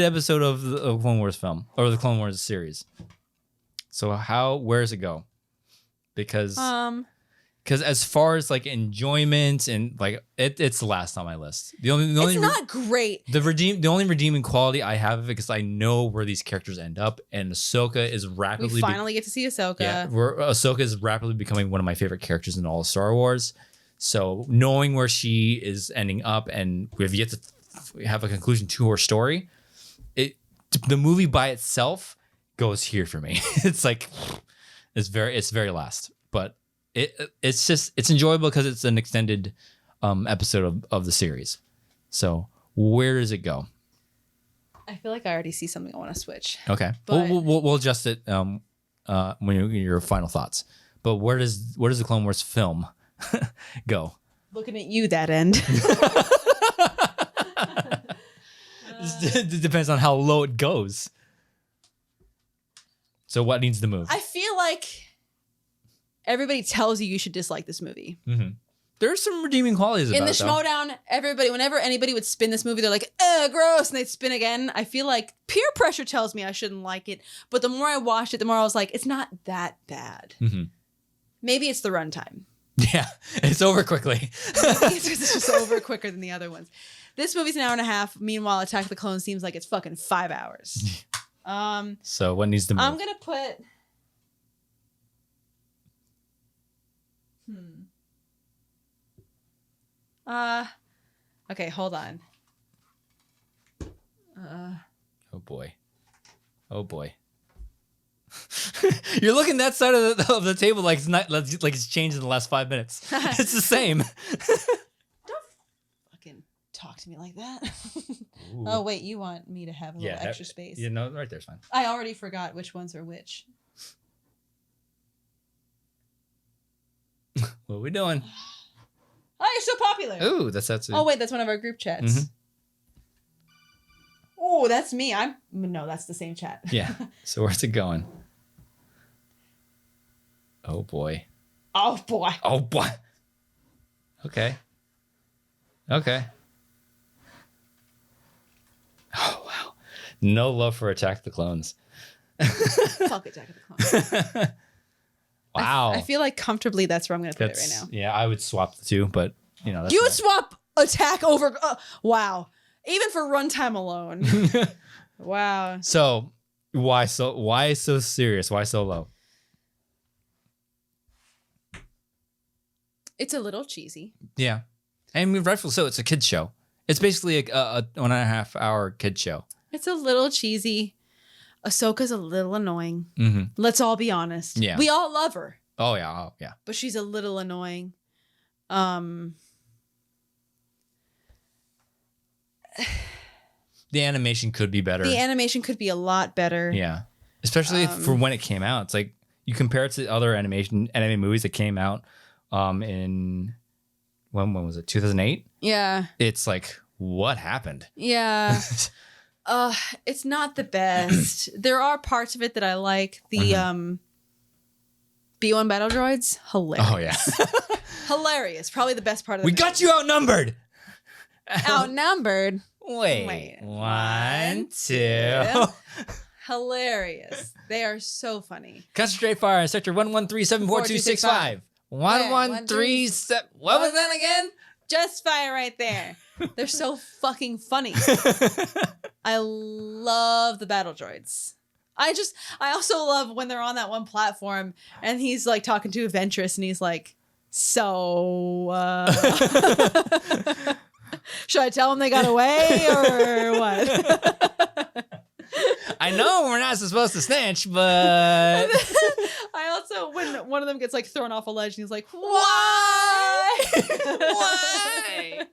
episode of the Clone Wars film or the Clone Wars series. So where does it go? Because as far as like enjoyment and like it's the last on my list. The only it's not great. The only redeeming quality I have of it because I know where these characters end up, and Ahsoka is rapidly. We finally get to see Ahsoka. Yeah, Ahsoka is rapidly becoming one of my favorite characters in all of Star Wars. So knowing where she is ending up, and we have yet to have a conclusion to her story, the movie by itself goes here for me. It's like it's very last, but. It's enjoyable because it's an extended episode of the series. So where does it go? I feel like I already see something I want to switch. Okay, but we'll adjust it when your final thoughts. But where does the Clone Wars film go? Looking at you, that end. It depends on how low it goes. So what needs to move? I feel like everybody tells you should dislike this movie. Mm-hmm. There's some redeeming qualities about it. In the Schmodown, whenever anybody would spin this movie, they're like, gross, and they'd spin again. I feel like peer pressure tells me I shouldn't like it. But the more I watched it, the more I was like, it's not that bad. Mm-hmm. Maybe it's the runtime. Yeah, it's over quickly. It's just over quicker than the other ones. This movie's an hour and a half. Meanwhile, Attack of the Clones seems like it's fucking 5 hours. So what needs to move? I'm going to put... Okay, hold on. Oh boy. You're looking that side of the table like it's changed in the last 5 minutes. It's the same. Don't fucking talk to me like that. Oh wait, you want me to have a little extra space? Yeah, no, right there's fine. I already forgot which ones are which. What are we doing? Oh, you're so popular. Ooh, that's. Oh wait, that's one of our group chats. Mm-hmm. Oh, that's me. No, that's the same chat. Yeah. So where's it going? Oh boy. Oh boy. Oh boy. Okay. Oh wow. No love for Attack of the Clones. Fuck Attack of the Clones. Wow. I feel like comfortably that's where I'm going to put it right now. Yeah, I would swap the two, but you know. You would swap Attack over. Wow. Even for runtime alone. Wow. So why so serious? Why so low? It's a little cheesy. Yeah. I mean, rightfully so. It's a kid's show. It's basically a 1.5 hour kid show. It's a little cheesy. Ahsoka's a little annoying. Mm-hmm. Let's all be honest. Yeah. We all love her. Oh yeah. But she's a little annoying. The animation could be better. The animation could be a lot better. Yeah. Especially for when it came out. It's like you compare it to other anime movies that came out in when was it? 2008? Yeah. It's like what happened? Yeah. It's not the best. There are parts of it that I like. The B1 battle droids, hilarious. Oh yeah. Hilarious. Probably the best part of the We movie. got you outnumbered. Outnumbered. Wait. One, two. Hilarious. They are so funny. Concentrate fire in sector 113-74265. 1137. What was that again? Just fire right there. They're so fucking funny. I love the battle droids. I also love when they're on that one platform and he's like talking to Ventress and he's like, so, should I tell them they got away or what? I know we're not supposed to snitch, but I also, when one of them gets like thrown off a ledge and he's like, why? Why?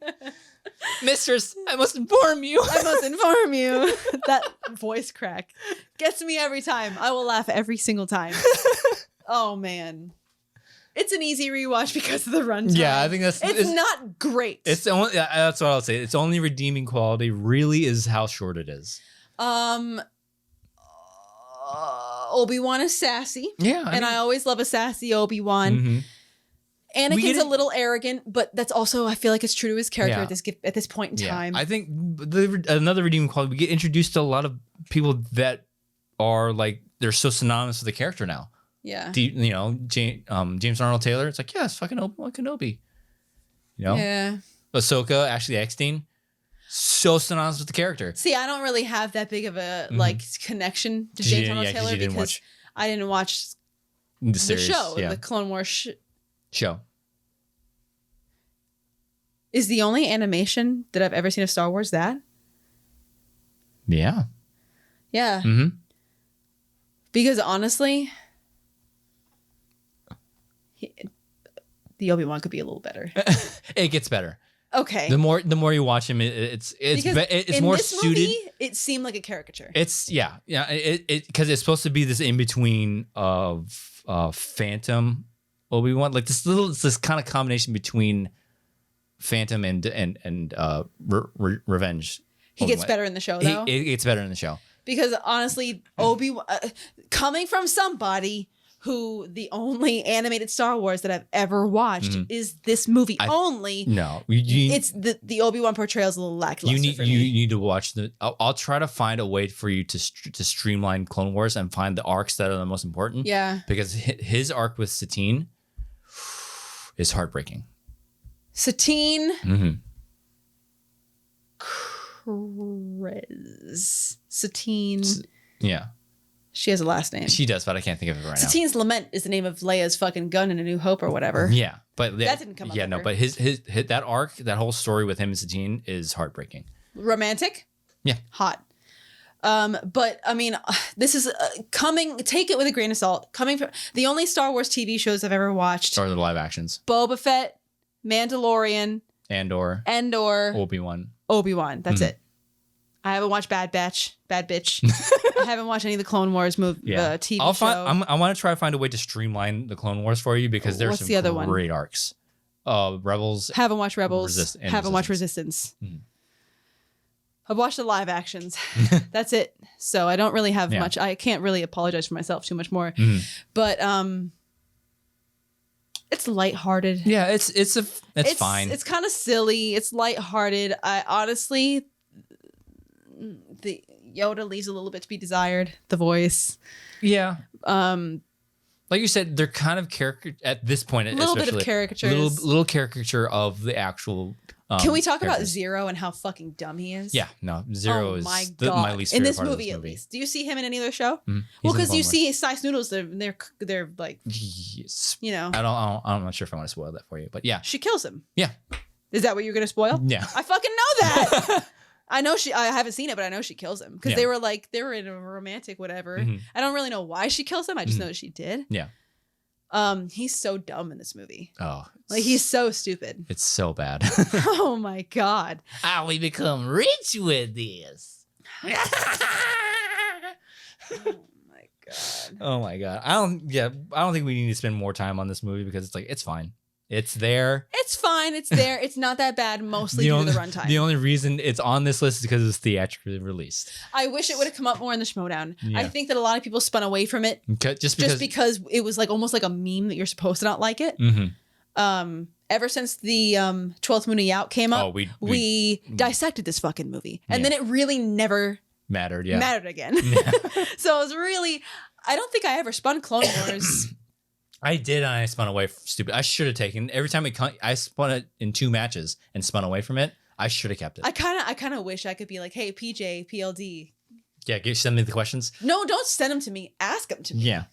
Mistress, I must inform you. I must inform you. That voice crack gets me every time. I will laugh every single time. Oh man. It's an easy rewatch because of the runtime. Yeah, I think it's not great. It's only that's what I'll say. Its only redeeming quality really is how short it is. Obi-Wan is sassy. Yeah. I always love a sassy Obi-Wan. Mm-hmm. Anakin's a little arrogant, but that's also, I feel like it's true to his character at this point in time. I think another redeeming quality, we get introduced to a lot of people that are like, they're so synonymous with the character now. Yeah. James Arnold Taylor, it's like, yeah, it's fucking Obi-Wan Kenobi. You know? Yeah. Ahsoka, Ashley Eckstein, so synonymous with the character. See, I don't really have that big of a like connection to James Arnold Taylor because I didn't watch the series, show, the Clone Wars show. Is the only animation that I've ever seen of Star Wars that? Yeah. Yeah. Mm-hmm. Because honestly, the Obi-Wan could be a little better. It gets better. Okay. The more you watch him, it's more suited. Movie, it seemed like a caricature. It's because it's supposed to be this in between of Phantom Obi-Wan, like this kind of combination between Phantom and Revenge. He gets better in the show though. It gets better in the show because honestly, Obi-Wan coming from somebody who the only animated Star Wars that I've ever watched is this movie only. No, it's the Obi-Wan portrayal is a little lackluster. You need to watch I'll try to find a way for you to streamline Clone Wars and find the arcs that are the most important. Yeah, because his arc with Satine is heartbreaking. Satine, Satine. Yeah. She has a last name. She does, but I can't think of it right now. Satine's Lament is the name of Leia's fucking gun in A New Hope or whatever. Yeah, but that didn't come up. Yeah, no, but his that arc, that whole story with him and Satine is heartbreaking. Romantic? Yeah. Hot. But I mean, this is coming. Take it with a grain of salt. Coming from the only Star Wars TV shows I've ever watched are the live actions: Boba Fett, Mandalorian, Andor, Obi-Wan. That's it. I haven't watched Bad Bitch. I haven't watched any of the Clone Wars TV show. I want to try to find a way to streamline the Clone Wars for you because there's some great arcs. Rebels. Haven't watched Rebels. Haven't watched Resistance. Mm-hmm. I've watched the live actions. That's it. So I don't really have much. I can't really apologize for myself too much more. Mm-hmm. But it's lighthearted. Yeah, it's fine. It's kind of silly. It's lighthearted. I honestly, the Yoda leaves a little bit to be desired. The voice. Yeah. Like you said, they're kind of character at this point. A little bit of caricatures. Little caricature of the actual. Can we talk about Zero and how fucking dumb he is? Yeah, no, Zero is my least favorite in this part movie, of this movie. At least. Do you see him in any other show? Mm-hmm. Well, because you see Sice Noodles, they're like, yes. You know. I'm not sure if I want to spoil that for you, but yeah, she kills him. Yeah, is that what you're gonna spoil? Yeah, I fucking know that. I know I haven't seen it, but I know she kills him because they were in a romantic whatever. Mm-hmm. I don't really know why she kills him. I just know that she did. Yeah. He's so dumb in this movie. Oh, like he's so stupid. It's so bad. Oh my god! How we become rich with this? Oh my god! Oh my god! I don't think we need to spend more time on this movie because it's fine. It's there. It's fine. It's there. It's not that bad, mostly due to the runtime. The only reason it's on this list is because it's theatrically released. I wish it would have come up more in the Schmodown. Yeah. I think that a lot of people spun away from it Just because it was like almost like a meme that you're supposed to not like it. Mm-hmm. Ever since the 12th Moon Out came up, we dissected this fucking movie. And then it really never mattered again. Yeah. So it was really, I don't think I ever spun Clone Wars. I did, and I spun away. Stupid. I should have taken every time I spun it in 2 matches and spun away from it. I should have kept it. I kind of wish I could be like, hey, PJ, PLD. Yeah, send me the questions. No, don't send them to me. Ask them to me. Yeah.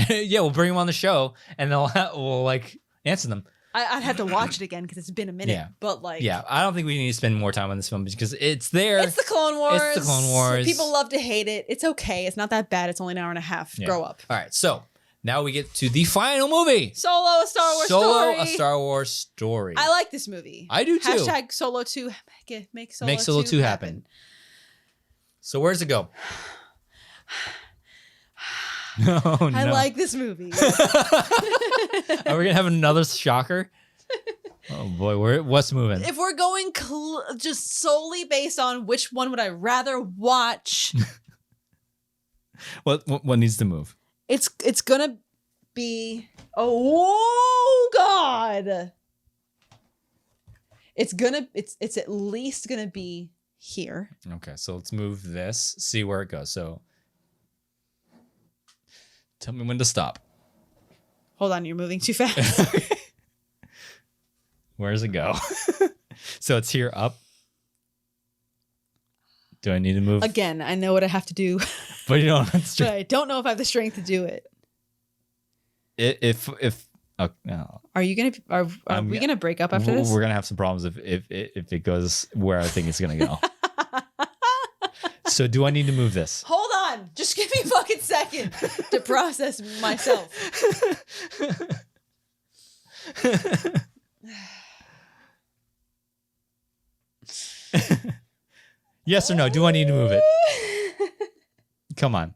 Yeah, we'll bring them on the show, and we'll like answer them. I'd have to watch it again because it's been a minute. Yeah. But like, yeah, I don't think we need to spend more time on this film because it's there. It's the Clone Wars. It's the Clone Wars. People love to hate it. It's okay. It's not that bad. It's only an hour and a half. Yeah. Grow up. All right, so now we get to the final movie. Solo, a Star Wars story. A Star Wars story. I like this movie. I do too. Hashtag Solo 2. Make Solo 2 happen. So where's it go? Oh, no. I like this movie. Are we going to have another shocker? Oh boy, what's moving? If we're going just solely based on which one would I rather watch. What needs to move? It's gonna be oh god. It's at least gonna be here. Okay, so let's move this. See where it goes. So tell me when to stop. Hold on, you're moving too fast. Where does it go? So it's here up. Do I need to move? Again, I know what I have to do. But you don't. But I don't know if I have the strength to do it. If oh, no. Are you gonna are we gonna break up after this? We're gonna have some problems if it goes where I think it's gonna go. So do I need to move this? Hold on, just give me a fucking second to process myself. Yes or no? Do I need to move it? Come on.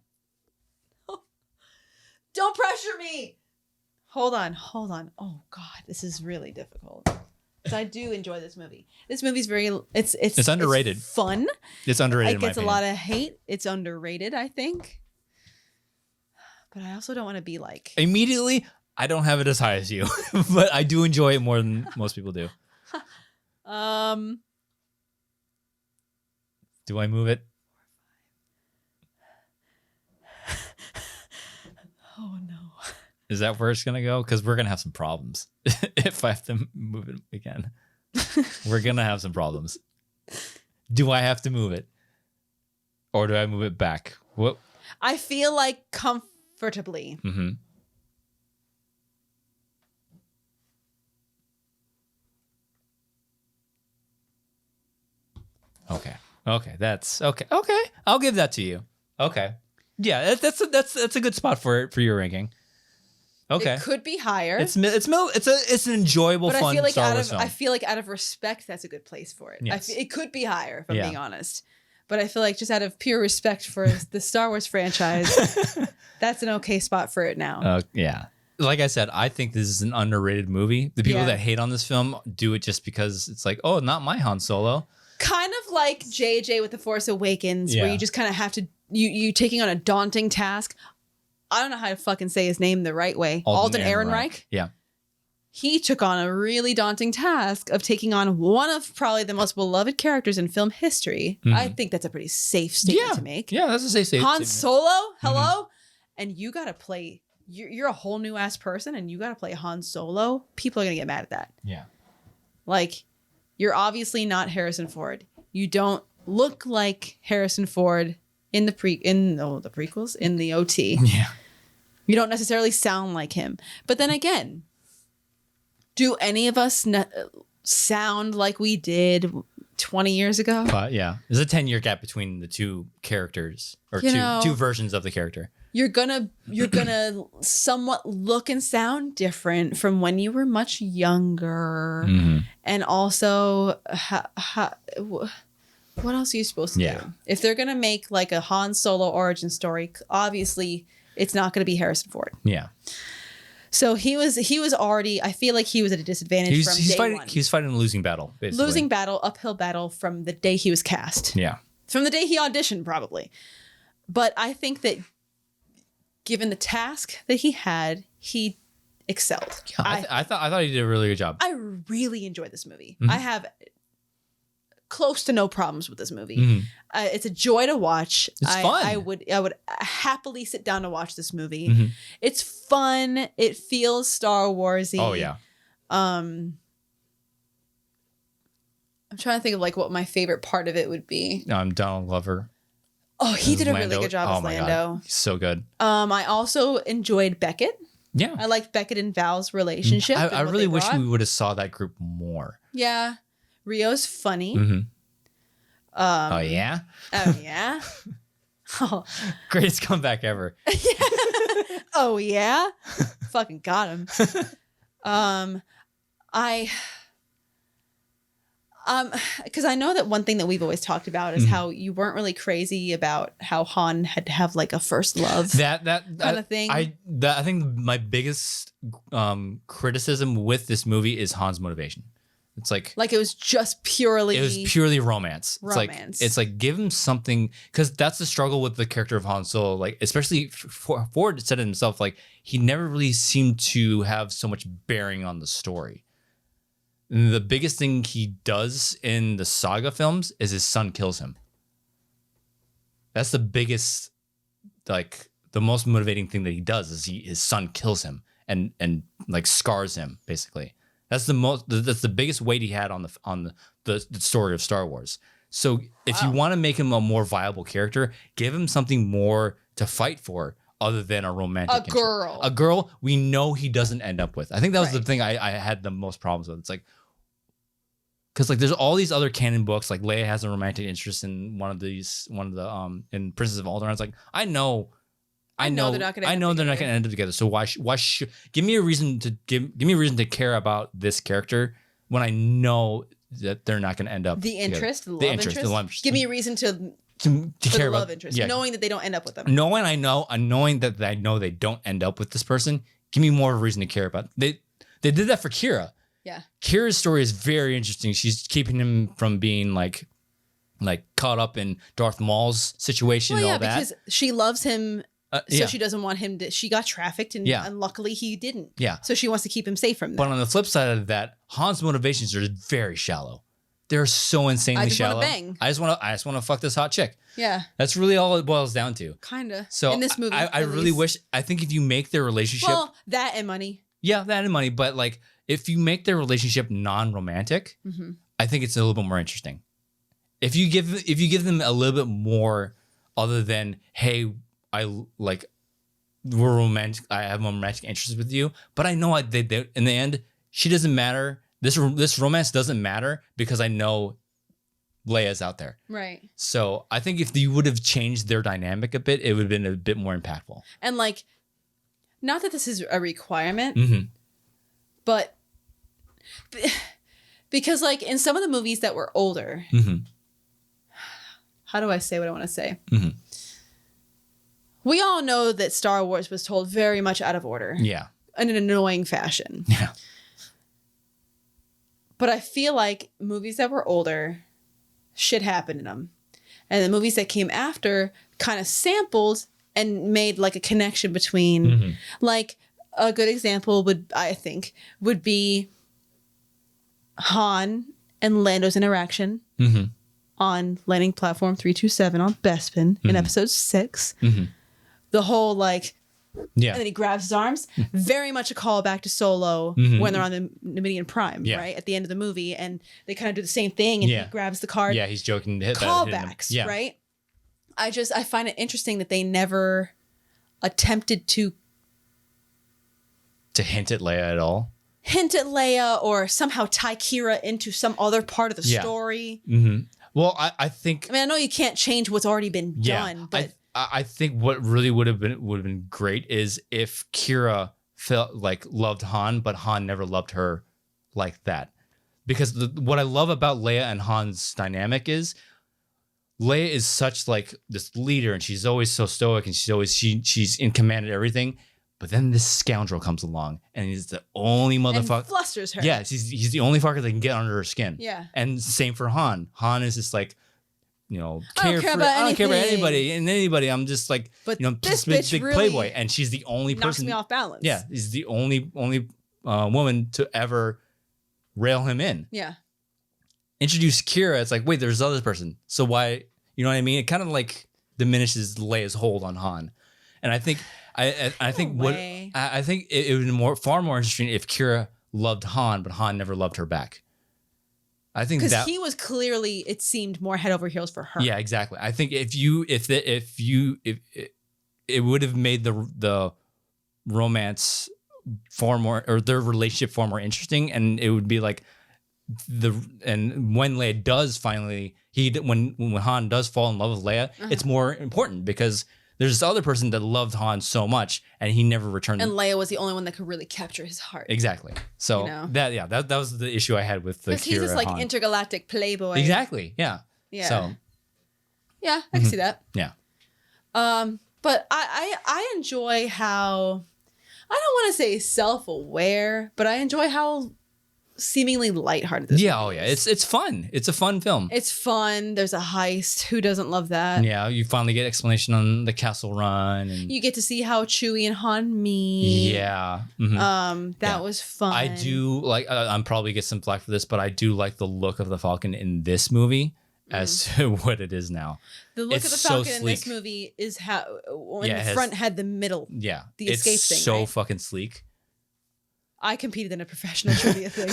Don't pressure me. Hold on. Oh God, this is really difficult. Because I do enjoy this movie. This movie's it's underrated. It's fun. It's underrated. It gets a lot of hate. It's underrated, I think. But I also don't want to be like immediately. I don't have it as high as you, but I do enjoy it more than most people do. Do I move it? Oh no. Is that where it's gonna go? Because we're gonna have some problems if I have to move it again. We're gonna have some problems. Do I have to move it, or do I move it back? What? I feel like comfortably. Mm-hmm. Okay. That's okay. Okay, I'll give that to you. Okay. Yeah, that's a good spot for your ranking. Okay. It could be higher. It's an enjoyable, but fun I feel like Star Wars film. I feel like out of respect, that's a good place for it. Yes. It could be higher, if I'm being honest. But I feel like just out of pure respect for the Star Wars franchise, that's an okay spot for it now. Yeah. Like I said, I think this is an underrated movie. The people that hate on this film do it just because it's like, oh, not my Han Solo. Kind of like JJ with The Force Awakens, where you just kind of have to, you taking on a daunting task. I don't know how to fucking say his name the right way. Alden Ehrenreich. Yeah. He took on a really daunting task of taking on one of probably the most beloved characters in film history. Mm-hmm. I think that's a pretty safe statement to make. Yeah, that's a safe statement. Han Solo? Hello? Mm-hmm. And you got to play, you're a whole new ass person and you got to play Han Solo. People are going to get mad at that. Yeah. Like, you're obviously not Harrison Ford. You don't look like Harrison Ford in the prequels, in the OT. Yeah. You don't necessarily sound like him. But then again, do any of us sound like we did 20 years ago? Yeah. There's a 10-year gap between the two characters, or two versions of the character. You're gonna somewhat look and sound different from when you were much younger. Mm-hmm. And also, what else are you supposed to do? If they're gonna make like a Han Solo origin story, obviously it's not gonna be Harrison Ford. Yeah. So he was already. I feel like he was at a disadvantage from day one. He was fighting a losing battle, basically. Losing battle, uphill battle from the day he was cast. Yeah. From the day he auditioned, probably. But I think that given the task that he had, he excelled. Yeah, I thought he did a really good job. I really enjoyed this movie. Mm-hmm. I have close to no problems with this movie. Mm-hmm. It's a joy to watch. It's fun. I would happily sit down to watch this movie. Mm-hmm. It's fun. It feels Star Warsy. Oh yeah. I'm trying to think of like what my favorite part of it would be. Donald Glover. Oh, he did a Lando. really good job as Lando. God. He's so good. I also enjoyed Beckett. Yeah. I liked Beckett and Val's relationship. I really wish we would have saw that group more. Yeah. Rio's funny. Mm-hmm. Oh yeah. Oh yeah. Oh. Greatest comeback ever. Oh yeah. Fucking got him. Because I know that one thing that we've always talked about is how you weren't really crazy about how Han had to have like a first love that kind of thing. I think my biggest criticism with this movie is Han's motivation. It's like it was just purely romance. It's like give him something, because that's the struggle with the character of Han Solo. Like especially Ford said it himself, like he never really seemed to have so much bearing on the story. And the biggest thing he does in the saga films is his son kills him. That's the biggest, like the most motivating thing that he does is his son kills him and like scars him basically. That's the biggest weight he had on the story of Star Wars. So if you want to make him a more viable character, give him something more to fight for other than a romantic interest. A girl we know he doesn't end up with. I think that was the thing I had the most problems with. It's like, because like there's all these other canon books, like Leia has a romantic interest in in Princess of Alderaan. It's like I know they're not going to end up together. So why should give me a reason to care about this character when I know that they're not going to end up the love interest. Give me a reason to care about love interest, knowing that they don't end up with them. Knowing that I know they don't end up with this person. Give me more reason to care about. They did that for Kira. Yeah. Kira's story is very interesting. She's keeping him from being like caught up in Darth Maul's situation and all that. Because she loves him. So she doesn't want him to. She got trafficked, and luckily he didn't. Yeah. So she wants to keep him safe from that. But on the flip side of that, Han's motivations are very shallow. They're so insanely shallow. I just want to fuck this hot chick. Yeah. That's really all it boils down to. Kinda. So in this movie, I really wish. I think if you make their relationship, that and money. Yeah, that and money. But like, if you make their relationship non-romantic, I think it's a little bit more interesting. If you give them a little bit more, other than hey, we're romantic. I have a romantic interest with you, but I know they in the end, she doesn't matter. This romance doesn't matter because I know Leia's out there. Right. So I think if you would have changed their dynamic a bit, it would have been a bit more impactful. And like, not that this is a requirement, but because like in some of the movies that were older, how do I say what I want to say? We all know that Star Wars was told very much out of order. Yeah. In an annoying fashion. Yeah. But I feel like movies that were older, shit happened in them. And the movies that came after kind of sampled and made like a connection between, like a good example would be Han and Lando's interaction on landing platform 327 on Bespin in episode 6. The whole like, and then he grabs his arms. Very much a callback to Solo when they're on the Numidian Prime, right? At the end of the movie. And they kind of do the same thing and he grabs the card. Yeah, he's joking to hit callbacks, right? I find it interesting that they never attempted to hint at Leia at all. Hint at Leia or somehow tie Kira into some other part of the story. Well, I think... I mean, I know you can't change what's already been done, but... I think what really would have been great is if Kira felt like loved Han, but Han never loved her like that. Because what I love about Leia and Han's dynamic is Leia is such like this leader, and she's always so stoic, and she's in command of everything. But then this scoundrel comes along, and he's the only motherfucker. And flusters her. Yeah, he's the only fucker that can get under her skin. Yeah. And same for Han. Han is just like, I don't care about I don't care about anything. anybody. I'm just like, But just this big bitch really playboy, and she's the only knocks person. me off balance. Yeah, he's the only woman to ever rail him in. Yeah. Introduce Kira, it's like, wait, there's other person. So why, you know what I mean? It kind of like diminishes Leia's hold on Han. And I think I think it would be far more interesting if Kira loved Han, but Han never loved her back. I think because he was clearly, it seemed, more head over heels for her. Yeah, exactly. I think if it would have made the romance far more, or their relationship far more interesting, and it would be like when Leia does finally when Han does fall in love with Leia, it's more important because there's this other person that loved Han so much and he never returned. And Leia was the only one that could really capture his heart. Exactly. So that was the issue I had with the Kira. Because he's this like Han. intergalactic playboy. Exactly. Yeah. Yeah. So. Yeah, I can see that. Yeah. But I enjoy how, I don't want to say self-aware, but I enjoy how seemingly lighthearted this movie is. It's fun. It's a fun film. It's fun. There's a heist. Who doesn't love that? Yeah, you finally get explanation on the castle run, and you get to see how Chewie and Han meet. Yeah. That was fun. I do like. I'm probably get some flack for this, but I do like the look of the Falcon in this movie as to what it is now. The look of the Falcon in this movie is how when the front had the middle. Yeah, the escape thing. It's so fucking sleek. I competed in a professional trivia thing.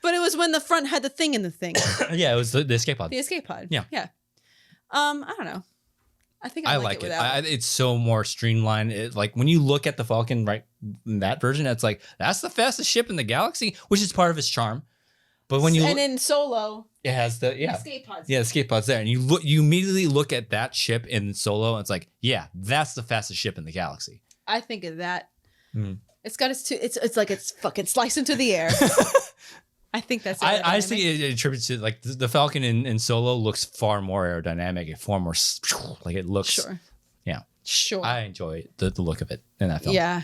But it was when the front had the thing in the thing. Yeah, it was the escape pod. The escape pod. Yeah. Yeah. I don't know. I think I like it without. It's so more streamlined. It, like when you look at the Falcon right in that version, it's like that's the fastest ship in the galaxy, which is part of its charm. But when you in Solo, it has the escape pods. Yeah, the escape pods there, and you immediately look at that ship in Solo, and it's like, yeah, that's the fastest ship in the galaxy. I think of that. It's got it's like it's fucking sliced into the air. I think that's I think it attributes to like the Falcon in Solo looks far more aerodynamic, far more like it looks. Sure. Yeah. Sure. I enjoy the look of it in that film. Yeah.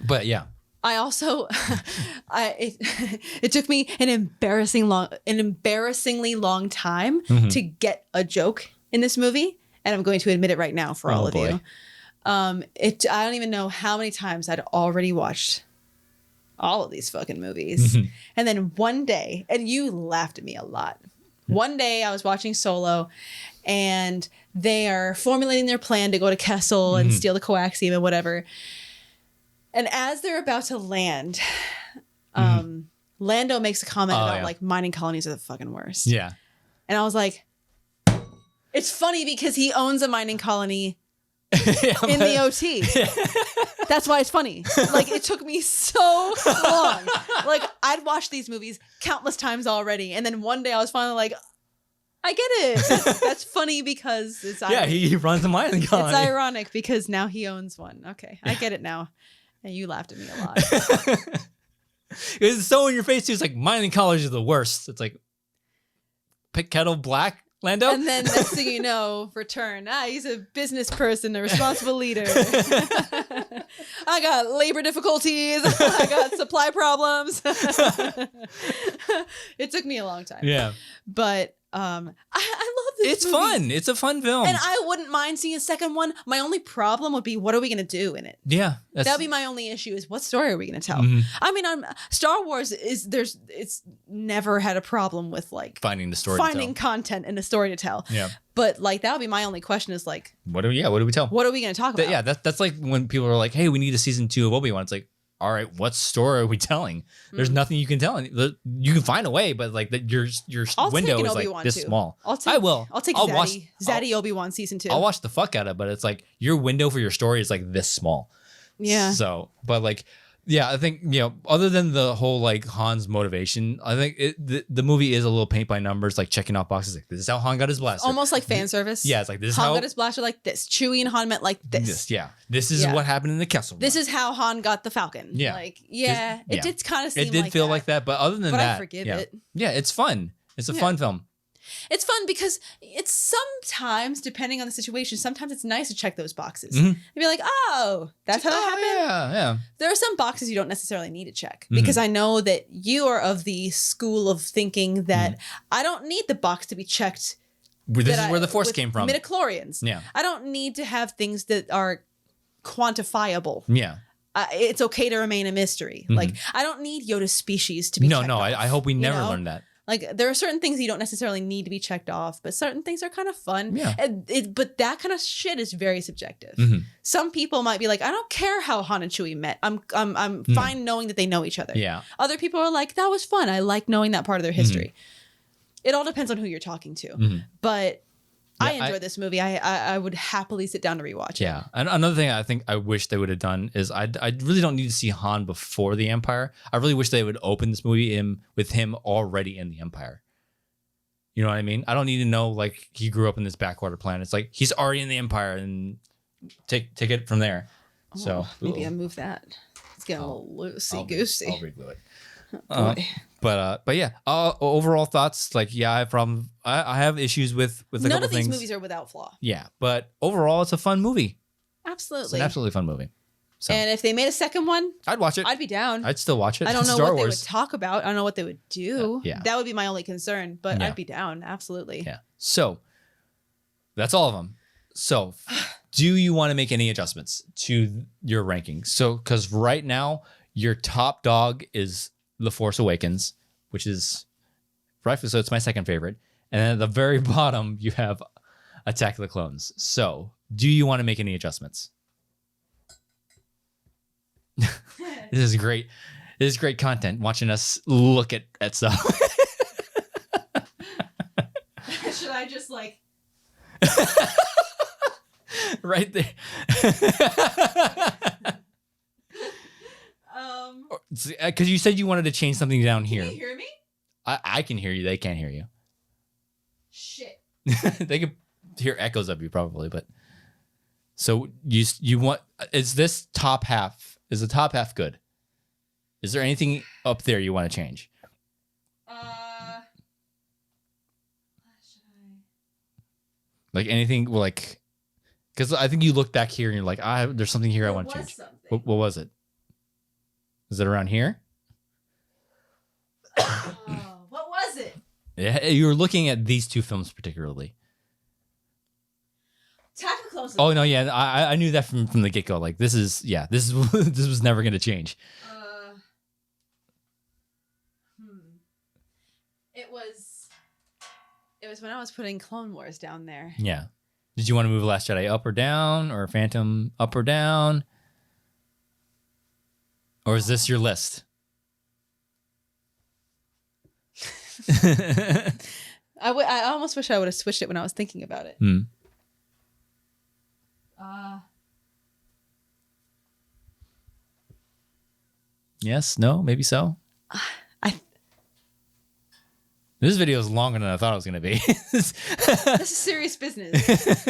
But yeah. I also, it took me an embarrassingly long time to get a joke in this movie, and I'm going to admit it right now for all of you. I don't even know how many times I'd already watched all of these fucking movies. And then one day, and you laughed at me a lot. One day I was watching Solo and they are formulating their plan to go to Kessel and steal the coaxium and whatever. And as they're about to land, Lando makes a comment about like mining colonies are the fucking worst. Yeah. And I was like, it's funny because he owns a mining colony in the OT. That's why it's funny. Like it took me so long. Like I'd watched these movies countless times already, and then one day I was finally like, I get it. That's funny because it's ironic. He runs a mining colony. It's ironic because now he owns one. Okay, I get it now. And you laughed at me a lot. It's so in your face too. It's like mining colonies are the worst. It's like pick kettle black. Lando? And then next thing you know, return. He's a business person, a responsible leader. I got labor difficulties. I got supply problems. It took me a long time. Yeah. But I love this It's movie. fun. It's a fun film. And I wouldn't mind seeing a second one. My only problem would be, what are we going to do in it? Yeah. That'd be my only issue is what story are we going to tell? I mean, Star Wars it's never had a problem with like finding the story finding content and a story to tell. Yeah. But like, that would be my only question is like, what do we tell? What are we going to talk about? Yeah. That's like when people are like, hey, we need a season 2 of Obi-Wan. It's like, all right, what story are we telling? There's nothing you can tell. You can find a way, but like your window is like this small. I'll take Zaddy Obi-Wan season 2. I'll watch the fuck out of it, but it's like your window for your story is like this small. Yeah. So, but like, yeah, I think, other than the whole like Han's motivation, I think the movie is a little paint by numbers, like checking off boxes. Like, this is how Han got his blaster. Almost like fan service. Yeah, it's like this is Han how got his blaster like this. Chewie and Han met like this. This is what happened in the Kessel. This is how Han got the Falcon. Yeah. Like, it did kind of seem it did like feel that. like that, but other than but that, I forgive it. Yeah, it's fun. It's a fun film. It's fun because it's sometimes, depending on the situation, sometimes it's nice to check those boxes. Mhm. And be like, oh, that's how that happened? Yeah. There are some boxes you don't necessarily need to check because I know that you are of the school of thinking that I don't need the box to be checked. This is where the Force came from. Midichlorians. Yeah. I don't need to have things that are quantifiable. Yeah. It's okay to remain a mystery. Like, I don't need Yoda's species to be checked off, I hope we never know? learn that. Like, there are certain things you don't necessarily need to be checked off, but certain things are kind of fun. Yeah. But that kind of shit is very subjective. Some people might be like, I don't care how Han and Chewie met. I'm fine knowing that they know each other. Yeah. Other people are like, that was fun. I like knowing that part of their history. It all depends on who you're talking to. But I enjoyed this movie. I would happily sit down to rewatch it. Yeah. And another thing I think I wish they would have done is I really don't need to see Han before the Empire. I really wish they would open this movie with him already in the Empire. You know what I mean? I don't need to know like he grew up in this backwater planet. It's like he's already in the Empire and take it from there. So maybe I move that. It's getting a little loosey-goosey. I'll reglue it. But yeah, overall thoughts, like, yeah, I have problem. I have issues with a couple None of these things. movies are without flaw. Yeah, but overall, it's a fun movie. Absolutely. It's an absolutely fun movie. So And if they made a second one, I'd watch it. I'd be down. I'd still watch it. I don't know Star what Wars. they would talk about. I don't know what they would do. Yeah. That would be my only concern, but Yeah. I'd be down. Absolutely. Yeah. So that's all of them. So do you want to make any adjustments to your rankings? So, because right now your top dog is The Force Awakens, which is rightfully so. It's my second favorite. And then at the very bottom, you have Attack of the Clones. So do you want to make any adjustments? This is great. This is great content, watching us look at stuff. Should I just like... Right there. Because you said you wanted to change something down here. Can you hear me? I can hear you. They can't hear you. Shit. They could hear echoes of you probably, but so you want, is this top half, is the top half good? Is there anything up there you want to change? Should I? Like anything, like, because I think you look back here and you're like, there's something here I want to change. What was it? Is it around here? What was it? Yeah, you were looking at these two films particularly. Attack of the Clones. Oh no, yeah, I knew that from the get go. Like this was never gonna change. It was when I was putting Clone Wars down there. Yeah. Did you want to move Last Jedi up or down, or Phantom up or down? Or is this your list? I almost wish I would have switched it when I was thinking about it. Yes, no, maybe so. This video is longer than I thought it was going to be. This is serious business.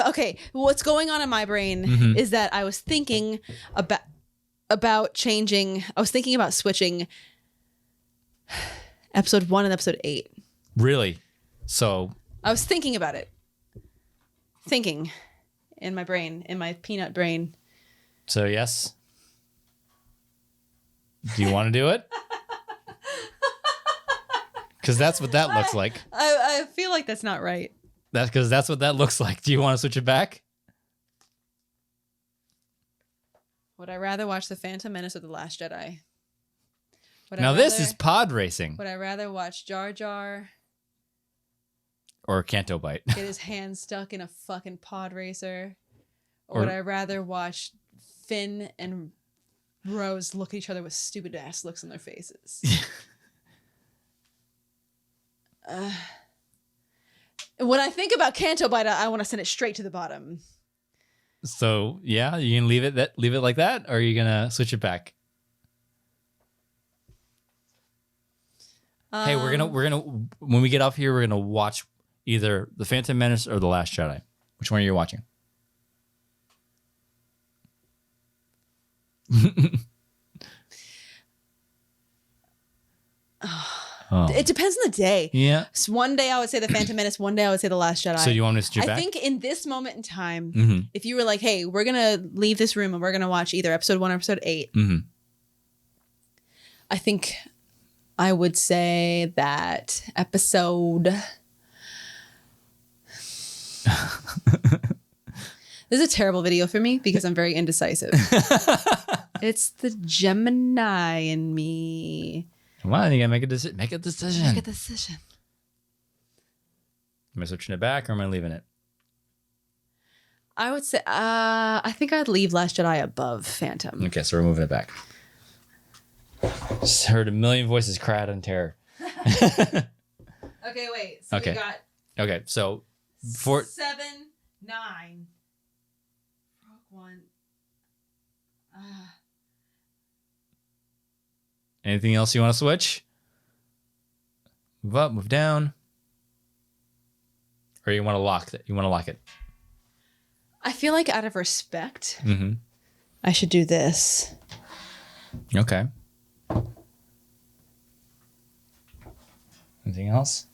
Okay. What's going on in my brain is that I was thinking about changing. I was thinking about switching episode 1 and episode 8. Really? So I was thinking about it. Thinking in my brain, in my peanut brain. So yes. Do you want to do it? Because that's what that looks like. I feel like that's not right. That's because that's what that looks like. Do you want to switch it back? Would I rather watch The Phantom Menace or The Last Jedi? Now this is pod racing. Would I rather watch Jar Jar or Canto Bite? Get his hand stuck in a fucking pod racer? Or would I rather watch Finn and Rose look at each other with stupid ass looks on their faces? When I think about Canto Bite, I want to send it straight to the bottom. So yeah, you can leave it like that, or are you gonna switch it back? Hey, we're gonna when we get off here, we're gonna watch either The Phantom Menace or The Last Jedi. Which one are you watching? It depends on the day. Yeah. So one day I would say The Phantom Menace. One day I would say The Last Jedi. So you want me to switch it I back? think in this moment in time, Mm-hmm. if you were like, hey, we're going to leave this room and we're going to watch either episode 1 or episode 8, Mm-hmm. I think I would say that episode... This is a terrible video for me because I'm very indecisive. It's the Gemini in me. Come on, you gotta make a decision. Make a decision. Make a decision. Am I switching it back or am I leaving it? I would say, I think I'd leave Last Jedi above Phantom. Okay, so we're moving it back. Just heard a million voices cry out in terror. Okay, wait. So Okay. we got Okay, so for 7, 9. Rogue One. anything else you want to switch? Move up, move down. Or you want to lock it? You want to lock it? I feel like out of respect, Mm-hmm. I should do this. Okay. Anything else?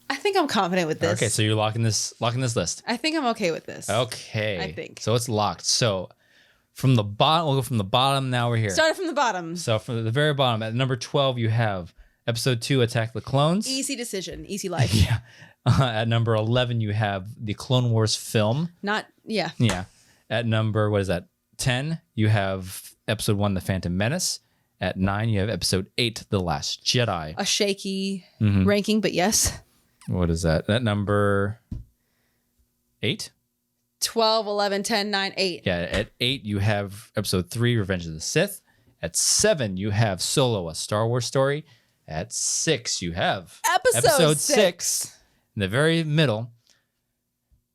I think I'm confident with this. Okay, so you're locking this list. I think I'm okay with this. Okay. I think. So it's locked. So from the bottom, we'll go from the bottom. Now we're here. Started from the bottom. So from the very bottom, at number 12, you have episode 2, Attack the Clones. Easy decision. Easy life. Yeah. At number 11, you have the Clone Wars film. Yeah. Yeah. At number, what is that? 10, you have episode 1, The Phantom Menace. At 9, you have episode 8, The Last Jedi. A shaky Mhm. ranking, but yes. What is that? At number 8? 12, 11, 10, 9, 8. Yeah. At 8, you have episode 3, Revenge of the Sith. At 7, you have Solo, A Star Wars Story. At 6, you have Episode 6. In the very middle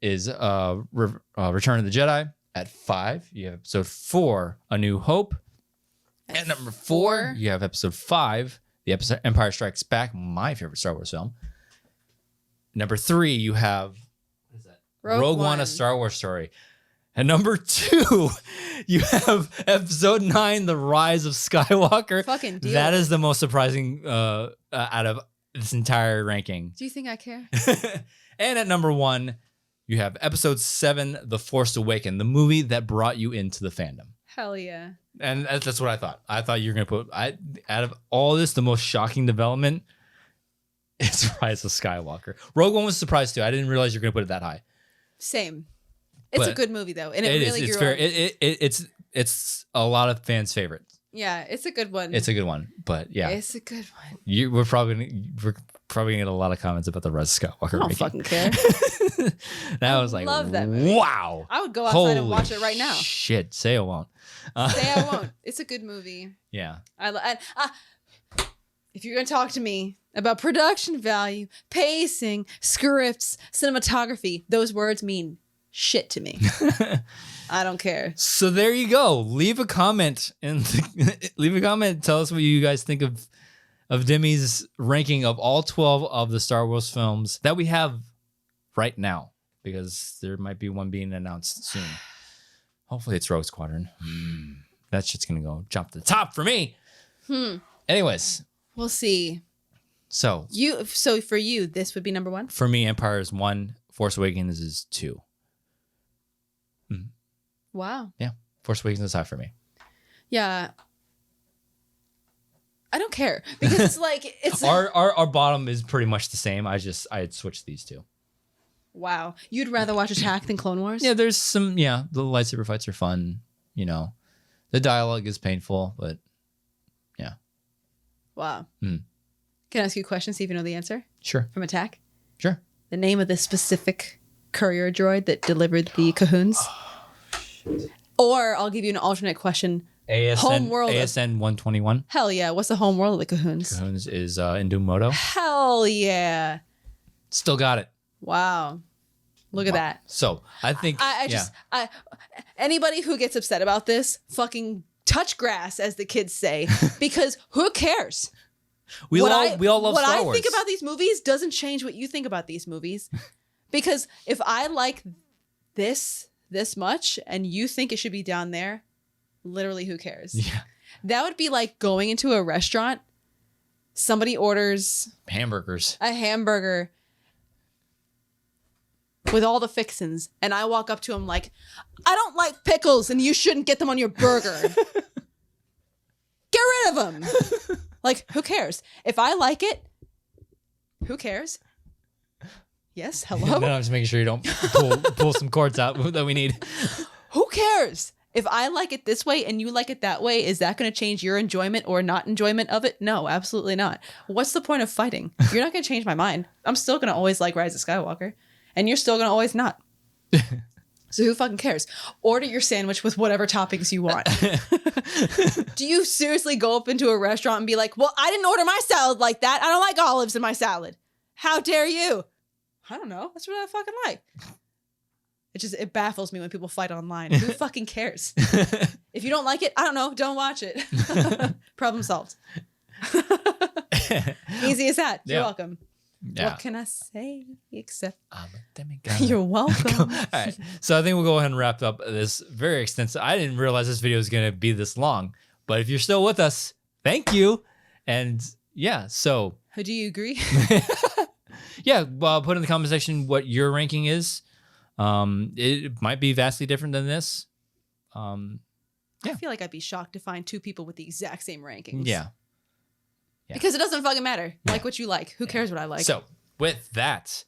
is Return of the Jedi. At 5, you have episode 4, A New Hope. At number 4, you have episode 5, the episode Empire Strikes Back, my favorite Star Wars film. Number 3, you have what is that? Rogue One, A Star Wars Story. At number 2, you have episode 9, The Rise of Skywalker. Fucking deal. That is the most surprising out of this entire ranking. Do you think I care? And at number 1, you have episode 7, The Force Awakens, the movie that brought you into the fandom. Hell yeah. And that's what I thought. I thought you were going to put, out of all this, the most shocking development is Rise of Skywalker. Rogue One was a surprise too. I didn't realize you were going to put it that high. Same. It's a But good movie though. And it really It's grew fair. on. It's a lot of fans' favorite. Yeah, it's a good one. It's a good one. But yeah, It's a good one. we're probably gonna get a lot of comments about the Rise of Skywalker. I don't ranking. fucking care. That was like, love that movie. wow. I would go outside and watch it right now. Shit, say it won't. Say I won't. It's a good movie. Yeah. If you're going to talk to me about production value, pacing, scripts, cinematography, those words mean shit to me. I don't care. So there you go. Leave a comment and leave a comment. Tell us what you guys think of Dimmy's ranking of all 12 of the Star Wars films that we have right now, because there might be one being announced soon. Hopefully it's Rogue Squadron. That shit's gonna go jump to the top for me. Anyways, We'll see. so For you, this would be number 1? for me, Empire is 1, Force Awakens is 2. Wow. Yeah, Force Awakens is high for me. Yeah. I don't care because it's like it's Our bottom is pretty much the same. I had switched these two. wow. You'd rather watch Attack than Clone Wars? Yeah, there's some. Yeah, the lightsaber fights are fun. You know, the dialogue is painful, but yeah. Wow. Mm. Can I ask you a question? See if you know the answer Sure. from Attack. Sure. The name of the specific courier droid that delivered the Cahoons. Or I'll give you an alternate question. Homeworld. ASN 121. Hell yeah. What's the home world of the Cahoons? Cahoons is Indumoto. Hell yeah. Still got it. Wow. Look at that. So I think Anybody who gets upset about this, fucking touch grass, as the kids say, because who cares? we all love what Star I Wars. think about these movies doesn't change what you think about these movies. Because if I like this much and you think it should be down there, Literally, who cares? Yeah. That would be like going into a restaurant. Somebody orders Hamburgers. a hamburger with all the fixins, and I walk up to him like, I don't like pickles, and you shouldn't get them on your burger. Get rid of them. Like, who cares? If I like it, who cares? Yes, hello? No, I'm just making sure you don't pull some cords out that we need. Who cares? If I like it this way and you like it that way, is that going to change your enjoyment or not enjoyment of it? No, absolutely not. What's the point of fighting? You're not going to change my mind. I'm still going to always like Rise of Skywalker, and you're still going to always not. So who fucking cares? Order your sandwich with whatever toppings you want. Do you seriously go up into a restaurant and be like, well, I didn't order my salad like that. I don't like olives in my salad. How dare you? I don't know. That's what I fucking like. It baffles me when people fight online. Who fucking cares? If you don't like it, I don't know. Don't watch it. Problem solved. Easy as that. You're welcome. Yeah. What can I say except I'm a demigod. you're welcome? All right. So I think we'll go ahead and wrap up this very extensive. I didn't realize this video was going to be this long, but if you're still with us, thank you. And yeah, so. Do you agree? Yeah. Well, put in the comment section what your ranking is. It might be vastly different than this. I feel like I'd be shocked to find two people with the exact same rankings. Yeah. Because it doesn't fucking matter. Like what you like. Who cares what I like? So with that,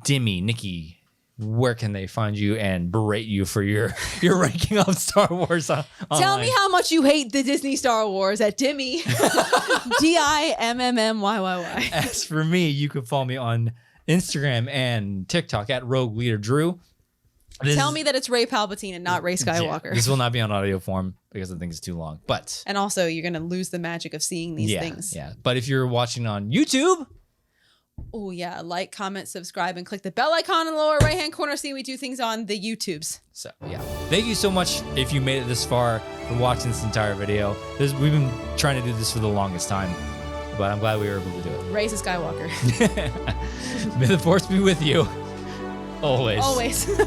Dimmy, Nikki, where can they find you and berate you for your ranking of Star Wars online? Tell me how much you hate the Disney Star Wars at Dimmy. DIMMMYYY. As for me, you can follow me on Instagram and TikTok at Rogue Leader Drew. Tell me that it's Rey Palpatine and not Rey Skywalker. Yeah, this will not be on audio form because I think it's too long. But and also, you're gonna lose the magic of seeing these things. Yeah. But if you're watching on YouTube, oh yeah, like, comment, subscribe, and click the bell icon in the lower right hand corner. See, we do things on the YouTubes. So yeah, thank you so much if you made it this far for watching this entire video. We've been trying to do this for the longest time, but I'm glad we were able to do it. Rey Skywalker. May the force be with you. Always. Always.